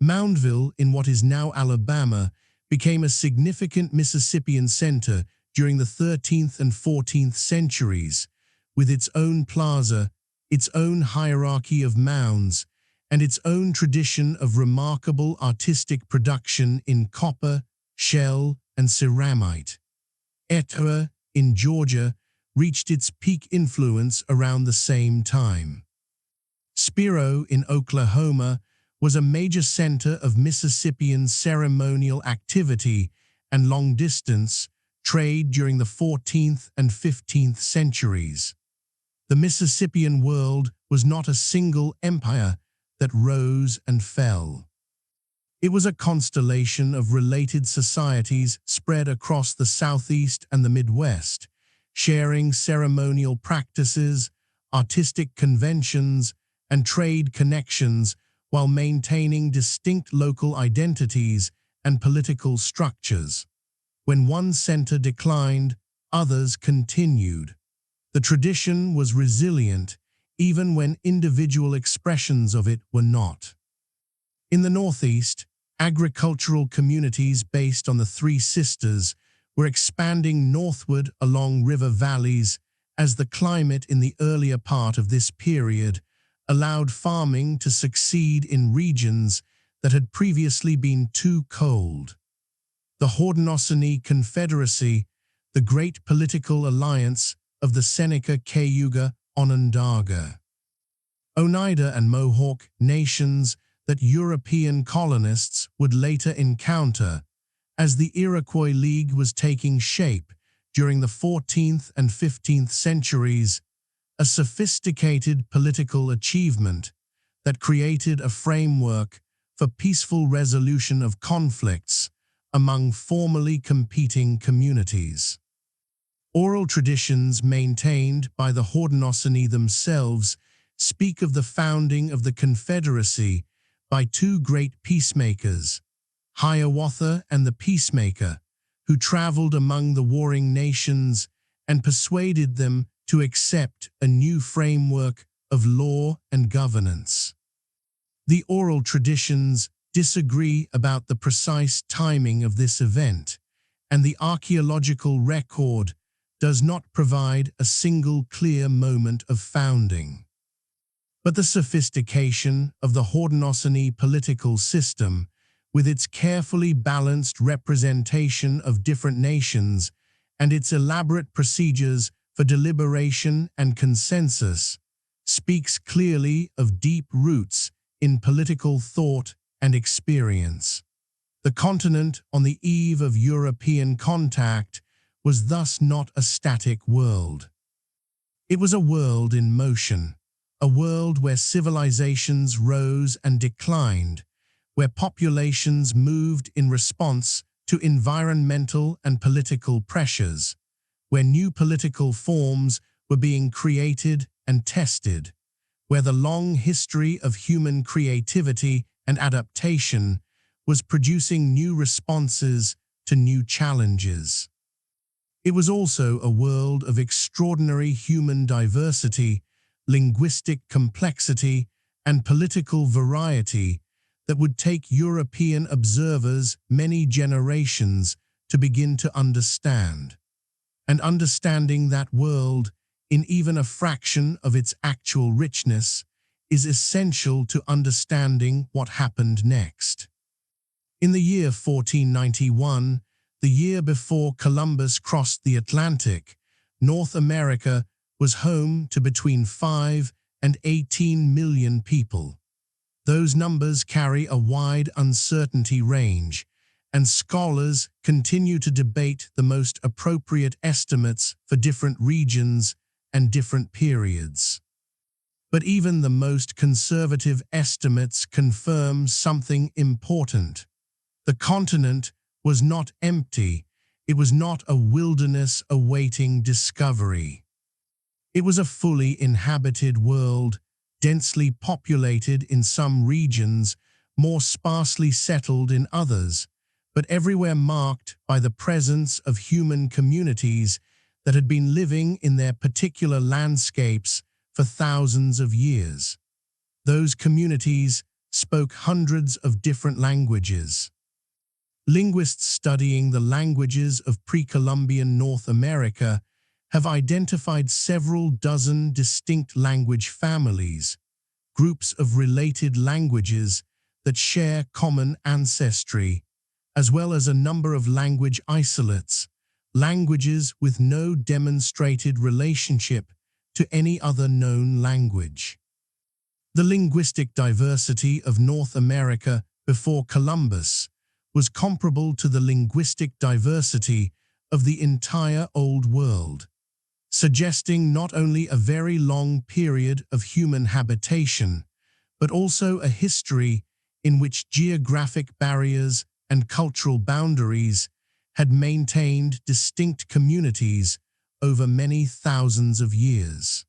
Moundville, in what is now Alabama, became a significant Mississippian center during the 13th and 14th centuries, with its own plaza, its own hierarchy of mounds, and its own tradition of remarkable artistic production in copper, shell, and ceramite. Etowah, in Georgia, reached its peak influence around the same time. Spiro, in Oklahoma, was a major center of Mississippian ceremonial activity and long-distance trade during the 14th and 15th centuries. The Mississippian world was not a single empire that rose and fell. It was a constellation of related societies spread across the Southeast and the Midwest, sharing ceremonial practices, artistic conventions, and trade connections while maintaining distinct local identities and political structures. When one center declined, others continued. The tradition was resilient, even when individual expressions of it were not. In the Northeast, agricultural communities based on the Three Sisters were expanding northward along river valleys as the climate in the earlier part of this period allowed farming to succeed in regions that had previously been too cold. The Haudenosaunee Confederacy, the great political alliance of the Seneca Cayuga Onondaga, Oneida and Mohawk nations that European colonists would later encounter as the Iroquois League was taking shape during the 14th and 15th centuries, a sophisticated political achievement that created a framework for peaceful resolution of conflicts among formerly competing communities. Oral traditions maintained by the Haudenosaunee themselves speak of the founding of the Confederacy by two great peacemakers, Hiawatha and the Peacemaker, who traveled among the warring nations and persuaded them to accept a new framework of law and governance. The oral traditions disagree about the precise timing of this event, and the archaeological record does not provide a single clear moment of founding. But the sophistication of the Haudenosaunee political system, with its carefully balanced representation of different nations and its elaborate procedures for deliberation and consensus, speaks clearly of deep roots in political thought and experience. The continent on the eve of European contact was thus not a static world. It was a world in motion, a world where civilizations rose and declined, where populations moved in response to environmental and political pressures, where new political forms were being created and tested, where the long history of human creativity and adaptation was producing new responses to new challenges. It was also a world of extraordinary human diversity, linguistic complexity, and political variety that would take European observers many generations to begin to understand. And understanding that world, in even a fraction of its actual richness, is essential to understanding what happened next. In the year 1491, the year before Columbus crossed the Atlantic, North America was home to between 5 and 18 million people. Those numbers carry a wide uncertainty range, and scholars continue to debate the most appropriate estimates for different regions and different periods. But even the most conservative estimates confirm something important. The continent was not empty. It was not a wilderness awaiting discovery. It was a fully inhabited world, densely populated in some regions, more sparsely settled in others, but everywhere marked by the presence of human communities that had been living in their particular landscapes for thousands of years. Those communities spoke hundreds of different languages. Linguists studying the languages of pre-Columbian North America have identified several dozen distinct language families, groups of related languages that share common ancestry, as well as a number of language isolates, languages with no demonstrated relationship to any other known language. The linguistic diversity of North America before Columbus was comparable to the linguistic diversity of the entire Old World, suggesting not only a very long period of human habitation, but also a history in which geographic barriers and cultural boundaries had maintained distinct communities over many thousands of years.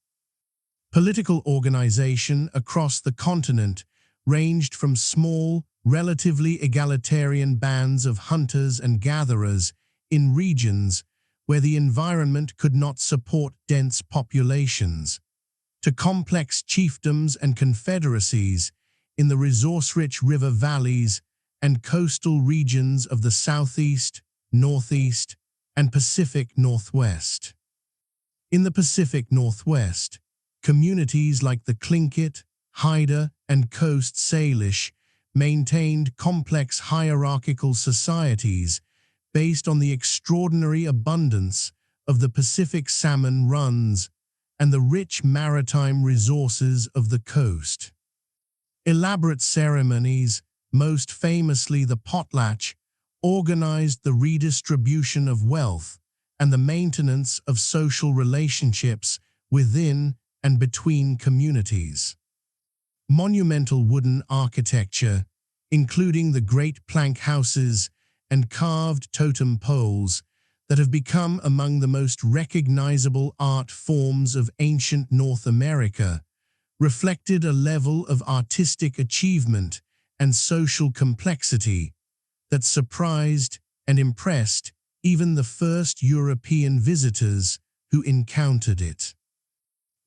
Political organization across the continent ranged from small, relatively egalitarian bands of hunters and gatherers in regions where the environment could not support dense populations, to complex chiefdoms and confederacies in the resource-rich river valleys and coastal regions of the Southeast, Northeast, and Pacific Northwest. In the Pacific Northwest, communities like the Tlingit, Haida, and Coast Salish maintained complex hierarchical societies based on the extraordinary abundance of the Pacific salmon runs and the rich maritime resources of the coast. Elaborate ceremonies, most famously the potlatch, organized the redistribution of wealth and the maintenance of social relationships within and between communities. Monumental wooden architecture, including the great plank houses and carved totem poles that have become among the most recognizable art forms of ancient North America, reflected a level of artistic achievement and social complexity that surprised and impressed even the first European visitors who encountered it.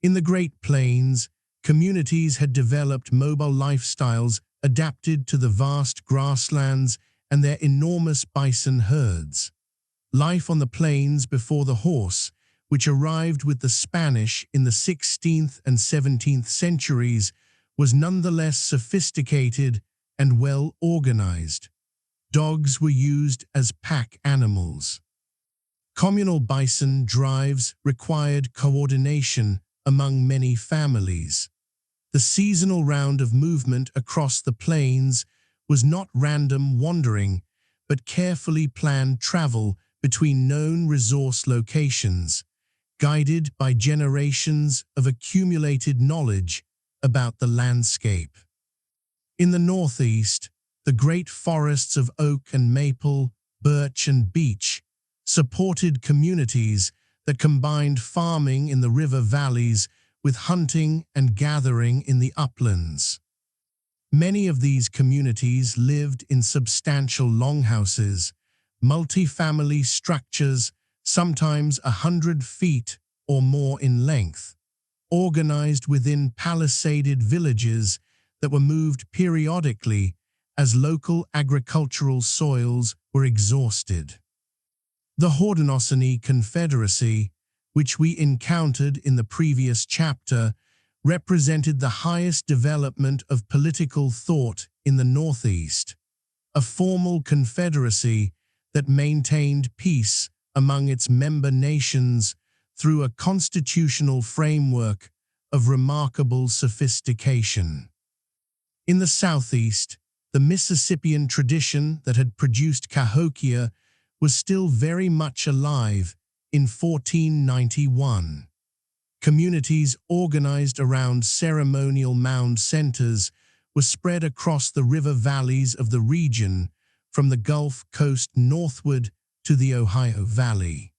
In the Great Plains, communities had developed mobile lifestyles adapted to the vast grasslands and their enormous bison herds. Life on the plains before the horse, which arrived with the Spanish in the 16th and 17th centuries, was nonetheless sophisticated and well organized. Dogs were used as pack animals. Communal bison drives required coordination among many families. The seasonal round of movement across the plains was not random wandering, but carefully planned travel between known resource locations, guided by generations of accumulated knowledge about the landscape. In the northeast, the great forests of oak and maple, birch and beech supported communities that combined farming in the river valleys with hunting and gathering in the uplands. Many of these communities lived in substantial longhouses, multi-family structures, sometimes 100 feet or more in length, organized within palisaded villages that were moved periodically as local agricultural soils were exhausted. The Haudenosaunee Confederacy, which we encountered in the previous chapter, represented the highest development of political thought in the Northeast, a formal confederacy that maintained peace among its member nations through a constitutional framework of remarkable sophistication. In the Southeast, the Mississippian tradition that had produced Cahokia was still very much alive in 1491. Communities organized around ceremonial mound centers were spread across the river valleys of the region, from the Gulf Coast northward to the Ohio Valley.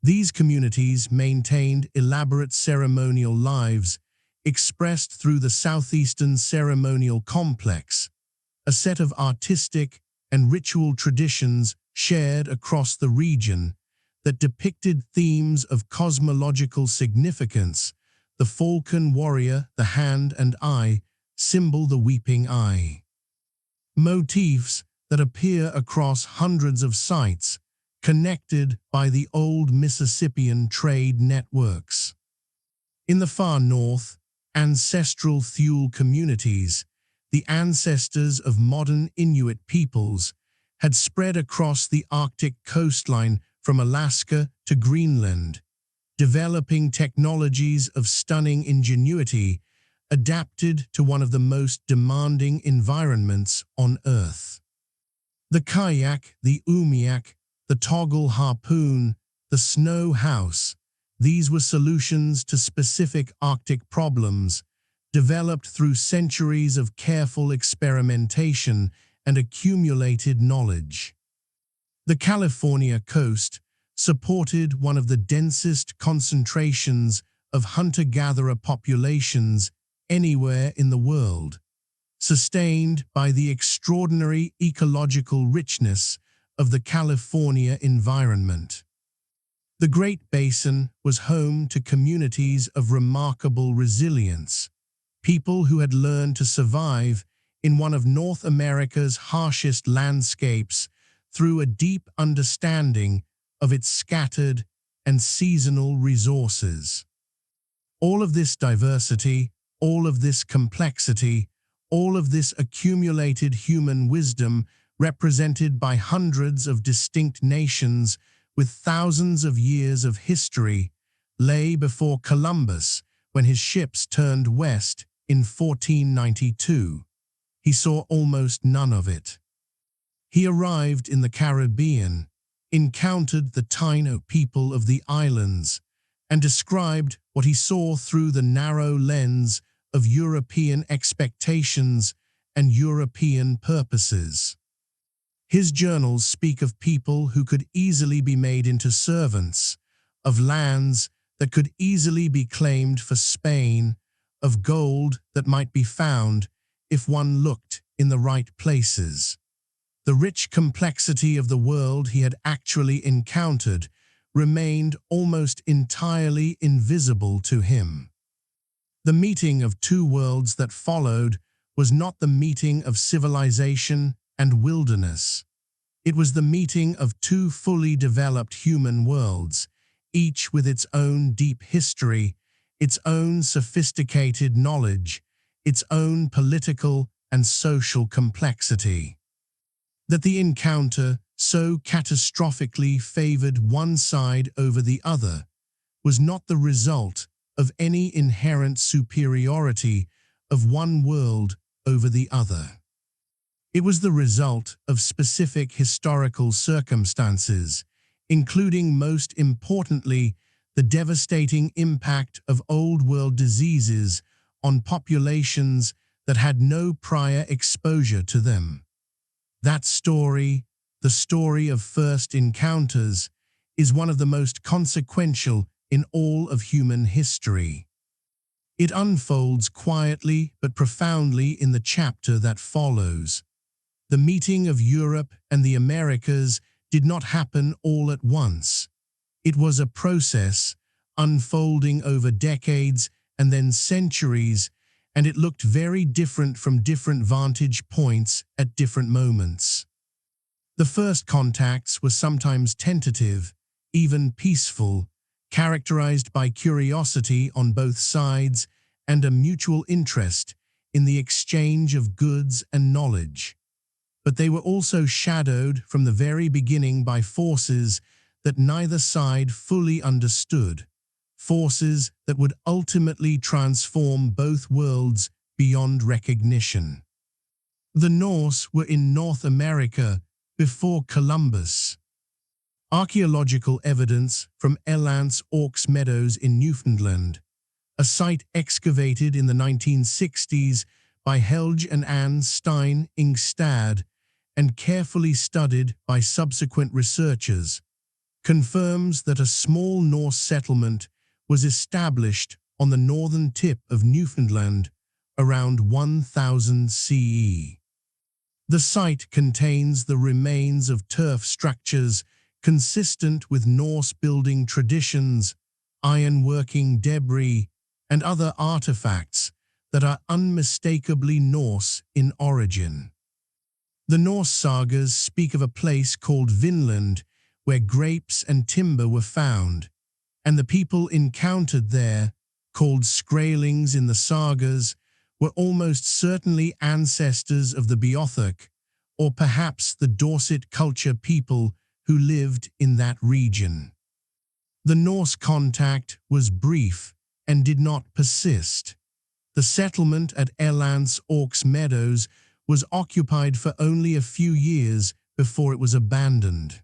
These communities maintained elaborate ceremonial lives expressed through the Southeastern Ceremonial Complex, a set of artistic and ritual traditions shared across the region that depicted themes of cosmological significance: the falcon warrior, the hand and eye, symbol the weeping eye. Motifs that appear across hundreds of sites connected by the old Mississippian trade networks. In the far north, ancestral Thule communities, the ancestors of modern Inuit peoples, had spread across the Arctic coastline from Alaska to Greenland, developing technologies of stunning ingenuity adapted to one of the most demanding environments on Earth. The kayak, the umiak, the toggle harpoon, the snow house, these were solutions to specific Arctic problems, developed through centuries of careful experimentation and accumulated knowledge. The California coast supported one of the densest concentrations of hunter-gatherer populations anywhere in the world, sustained by the extraordinary ecological richness of the California environment. The Great Basin was home to communities of remarkable resilience, people who had learned to survive in one of North America's harshest landscapes through a deep understanding of its scattered and seasonal resources. All of this diversity, all of this complexity, all of this accumulated human wisdom represented by hundreds of distinct nations with thousands of years of history, lay before Columbus when his ships turned west in 1492. He saw almost none of it. He arrived in the Caribbean, encountered the Taino people of the islands, and described what he saw through the narrow lens of European expectations and European purposes. His journals speak of people who could easily be made into servants, of lands that could easily be claimed for Spain, of gold that might be found if one looked in the right places. The rich complexity of the world he had actually encountered remained almost entirely invisible to him. The meeting of two worlds that followed was not the meeting of civilization and wilderness. It was the meeting of two fully developed human worlds, each with its own deep history, its own sophisticated knowledge, its own political and social complexity. That the encounter so catastrophically favored one side over the other was not the result of any inherent superiority of one world over the other. It was the result of specific historical circumstances, including most importantly the devastating impact of Old World diseases on populations that had no prior exposure to them. That story, the story of first encounters, is one of the most consequential in all of human history. It unfolds quietly but profoundly in the chapter that follows. The meeting of Europe and the Americas did not happen all at once. It was a process, unfolding over decades and then centuries, and it looked very different from different vantage points at different moments. The first contacts were sometimes tentative, even peaceful, characterized by curiosity on both sides and a mutual interest in the exchange of goods and knowledge. But they were also shadowed from the very beginning by forces that neither side fully understood, forces that would ultimately transform both worlds beyond recognition. The Norse were in North America before Columbus. Archaeological evidence from Elance Orks Meadows in Newfoundland, a site excavated in the 1960s by Helge and Anne Stein Ingstad and carefully studied by subsequent researchers, confirms that a small Norse settlement was established on the northern tip of Newfoundland around 1000 CE. The site contains the remains of turf structures consistent with Norse building traditions, ironworking debris, and other artifacts that are unmistakably Norse in origin. The Norse sagas speak of a place called Vinland where grapes and timber were found, and the people encountered there, called Skraelings in the sagas, were almost certainly ancestors of the Beothuk, or perhaps the Dorset culture people who lived in that region. The Norse contact was brief and did not persist. The settlement at Elance Orks Meadows was occupied for only a few years before it was abandoned.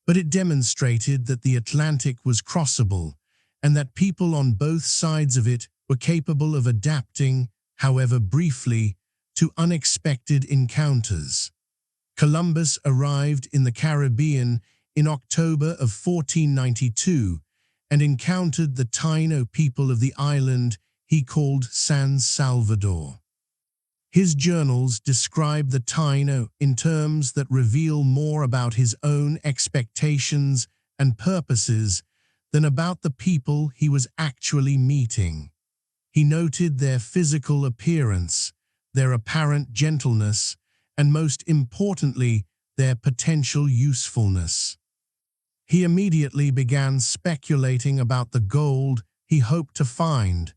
But it demonstrated that the Atlantic was crossable and that people on both sides of it were capable of adapting, however briefly, to unexpected encounters. Columbus arrived in the Caribbean in October of 1492 and encountered the Taino people of the island he called San Salvador. His journals describe the Taino in terms that reveal more about his own expectations and purposes than about the people he was actually meeting. He noted their physical appearance, their apparent gentleness, and most importantly, their potential usefulness. He immediately began speculating about the gold he hoped to find,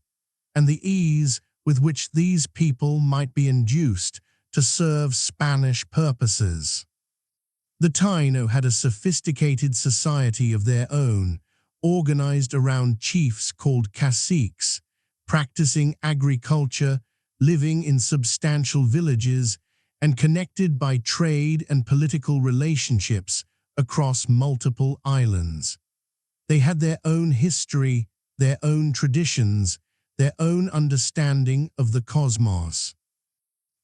and the ease with which these people might be induced to serve Spanish purposes. The Taino had a sophisticated society of their own, organized around chiefs called caciques, practicing agriculture, living in substantial villages, and connected by trade and political relationships across multiple islands. They had their own history, their own traditions, their own understanding of the cosmos.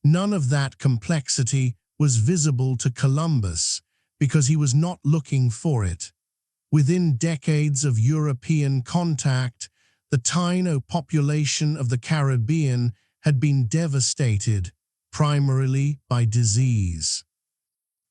None of that complexity was visible to Columbus because he was not looking for it. Within decades of European contact, the Taino population of the Caribbean had been devastated, primarily by disease.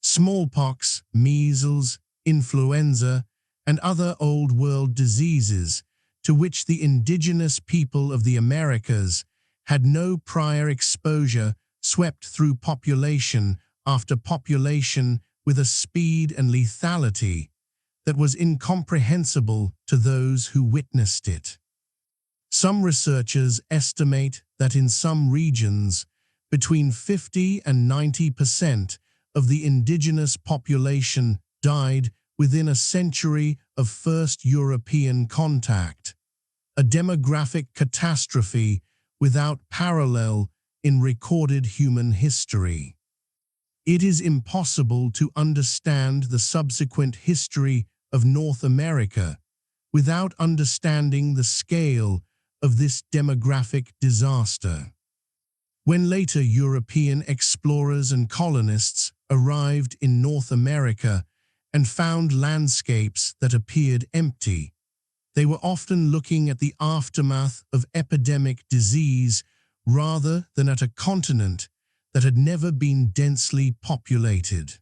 Smallpox, measles, influenza, and other Old World diseases to which the indigenous people of the Americas had no prior exposure, swept through population after population with a speed and lethality that was incomprehensible to those who witnessed it. Some researchers estimate that in some regions, between 50 and 90% of the indigenous population died within a century of first European contact, a demographic catastrophe without parallel in recorded human history. It is impossible to understand the subsequent history of North America without understanding the scale of this demographic disaster. When later European explorers and colonists arrived in North America and found landscapes that appeared empty, they were often looking at the aftermath of epidemic disease rather than at a continent that had never been densely populated.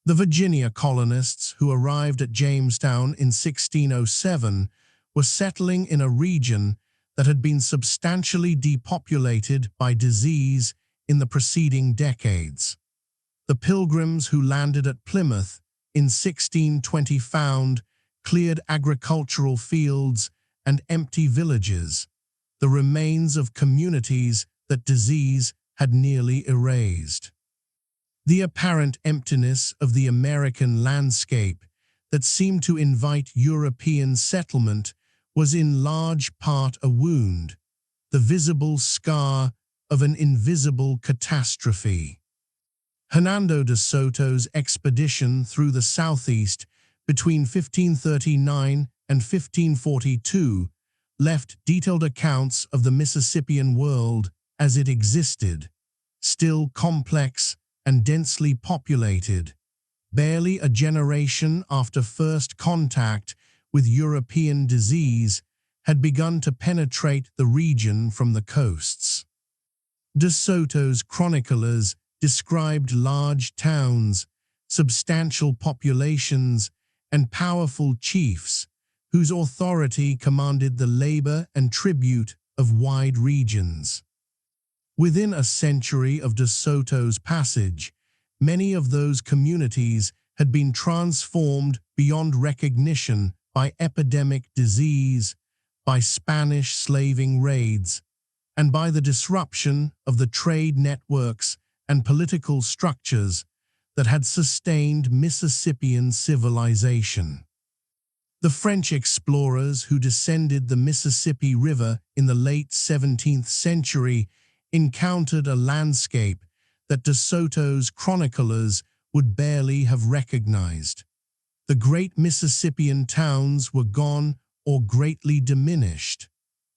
The Virginia colonists who arrived at Jamestown in 1607 were settling in a region that had been substantially depopulated by disease in the preceding decades. The Pilgrims who landed at Plymouth in 1620 found cleared agricultural fields and empty villages, the remains of communities that disease had nearly erased. The apparent emptiness of the American landscape that seemed to invite European settlement was in large part a wound, the visible scar of an invisible catastrophe. Hernando de Soto's expedition through the southeast between 1539 and 1542 left detailed accounts of the Mississippian world as it existed, still complex and densely populated, barely a generation after first contact with European disease had begun to penetrate the region from the coasts. De Soto's chroniclers described large towns, substantial populations, and powerful chiefs whose authority commanded the labor and tribute of wide regions. Within a century of De Soto's passage, many of those communities had been transformed beyond recognition by epidemic disease, by Spanish slaving raids, and by the disruption of the trade networks and political structures that had sustained Mississippian civilization. The French explorers who descended the Mississippi River in the late 17th century encountered a landscape that De Soto's chroniclers would barely have recognized. The great Mississippian towns were gone or greatly diminished.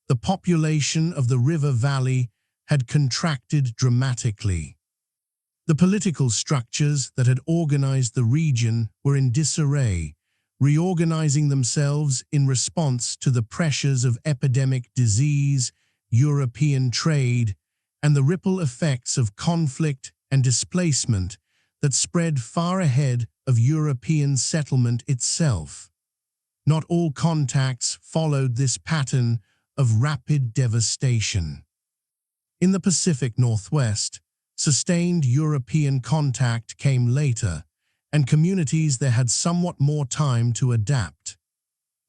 The population of the river valley had contracted dramatically. The political structures that had organized the region were in disarray, reorganizing themselves in response to the pressures of epidemic disease, European trade, and the ripple effects of conflict and displacement that spread far ahead of European settlement itself. Not all contacts followed this pattern of rapid devastation. In the Pacific Northwest, sustained European contact came later, and communities there had somewhat more time to adapt.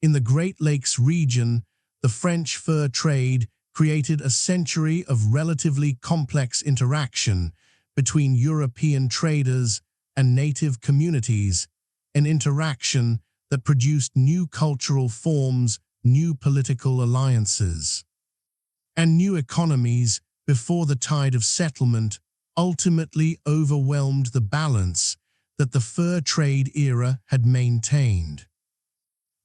In the Great Lakes region, the French fur trade created a century of relatively complex interaction between European traders and native communities, an interaction that produced new cultural forms, new political alliances, and new economies before the tide of settlement ultimately overwhelmed the balance that the fur trade era had maintained.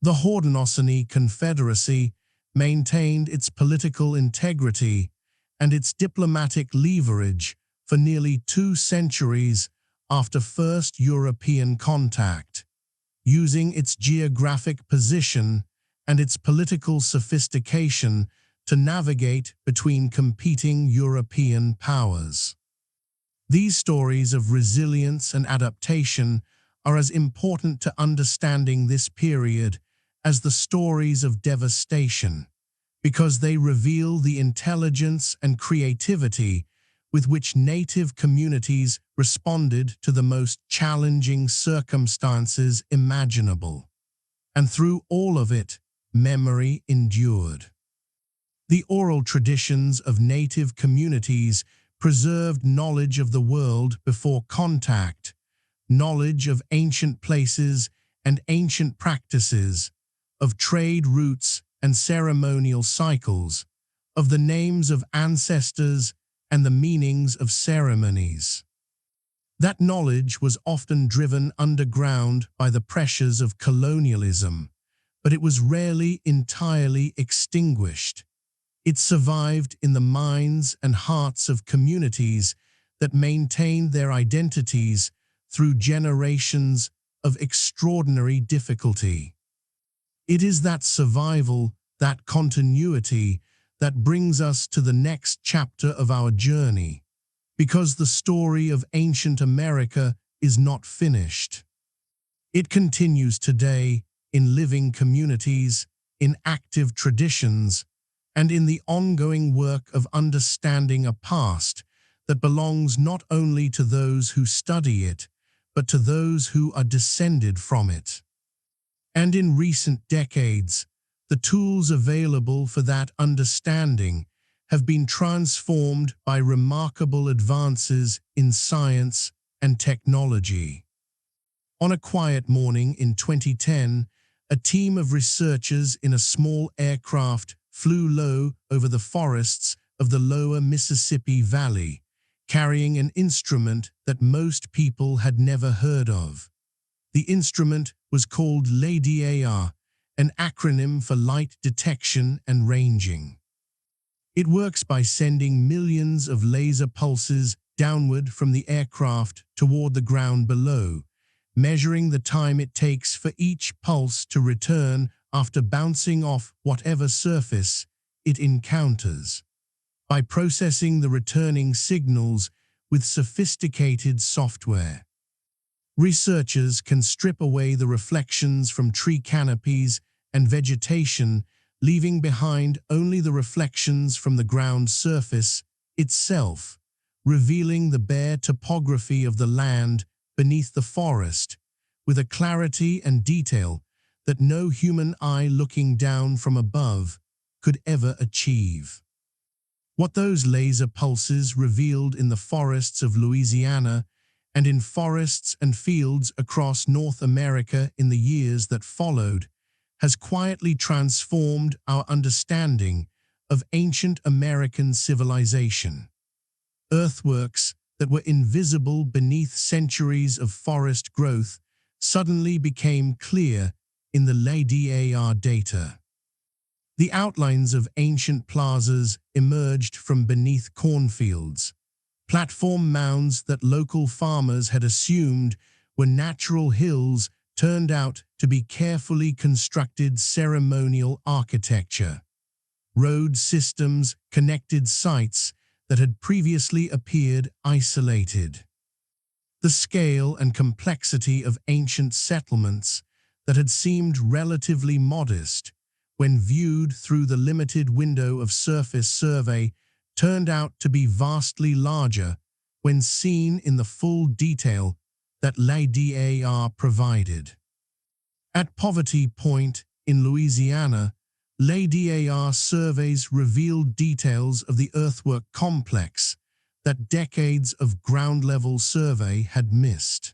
The Haudenosaunee Confederacy maintained its political integrity and its diplomatic leverage for nearly 2 centuries after first European contact, using its geographic position and its political sophistication to navigate between competing European powers. These stories of resilience and adaptation are as important to understanding this period as the stories of devastation, because they reveal the intelligence and creativity with which native communities responded to the most challenging circumstances imaginable. And through all of it, memory endured. The oral traditions of native communities preserved knowledge of the world before contact, knowledge of ancient places and ancient practices, of trade routes and ceremonial cycles, of the names of ancestors and the meanings of ceremonies. That knowledge was often driven underground by the pressures of colonialism, but it was rarely entirely extinguished. It survived in the minds and hearts of communities that maintained their identities through generations of extraordinary difficulty. It is that survival, that continuity, that brings us to the next chapter of our journey, because the story of ancient America is not finished. It continues today in living communities, in active traditions, and in the ongoing work of understanding a past that belongs not only to those who study it, but to those who are descended from it. And in recent decades, the tools available for that understanding have been transformed by remarkable advances in science and technology. On a quiet morning in 2010, a team of researchers in a small aircraft flew low over the forests of the lower Mississippi Valley, carrying an instrument that most people had never heard of. The instrument was called LADAR, an acronym for Light Detection and Ranging. It works by sending millions of laser pulses downward from the aircraft toward the ground below, measuring the time it takes for each pulse to return after bouncing off whatever surface it encounters. By processing the returning signals with sophisticated software, researchers can strip away the reflections from tree canopies and vegetation, leaving behind only the reflections from the ground surface itself, revealing the bare topography of the land beneath the forest with a clarity and detail that no human eye looking down from above could ever achieve. What those laser pulses revealed in the forests of Louisiana and in forests and fields across North America in the years that followed has quietly transformed our understanding of ancient American civilization. Earthworks that were invisible beneath centuries of forest growth suddenly became clear in the LADAR data. The outlines of ancient plazas emerged from beneath cornfields. Platform mounds that local farmers had assumed were natural hills turned out to be carefully constructed ceremonial architecture. Road systems connected sites that had previously appeared isolated. The scale and complexity of ancient settlements that had seemed relatively modest when viewed through the limited window of surface survey turned out to be vastly larger when seen in the full detail that LADAR provided. At Poverty Point in Louisiana, LADAR surveys revealed details of the earthwork complex that decades of ground-level survey had missed.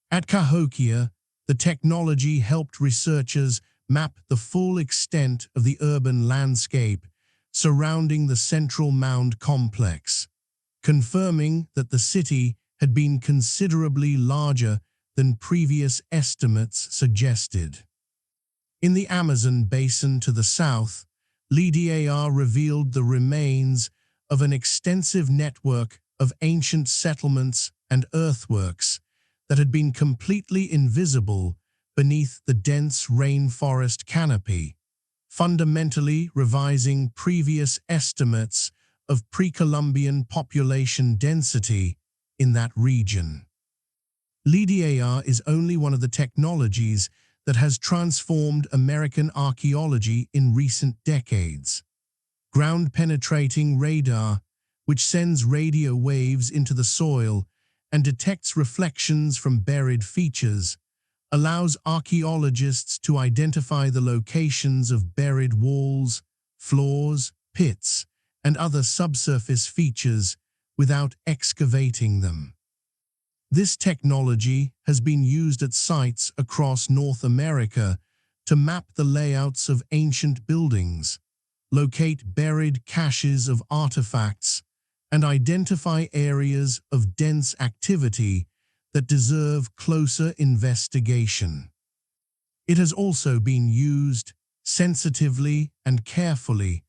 At Cahokia, the technology helped researchers map the full extent of the urban landscape surrounding the central mound complex, confirming that the city had been considerably larger than previous estimates suggested. In the Amazon basin to the south, LADAR revealed the remains of an extensive network of ancient settlements and earthworks that had been completely invisible beneath the dense rainforest canopy, fundamentally revising previous estimates of pre-Columbian population density in that region. LADAR is only one of the technologies that has transformed American archaeology in recent decades. Ground-penetrating radar, which sends radio waves into the soil and detects reflections from buried features, allows archaeologists to identify the locations of buried walls, floors, pits, and other subsurface features without excavating them. This technology has been used at sites across North America to map the layouts of ancient buildings, locate buried caches of artifacts, and identify areas of dense activity that deserve closer investigation. It has also been used sensitively and carefully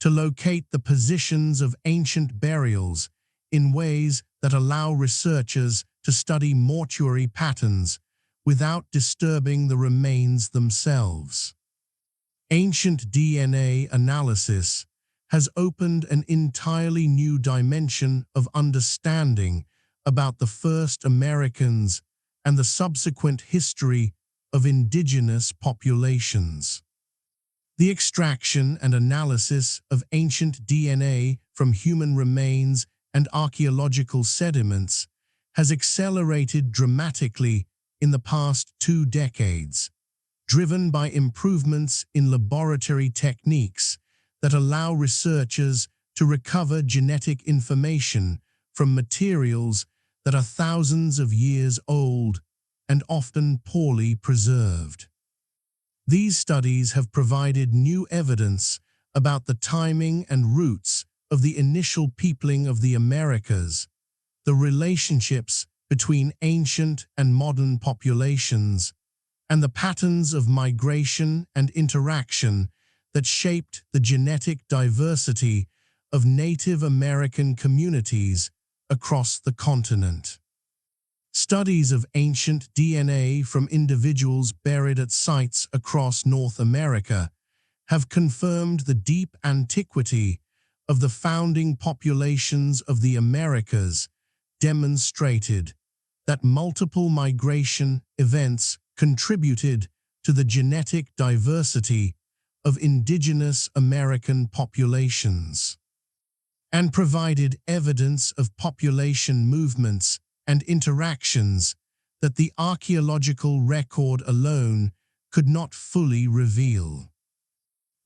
to locate the positions of ancient burials in ways that allow researchers to study mortuary patterns without disturbing the remains themselves. Ancient DNA analysis has opened an entirely new dimension of understanding about the first Americans and the subsequent history of indigenous populations. The extraction and analysis of ancient DNA from human remains and archaeological sediments has accelerated dramatically in the past 2 decades, driven by improvements in laboratory techniques that allow researchers to recover genetic information from materials that are thousands of years old and often poorly preserved. These studies have provided new evidence about the timing and roots of the initial peopling of the Americas, the relationships between ancient and modern populations, and the patterns of migration and interaction that shaped the genetic diversity of Native American communities across the continent. Studies of ancient DNA from individuals buried at sites across North America have confirmed the deep antiquity of the founding populations of the Americas, demonstrated that multiple migration events contributed to the genetic diversity of indigenous American populations, and provided evidence of population movements and interactions that the archaeological record alone could not fully reveal.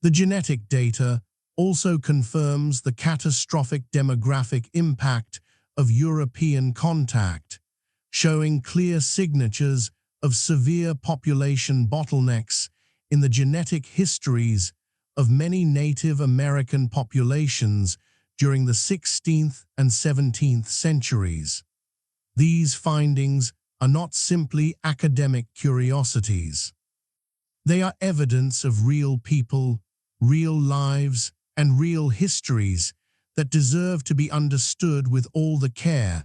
The genetic data also confirms the catastrophic demographic impact of European contact, showing clear signatures of severe population bottlenecks in the genetic histories of many Native American populations during the 16th and 17th centuries. These findings are not simply academic curiosities. They are evidence of real people, real lives, and real histories that deserve to be understood with all the care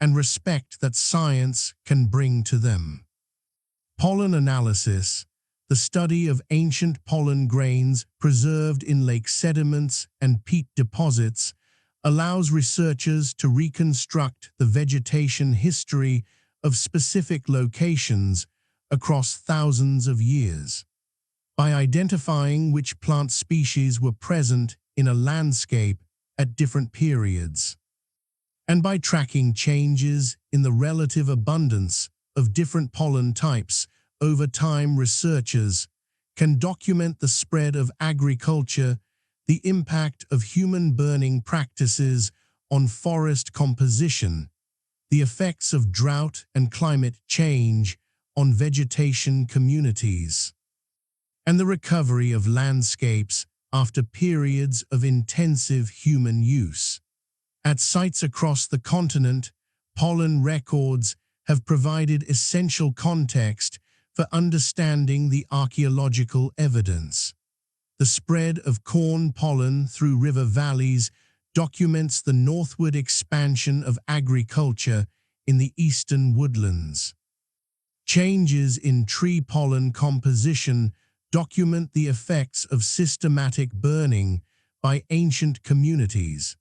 and respect that science can bring to them. Pollen analysis, the study of ancient pollen grains preserved in lake sediments and peat deposits, allows researchers to reconstruct the vegetation history of specific locations across thousands of years. By identifying which plant species were present in a landscape at different periods, and by tracking changes in the relative abundance of different pollen types over time, researchers can document the spread of agriculture, the impact of human burning practices on forest composition, the effects of drought and climate change on vegetation communities, and the recovery of landscapes after periods of intensive human use. At sites across the continent, pollen records have provided essential context for understanding the archaeological evidence. The spread of corn pollen through river valleys documents the northward expansion of agriculture in the eastern woodlands. Changes in tree pollen composition document the effects of systematic burning by ancient communities.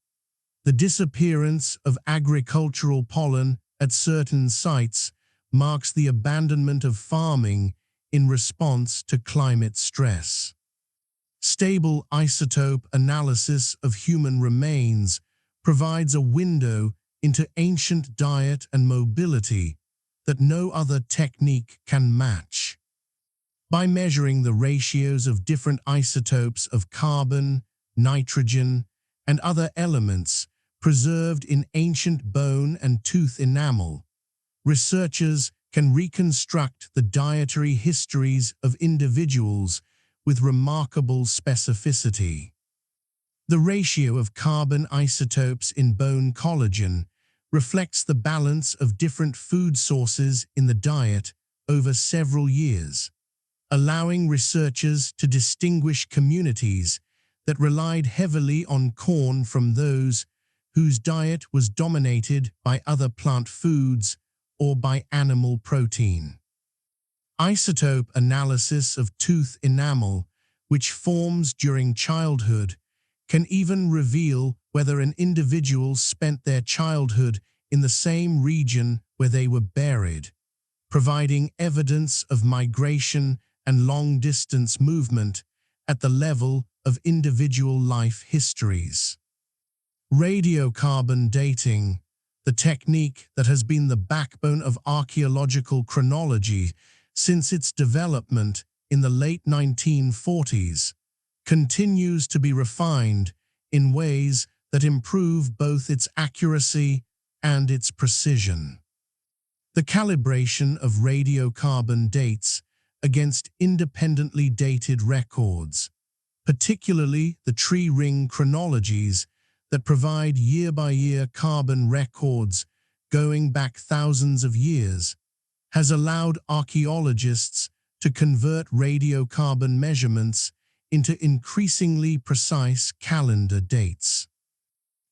The disappearance of agricultural pollen at certain sites marks the abandonment of farming in response to climate stress. Stable isotope analysis of human remains provides a window into ancient diet and mobility that no other technique can match. By measuring the ratios of different isotopes of carbon, nitrogen, and other elements preserved in ancient bone and tooth enamel, researchers can reconstruct the dietary histories of individuals with remarkable specificity. The ratio of carbon isotopes in bone collagen reflects the balance of different food sources in the diet over several years, allowing researchers to distinguish communities that relied heavily on corn from those whose diet was dominated by other plant foods or by animal protein. Isotope analysis of tooth enamel, which forms during childhood, can even reveal whether an individual spent their childhood in the same region where they were buried, providing evidence of migration and long-distance movement at the level of individual life histories. Radiocarbon dating, the technique that has been the backbone of archaeological chronology since its development in the late 1940s, continues to be refined in ways that improve both its accuracy and its precision. The calibration of radiocarbon dates against independently dated records, particularly the tree ring chronologies that provide year-by-year carbon records going back thousands of years, has allowed archaeologists to convert radiocarbon measurements into increasingly precise calendar dates.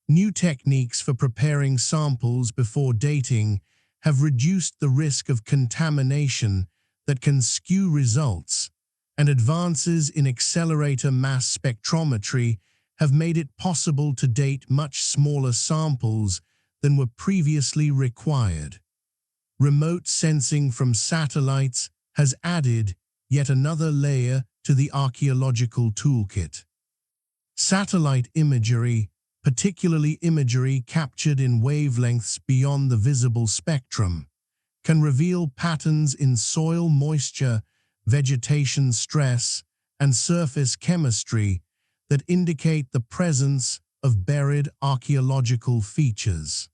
New techniques for preparing samples before dating have reduced the risk of contamination that can skew results, and advances in accelerator mass spectrometry have made it possible to date much smaller samples than were previously required. Remote sensing from satellites has added yet another layer to the archaeological toolkit. Satellite imagery, particularly imagery captured in wavelengths beyond the visible spectrum, can reveal patterns in soil moisture, vegetation stress, and surface chemistry that indicate the presence of buried archaeological features.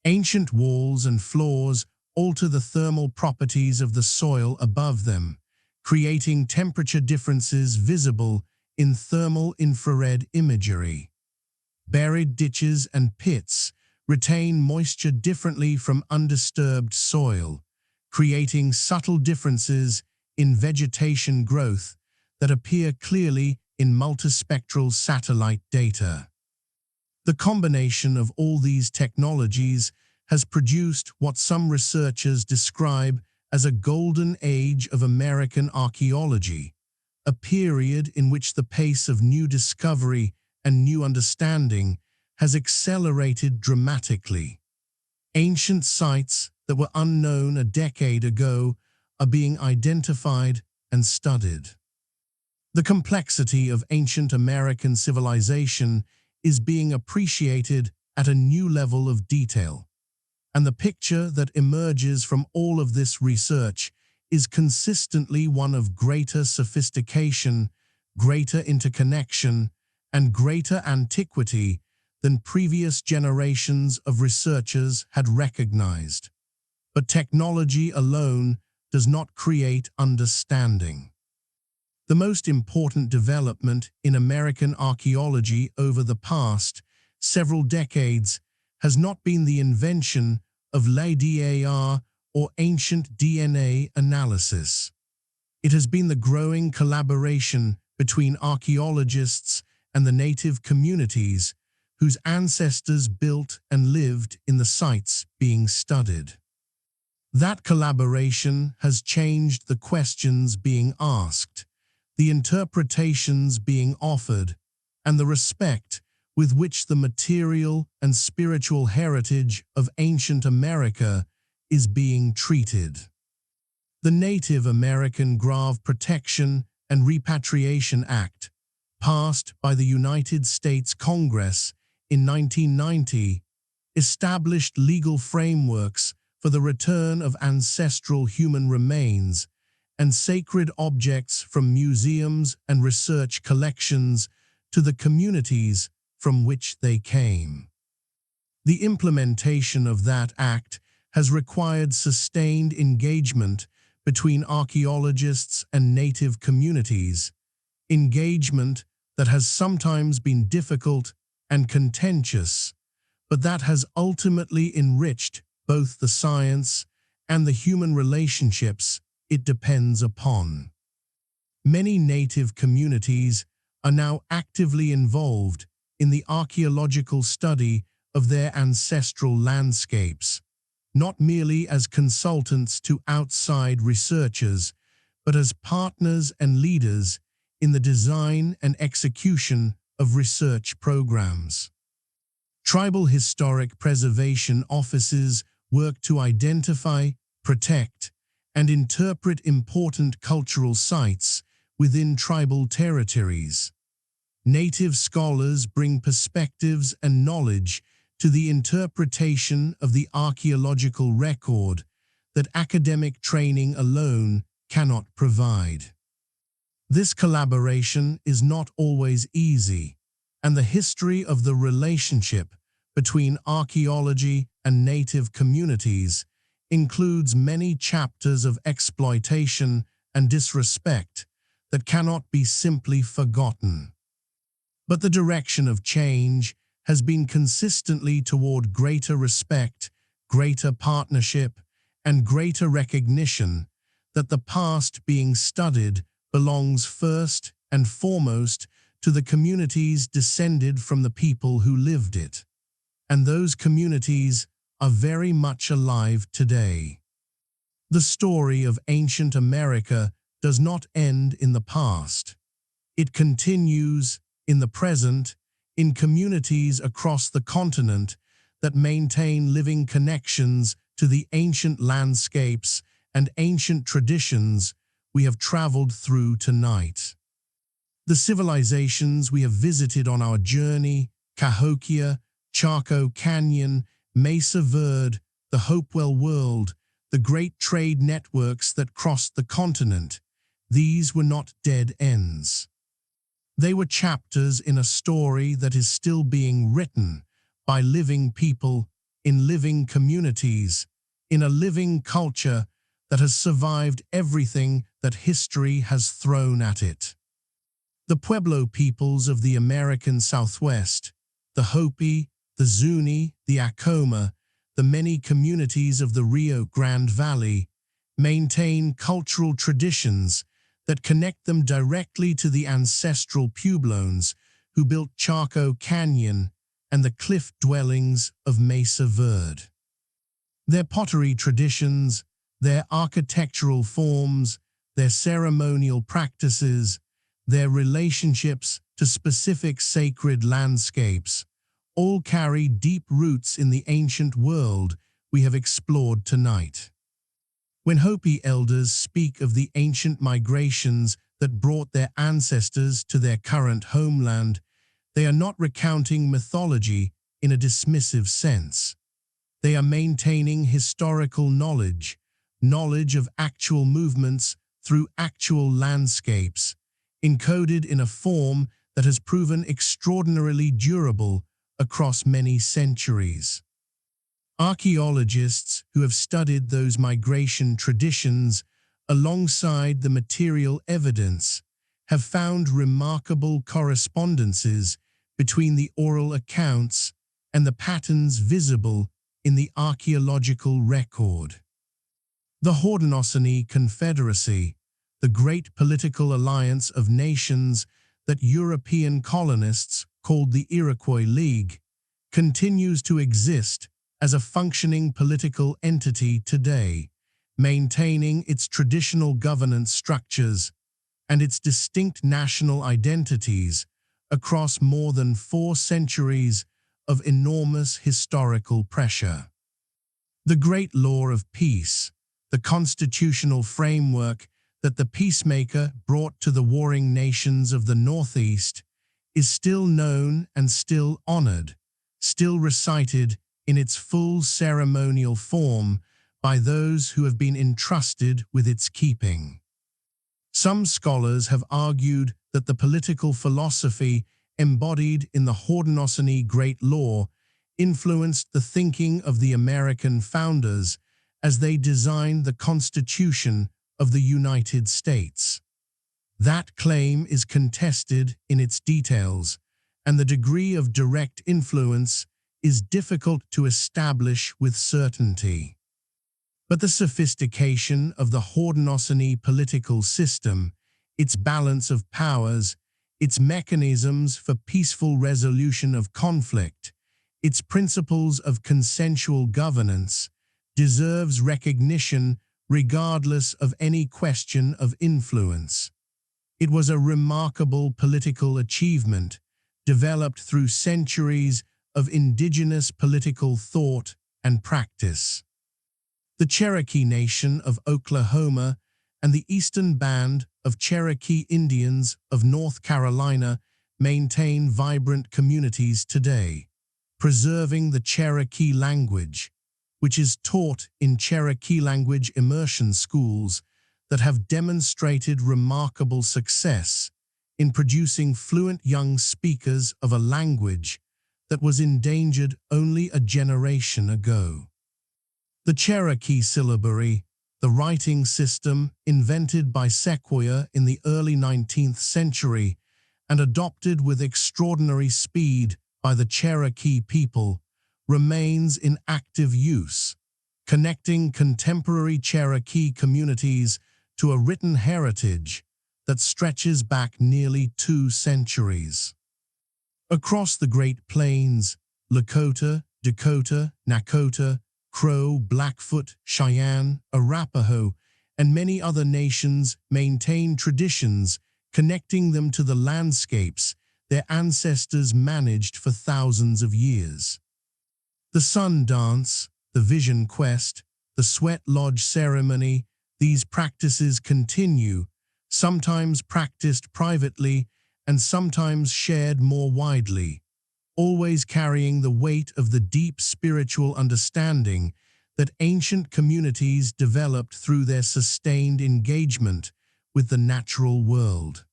Ancient walls and floors alter the thermal properties of the soil above them, creating temperature differences visible in thermal infrared imagery. Buried ditches and pits retain moisture differently from undisturbed soil, creating subtle differences in vegetation growth that appear clearly in multispectral satellite data. The combination of all these technologies has produced what some researchers describe as a golden age of American archaeology, a period in which the pace of new discovery and new understanding has accelerated dramatically. Ancient sites that were unknown a decade ago are being identified and studied. The complexity of ancient American civilization is being appreciated at a new level of detail, and the picture that emerges from all of this research is consistently one of greater sophistication, greater interconnection, and greater antiquity than previous generations of researchers had recognized. But technology alone does not create understanding. The most important development in American archaeology over the past several decades has not been the invention of LiDAR or ancient DNA analysis. It has been the growing collaboration between archaeologists and the native communities whose ancestors built and lived in the sites being studied. That collaboration has changed the questions being asked, the interpretations being offered, and the respect with which the material and spiritual heritage of ancient America is being treated. The Native American Grave Protection and Repatriation Act, passed by the United States Congress in 1990, established legal frameworks for the return of ancestral human remains and sacred objects from museums and research collections to the communities from which they came. The implementation of that act has required sustained engagement between archaeologists and native communities, engagement that has sometimes been difficult and contentious, but that has ultimately enriched both the science and the human relationships it depends upon. Many native communities are now actively involved in the archaeological study of their ancestral landscapes, not merely as consultants to outside researchers, but as partners and leaders in the design and execution of research programs. Tribal historic preservation offices work to identify, protect, and interpret important cultural sites within tribal territories. Native scholars bring perspectives and knowledge to the interpretation of the archaeological record that academic training alone cannot provide. This collaboration is not always easy, and the history of the relationship between archaeology and native communities includes many chapters of exploitation and disrespect that cannot be simply forgotten. But the direction of change has been consistently toward greater respect, greater partnership, and greater recognition that the past being studied belongs first and foremost to the communities descended from the people who lived it. And those communities are very much alive today. The story of ancient America does not end in the past. It continues in the present, in communities across the continent that maintain living connections to the ancient landscapes and ancient traditions we have traveled through tonight. The civilizations we have visited on our journey, Cahokia, Chaco Canyon, Mesa Verde, the Hopewell World, the great trade networks that crossed the continent, these were not dead ends. They were chapters in a story that is still being written by living people, in living communities, in a living culture that has survived everything that history has thrown at it. The Pueblo peoples of the American Southwest, the Hopi, the Zuni, the Acoma, the many communities of the Rio Grande Valley, maintain cultural traditions that connect them directly to the ancestral Puebloans who built Chaco Canyon and the cliff dwellings of Mesa Verde. Their pottery traditions, their architectural forms, their ceremonial practices, their relationships to specific sacred landscapes, all carry deep roots in the ancient world we have explored tonight. When Hopi elders speak of the ancient migrations that brought their ancestors to their current homeland, they are not recounting mythology in a dismissive sense. They are maintaining historical knowledge of actual movements through actual landscapes, encoded in a form that has proven extraordinarily durable across many centuries. Archaeologists who have studied those migration traditions alongside the material evidence have found remarkable correspondences between the oral accounts and the patterns visible in the archaeological record. The Haudenosaunee Confederacy, the great political alliance of nations that European colonists called the Iroquois League, continues to exist as a functioning political entity today, maintaining its traditional governance structures and its distinct national identities across more than 4 centuries of enormous historical pressure. The Great Law of Peace, the constitutional framework that the peacemaker brought to the warring nations of the Northeast, is still known and still honored, still recited in its full ceremonial form by those who have been entrusted with its keeping. Some scholars have argued that the political philosophy embodied in the Haudenosaunee Great Law influenced the thinking of the American founders as they designed the Constitution of the United States. That claim is contested in its details, and the degree of direct influence is difficult to establish with certainty. But the sophistication of the Haudenosaunee political system, its balance of powers, its mechanisms for peaceful resolution of conflict, its principles of consensual governance, deserves recognition regardless of any question of influence. It was a remarkable political achievement, developed through centuries of indigenous political thought and practice. The Cherokee Nation of Oklahoma and the Eastern Band of Cherokee Indians of North Carolina maintain vibrant communities today, preserving the Cherokee language, which is taught in Cherokee language immersion schools that have demonstrated remarkable success in producing fluent young speakers of a language that was endangered only a generation ago. The Cherokee syllabary, the writing system invented by Sequoyah in the early 19th century and adopted with extraordinary speed by the Cherokee people, remains in active use, connecting contemporary Cherokee communities to a written heritage that stretches back nearly 2 centuries. Across the Great Plains, Lakota, Dakota, Nakota, Crow, Blackfoot, Cheyenne, Arapaho, and many other nations maintain traditions connecting them to the landscapes their ancestors managed for thousands of years. The Sun Dance, the Vision Quest, the Sweat Lodge ceremony, these practices continue, sometimes practiced privately and sometimes shared more widely, always carrying the weight of the deep spiritual understanding that ancient communities developed through their sustained engagement with the natural world.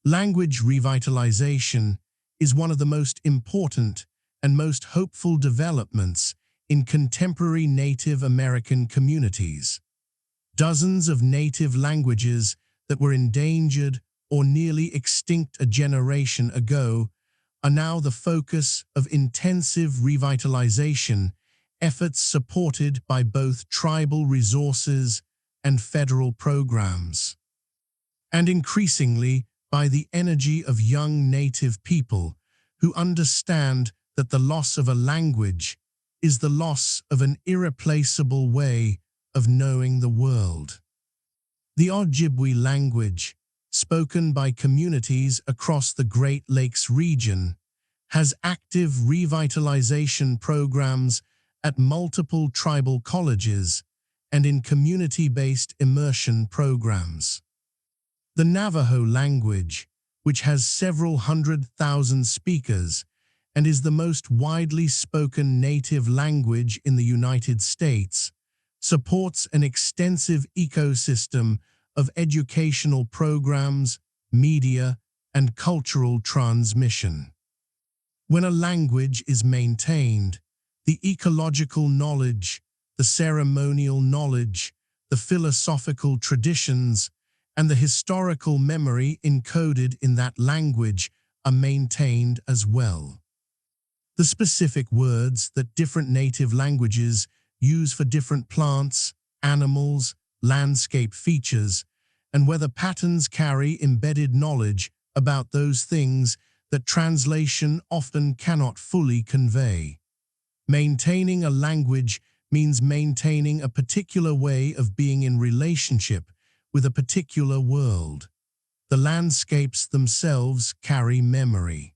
Language revitalization is one of the most important and most hopeful developments in contemporary Native American communities. Dozens of native languages that were endangered or nearly extinct a generation ago are now the focus of intensive revitalization efforts supported by both tribal resources and federal programs, and increasingly by the energy of young Native people who understand that the loss of a language is the loss of an irreplaceable way of knowing the world. The Ojibwe language, spoken by communities across the Great Lakes region, has active revitalization programs at multiple tribal colleges and in community-based immersion programs. The Navajo language, which has several 100,000 speakers and is the most widely spoken native language in the United States, supports an extensive ecosystem of educational programs, media, and cultural transmission. When a language is maintained, the ecological knowledge, the ceremonial knowledge, the philosophical traditions, and the historical memory encoded in that language are maintained as well. The specific words that different native languages use for different plants, animals, landscape features, and whether patterns carry embedded knowledge about those things that translation often cannot fully convey. Maintaining a language means maintaining a particular way of being in relationship with a particular world. The landscapes themselves carry memory.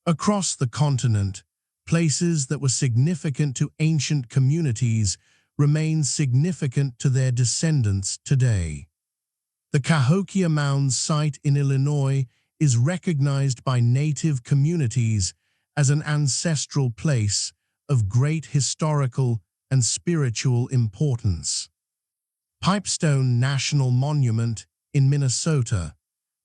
Across the continent, places that were significant to ancient communities remains significant to their descendants today. The Cahokia Mounds site in Illinois is recognized by native communities as an ancestral place of great historical and spiritual importance. Pipestone National Monument in Minnesota,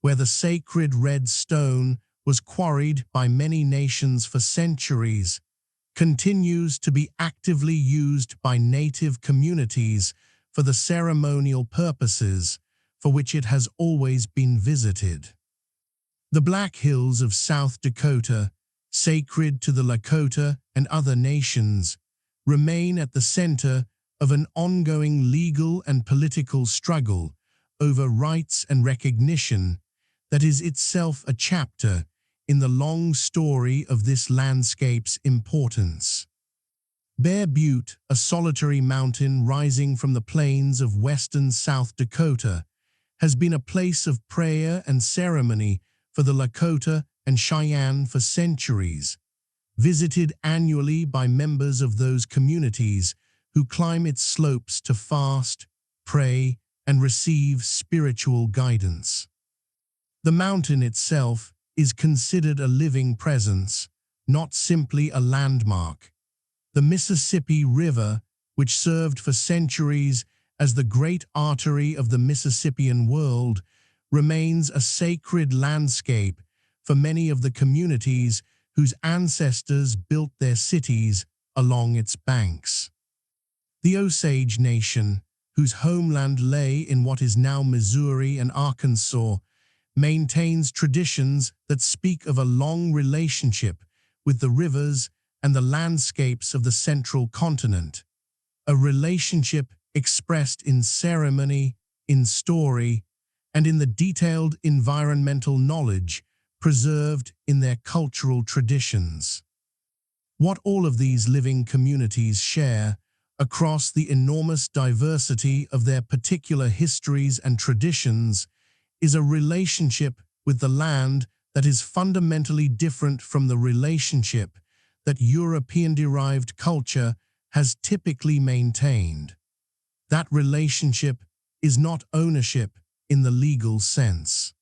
where the sacred red stone was quarried by many nations for centuries, continues to be actively used by native communities for the ceremonial purposes for which it has always been visited. The Black Hills of South Dakota, sacred to the Lakota and other nations, remain at the center of an ongoing legal and political struggle over rights and recognition that is itself a chapter in the long story of this landscape's importance. Bear Butte, a solitary mountain rising from the plains of western South Dakota, has been a place of prayer and ceremony for the Lakota and Cheyenne for centuries, visited annually by members of those communities who climb its slopes to fast, pray, and receive spiritual guidance. The mountain itself is considered a living presence, not simply a landmark. The Mississippi River, which served for centuries as the great artery of the Mississippian world, remains a sacred landscape for many of the communities whose ancestors built their cities along its banks. The Osage Nation, whose homeland lay in what is now Missouri and Arkansas, maintains traditions that speak of a long relationship with the rivers and the landscapes of the central continent, a relationship expressed in ceremony, in story, and in the detailed environmental knowledge preserved in their cultural traditions. What all of these living communities share across the enormous diversity of their particular histories and traditions is a relationship with the land that is fundamentally different from the relationship that European-derived culture has typically maintained. That relationship is not ownership in the legal sense.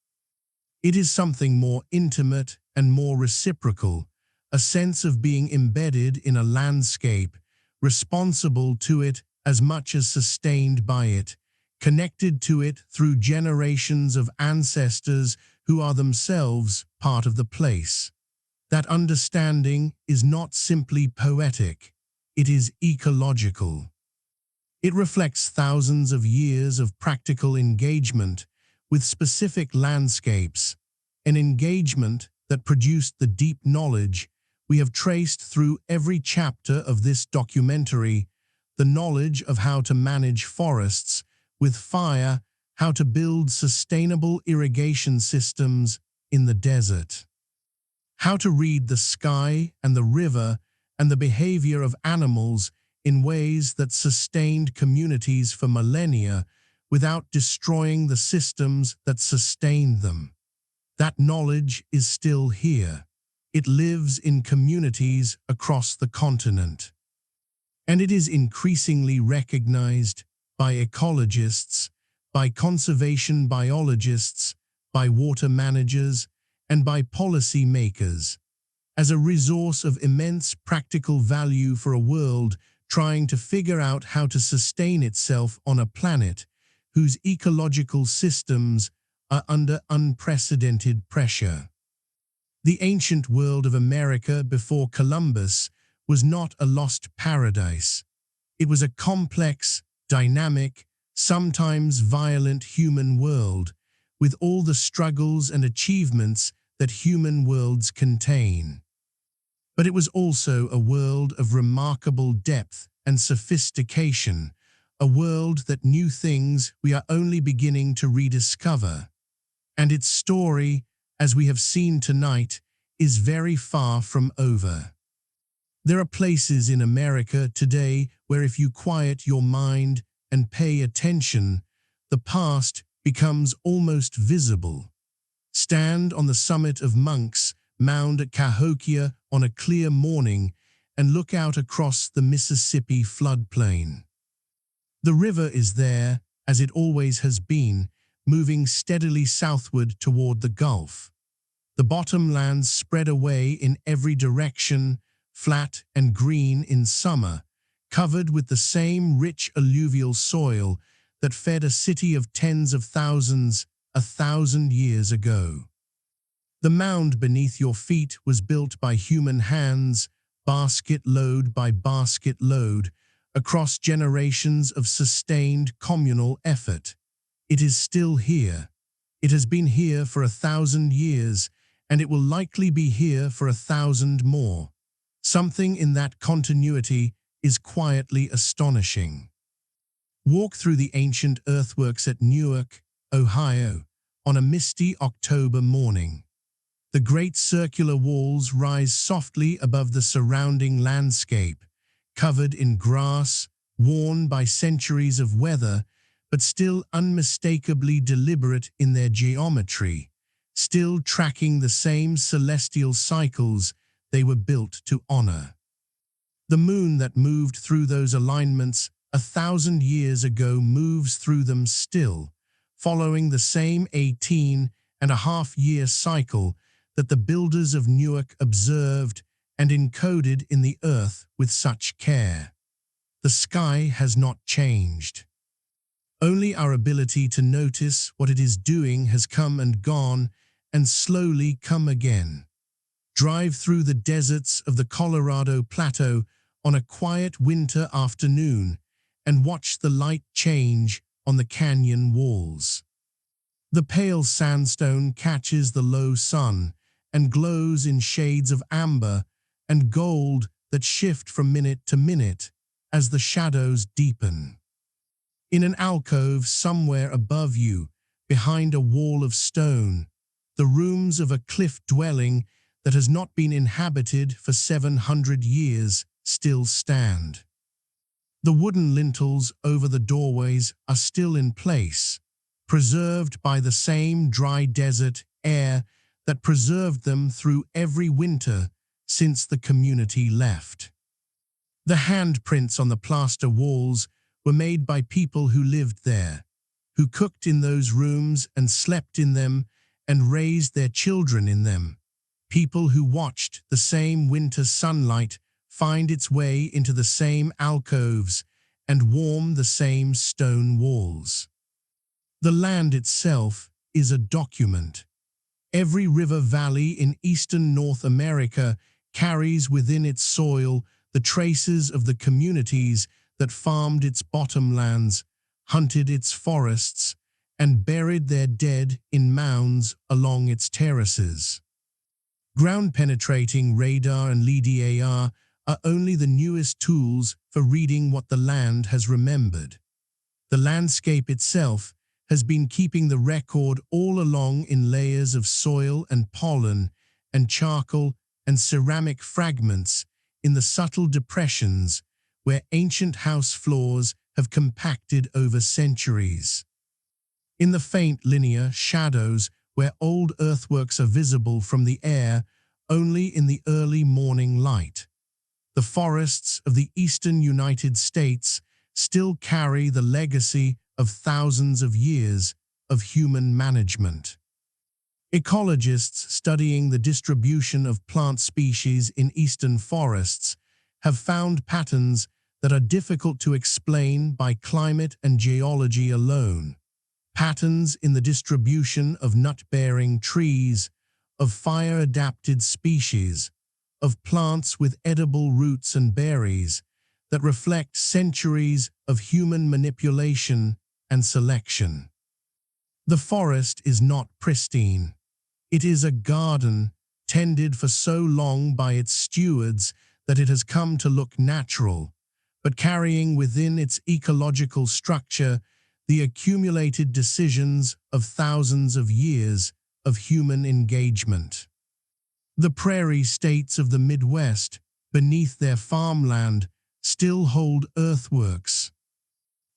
It is something more intimate and more reciprocal, a sense of being embedded in a landscape, responsible to it as much as sustained by it, connected to it through generations of ancestors who are themselves part of the place. That understanding is not simply poetic, it is ecological. It reflects thousands of years of practical engagement with specific landscapes, an engagement that produced the deep knowledge we have traced through every chapter of this documentary, the knowledge of how to manage forests with fire, how to build sustainable irrigation systems in the desert, how to read the sky and the river and the behavior of animals in ways that sustained communities for millennia without destroying the systems that sustained them. That knowledge is still here. It lives in communities across the continent. And it is increasingly recognized by ecologists, by conservation biologists, by water managers, and by policy makers as a resource of immense practical value for a world trying to figure out how to sustain itself on a planet whose ecological systems are under unprecedented pressure. The ancient world of America before Columbus was not a lost paradise. It was a complex, dynamic, sometimes violent human world, with all the struggles and achievements that human worlds contain. But it was also a world of remarkable depth and sophistication, a world that knew things we are only beginning to rediscover. And its story, as we have seen tonight, is very far from over. There are places in America today where if you quiet your mind and pay attention, the past becomes almost visible. Stand on the summit of Monks Mound at Cahokia on a clear morning and look out across the Mississippi floodplain. The river is there, as it always has been, moving steadily southward toward the Gulf. The bottomlands spread away in every direction, flat and green in summer, covered with the same rich alluvial soil that fed a city of tens of thousands 1,000 years ago. The mound beneath your feet was built by human hands, basket load by basket load, across generations of sustained communal effort. It is still here. It has been here for 1,000 years, and it will likely be here for 1,000 more. Something in that continuity is quietly astonishing. Walk through the ancient earthworks at Newark, Ohio, on a misty October morning. The great circular walls rise softly above the surrounding landscape, covered in grass, worn by centuries of weather, but still unmistakably deliberate in their geometry, still tracking the same celestial cycles they were built to honor. The moon that moved through those alignments 1,000 years ago moves through them still, following the same 18-and-a-half-year cycle that the builders of Newark observed and encoded in the earth with such care. The sky has not changed. Only our ability to notice what it is doing has come and gone, and slowly come again. Drive through the deserts of the Colorado Plateau on a quiet winter afternoon and watch the light change on the canyon walls. The pale sandstone catches the low sun and glows in shades of amber and gold that shift from minute to minute as the shadows deepen. In an alcove somewhere above you, behind a wall of stone, the rooms of a cliff dwelling that has not been inhabited for 700 years still stand. The wooden lintels over the doorways are still in place, preserved by the same dry desert air that preserved them through every winter since the community left. The handprints on the plaster walls were made by people who lived there, who cooked in those rooms and slept in them and raised their children in them, people who watched the same winter sunlight find its way into the same alcoves and warm the same stone walls. The land itself is a document. Every river valley in eastern North America carries within its soil the traces of the communities that farmed its bottomlands, hunted its forests, and buried their dead in mounds along its terraces. Ground-penetrating radar and LiDAR are only the newest tools for reading what the land has remembered. The landscape itself has been keeping the record all along in layers of soil and pollen and charcoal and ceramic fragments in the subtle depressions where ancient house floors have compacted over centuries. In the faint linear shadows where old earthworks are visible from the air only in the early morning light. The forests of the eastern United States still carry the legacy of thousands of years of human management. Ecologists studying the distribution of plant species in eastern forests have found patterns that are difficult to explain by climate and geology alone. Patterns in the distribution of nut-bearing trees, of fire-adapted species, of plants with edible roots and berries that reflect centuries of human manipulation and selection. The forest is not pristine. It is a garden tended for so long by its stewards that it has come to look natural, but carrying within its ecological structure the accumulated decisions of thousands of years of human engagement. The prairie states of the Midwest, beneath their farmland, still hold earthworks.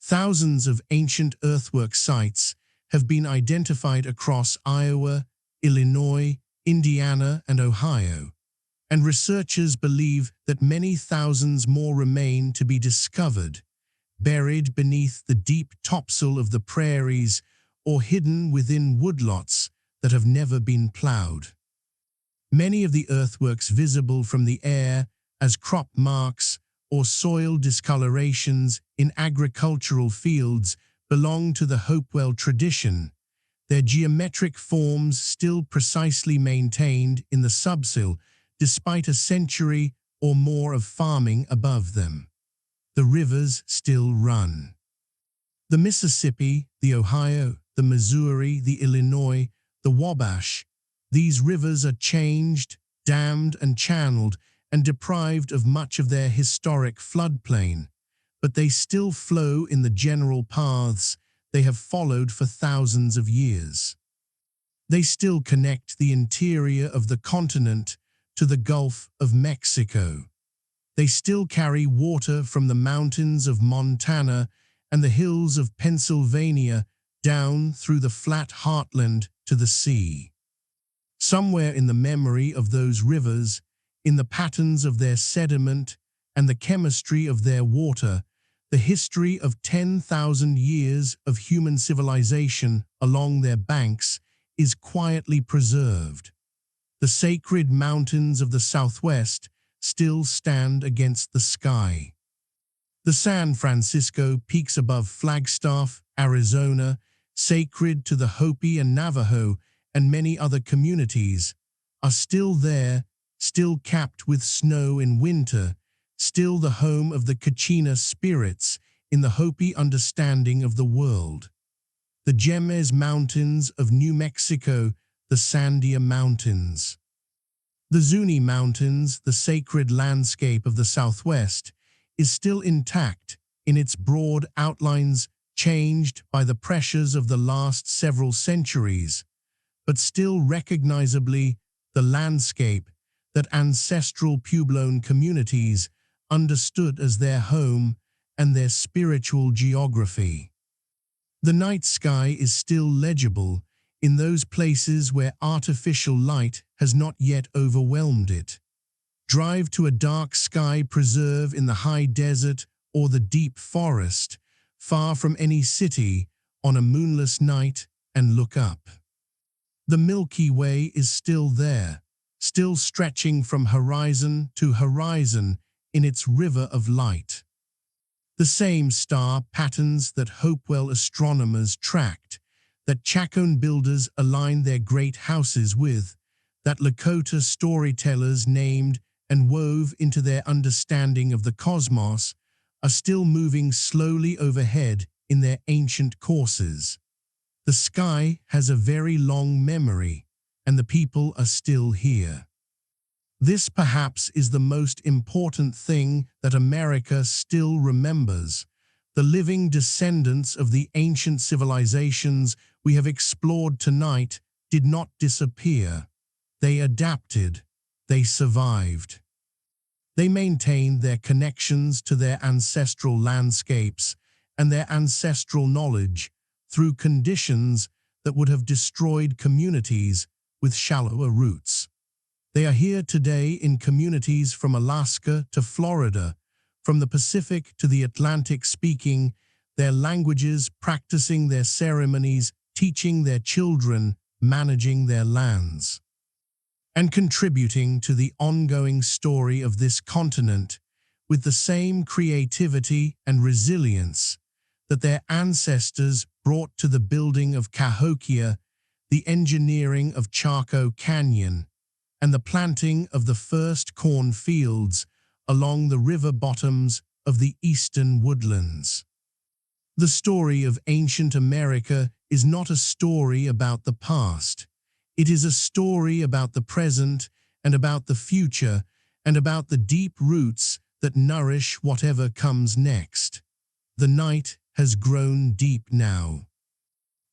Thousands of ancient earthwork sites have been identified across Iowa, Illinois, Indiana, and Ohio, and researchers believe that many thousands more remain to be discovered, buried beneath the deep topsoil of the prairies or hidden within woodlots that have never been plowed. Many of the earthworks visible from the air as crop marks or soil discolorations in agricultural fields belong to the Hopewell tradition, their geometric forms still precisely maintained in the subsoil despite a century or more of farming above them. The rivers still run. The Mississippi, the Ohio, the Missouri, the Illinois, the Wabash, these rivers are changed, dammed and channeled and deprived of much of their historic floodplain, but they still flow in the general paths they have followed for thousands of years. They still connect the interior of the continent to the Gulf of Mexico. They still carry water from the mountains of Montana and the hills of Pennsylvania down through the flat heartland to the sea. Somewhere in the memory of those rivers, in the patterns of their sediment and the chemistry of their water, the history of 10,000 years of human civilization along their banks is quietly preserved. The sacred mountains of the Southwest still stand against the sky. The San Francisco peaks above Flagstaff, Arizona, sacred to the Hopi and Navajo and many other communities, are still there, still capped with snow in winter, still the home of the Kachina spirits in the Hopi understanding of the world. The Jemez Mountains of New Mexico, the Sandia Mountains. The Zuni Mountains, the sacred landscape of the Southwest, is still intact in its broad outlines changed by the pressures of the last several centuries, but still recognizably the landscape that ancestral Puebloan communities understood as their home and their spiritual geography. The night sky is still legible in those places where artificial light has not yet overwhelmed it. Drive to a dark sky preserve in the high desert or the deep forest, far from any city, on a moonless night and look up. The Milky Way is still there, still stretching from horizon to horizon in its river of light. The same star patterns that Hopewell astronomers tracked, that Chaco builders aligned their great houses with, that Lakota storytellers named and wove into their understanding of the cosmos, are still moving slowly overhead in their ancient courses. The sky has a very long memory, and the people are still here. This perhaps is the most important thing that America still remembers. The living descendants of the ancient civilizations we have explored tonight did not disappear. They adapted. They survived. They maintained their connections to their ancestral landscapes and their ancestral knowledge through conditions that would have destroyed communities with shallower roots. They are here today in communities from Alaska to Florida, from the Pacific to the Atlantic, speaking their languages, practicing their ceremonies, teaching their children, managing their lands, and contributing to the ongoing story of this continent with the same creativity and resilience that their ancestors brought to the building of Cahokia, the engineering of Chaco Canyon, and the planting of the first corn fields along the river bottoms of the eastern woodlands. The story of ancient America is not a story about the past. It is a story about the present and about the future and about the deep roots that nourish whatever comes next. The night has grown deep now.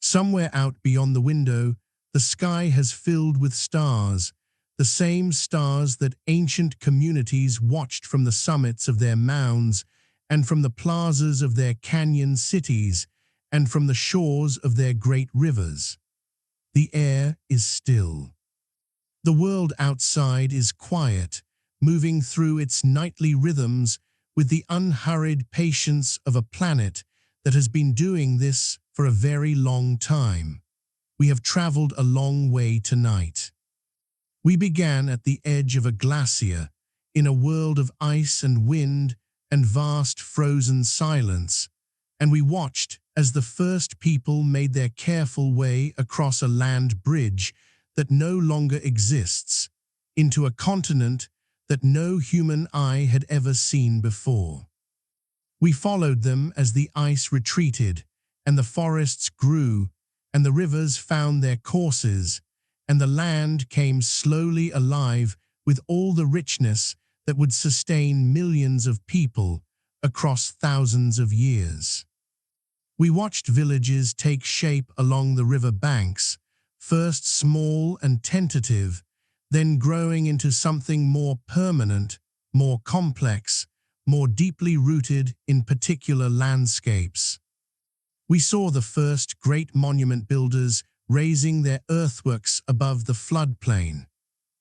Somewhere out beyond the window, the sky has filled with stars, the same stars that ancient communities watched from the summits of their mounds and from the plazas of their canyon cities and from the shores of their great rivers. The air is still. The world outside is quiet, moving through its nightly rhythms with the unhurried patience of a planet that has been doing this for a very long time. We have traveled a long way tonight. We began at the edge of a glacier, in a world of ice and wind and vast frozen silence, and we watched as the first people made their careful way across a land bridge that no longer exists, into a continent that no human eye had ever seen before. We followed them as the ice retreated, and the forests grew, and the rivers found their courses, and the land came slowly alive with all the richness that would sustain millions of people across thousands of years. We watched villages take shape along the river banks, first small and tentative, then growing into something more permanent, more complex, more deeply rooted in particular landscapes. We saw the first great monument builders raising their earthworks above the floodplain,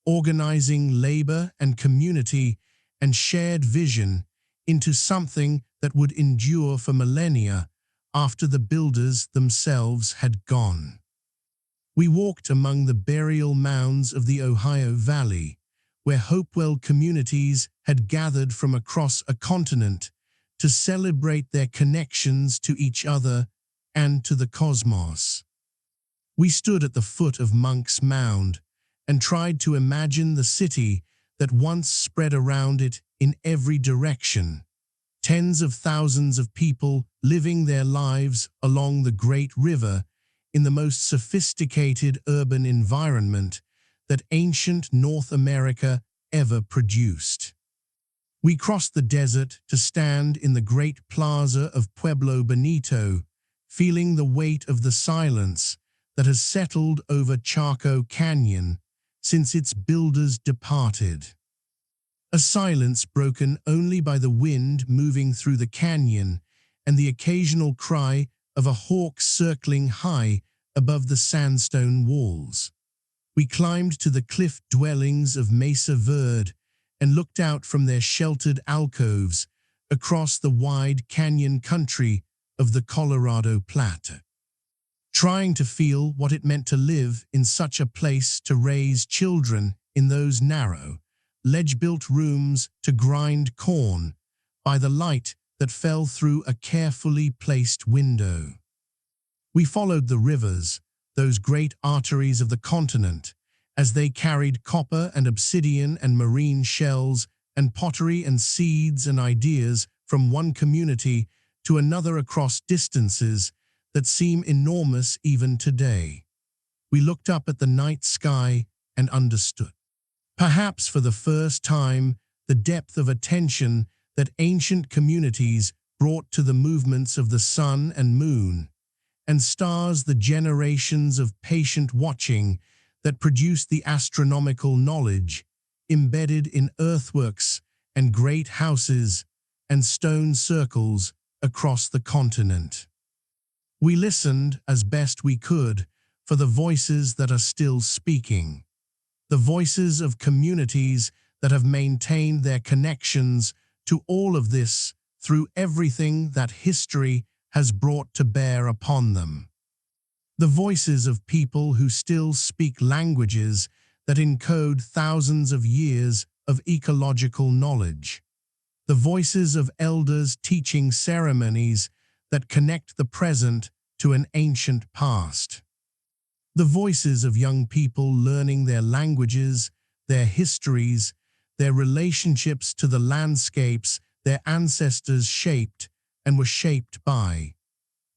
organizing labor and community and shared vision into something that would endure for millennia after the builders themselves had gone. We walked among the burial mounds of the Ohio Valley, where Hopewell communities had gathered from across a continent to celebrate their connections to each other and to the cosmos. We stood at the foot of Monks Mound and tried to imagine the city that once spread around it in every direction, tens of thousands of people living their lives along the great river in the most sophisticated urban environment that ancient North America ever produced. We crossed the desert to stand in the great plaza of Pueblo Bonito, feeling the weight of the silence that has settled over Chaco Canyon since its builders departed. A silence broken only by the wind moving through the canyon and the occasional cry of a hawk circling high above the sandstone walls. We climbed to the cliff dwellings of Mesa Verde and looked out from their sheltered alcoves across the wide canyon country of the Colorado Platte. Trying to feel what it meant to live in such a place, to raise children in those narrow, ledge-built rooms, to grind corn by the light that fell through a carefully placed window. We followed the rivers, those great arteries of the continent, as they carried copper and obsidian and marine shells and pottery and seeds and ideas from one community to another across distances that seem enormous even today. We looked up at the night sky and understood, perhaps for the first time, the depth of attention that ancient communities brought to the movements of the sun and moon and stars, the generations of patient watching that produced the astronomical knowledge embedded in earthworks and great houses and stone circles across the continent. We listened as best we could for the voices that are still speaking, the voices of communities that have maintained their connections to all of this through everything that history has brought to bear upon them. The voices of people who still speak languages that encode thousands of years of ecological knowledge. The voices of elders teaching ceremonies that connect the present to an ancient past. The voices of young people learning their languages, their histories, their relationships to the landscapes their ancestors shaped and were shaped by.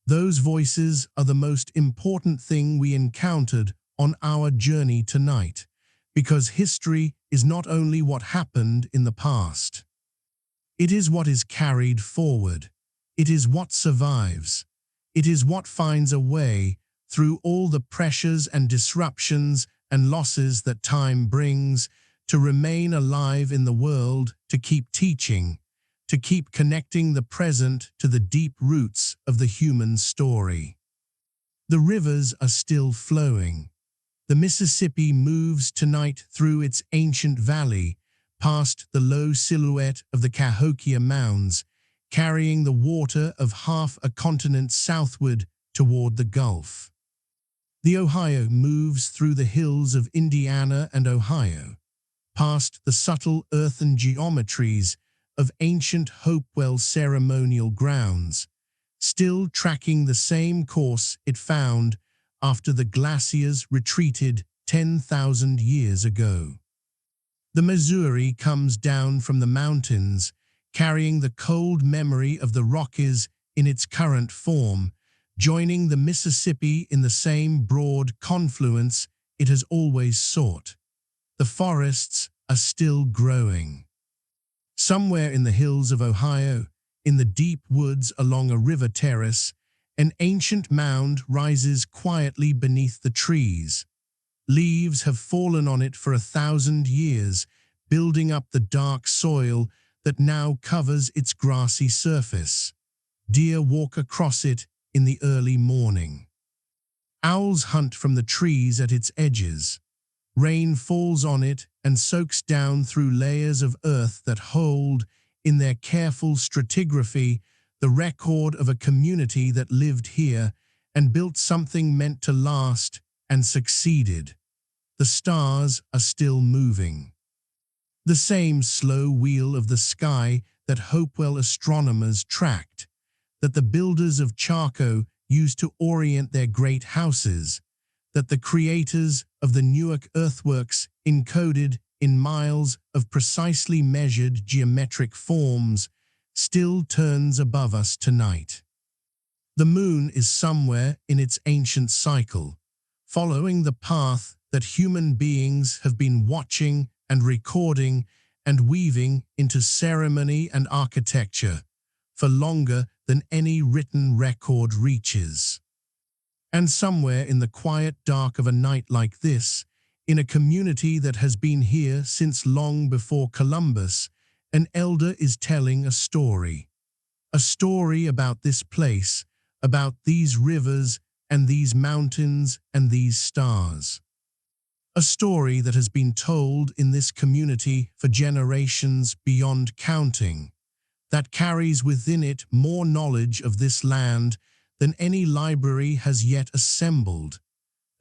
Those voices are the most important thing we encountered on our journey tonight, because history is not only what happened in the past. It is what is carried forward. It is what survives. It is what finds a way through all the pressures and disruptions and losses that time brings to remain alive in the world, to keep teaching, to keep connecting the present to the deep roots of the human story. The rivers are still flowing. The Mississippi moves tonight through its ancient valley, past the low silhouette of the Cahokia Mounds, carrying the water of half a continent southward toward the Gulf. The Ohio moves through the hills of Indiana and Ohio, past the subtle earthen geometries of ancient Hopewell ceremonial grounds, still tracking the same course it found after the glaciers retreated 10,000 years ago. The Missouri comes down from the mountains, carrying the cold memory of the Rockies in its current form, joining the Mississippi in the same broad confluence it has always sought. The forests are still growing. Somewhere in the hills of Ohio, in the deep woods along a river terrace, an ancient mound rises quietly beneath the trees. Leaves have fallen on it for 1,000 years, building up the dark soil that now covers its grassy surface. Deer walk across it in the early morning. Owls hunt from the trees at its edges. Rain falls on it and soaks down through layers of earth that hold, in their careful stratigraphy, the record of a community that lived here and built something meant to last and succeeded. The stars are still moving. The same slow wheel of the sky that Hopewell astronomers tracked, that the builders of Chaco used to orient their great houses, that the creators of the Newark earthworks encoded in miles of precisely measured geometric forms, still turns above us tonight. The moon is somewhere in its ancient cycle, following the path that human beings have been watching and recording and weaving into ceremony and architecture for longer than any written record reaches. And somewhere in the quiet dark of a night like this, in a community that has been here since long before Columbus, an elder is telling a story about this place, about these rivers and these mountains and these stars. A story that has been told in this community for generations beyond counting, that carries within it more knowledge of this land than any library has yet assembled,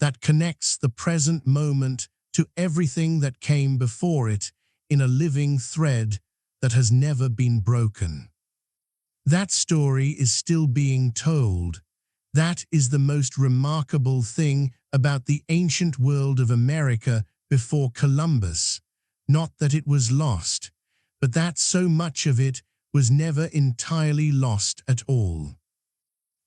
that connects the present moment to everything that came before it in a living thread that has never been broken. That story is still being told. That is the most remarkable thing about the ancient world of America before Columbus. Not that it was lost, but that so much of it was never entirely lost at all.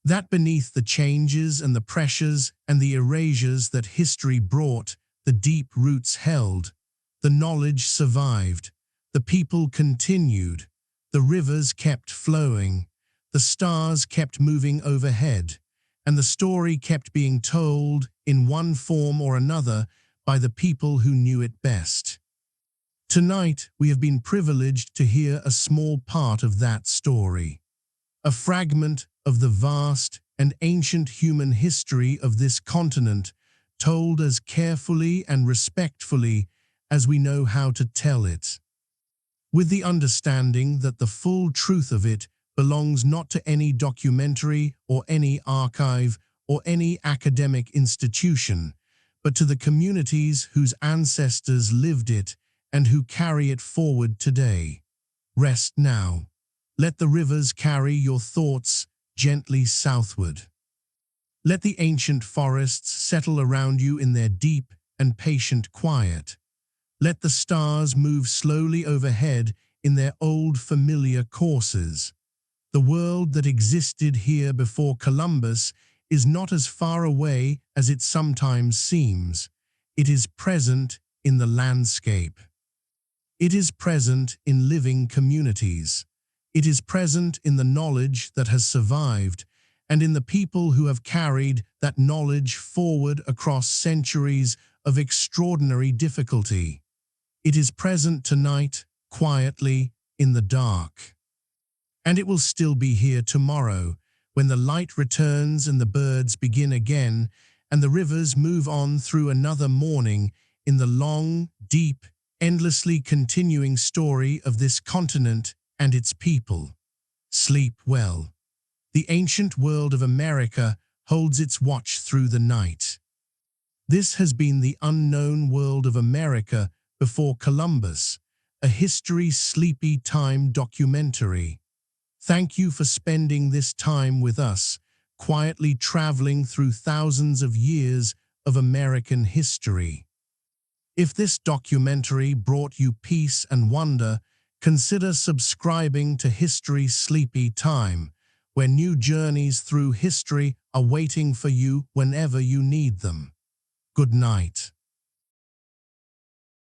That beneath the changes and the pressures and the erasures that history brought, the deep roots held, the knowledge survived, the people continued, the rivers kept flowing, the stars kept moving overhead, and the story kept being told in one form or another by the people who knew it best. Tonight, we have been privileged to hear a small part of that story, a fragment of the vast and ancient human history of this continent, told as carefully and respectfully as we know how to tell it, with the understanding that the full truth of it belongs not to any documentary or any archive or any academic institution, but to the communities whose ancestors lived it and who carry it forward today. Rest now. Let the rivers carry your thoughts gently southward. Let the ancient forests settle around you in their deep and patient quiet. Let the stars move slowly overhead in their old familiar courses. The world that existed here before Columbus is not as far away as it sometimes seems. It is present in the landscape. It is present in living communities. It is present in the knowledge that has survived and in the people who have carried that knowledge forward across centuries of extraordinary difficulty. It is present tonight, quietly, in the dark. And it will still be here tomorrow, when the light returns and the birds begin again, and the rivers move on through another morning in the long, deep, endlessly continuing story of this continent and its people. Sleep well. The ancient world of America holds its watch through the night. This has been the unknown world of America before Columbus, a history sleepy time documentary. Thank you for spending this time with us, quietly traveling through thousands of years of American history. If this documentary brought you peace and wonder, consider subscribing to History Sleepy Time, where new journeys through history are waiting for you whenever you need them. Good night.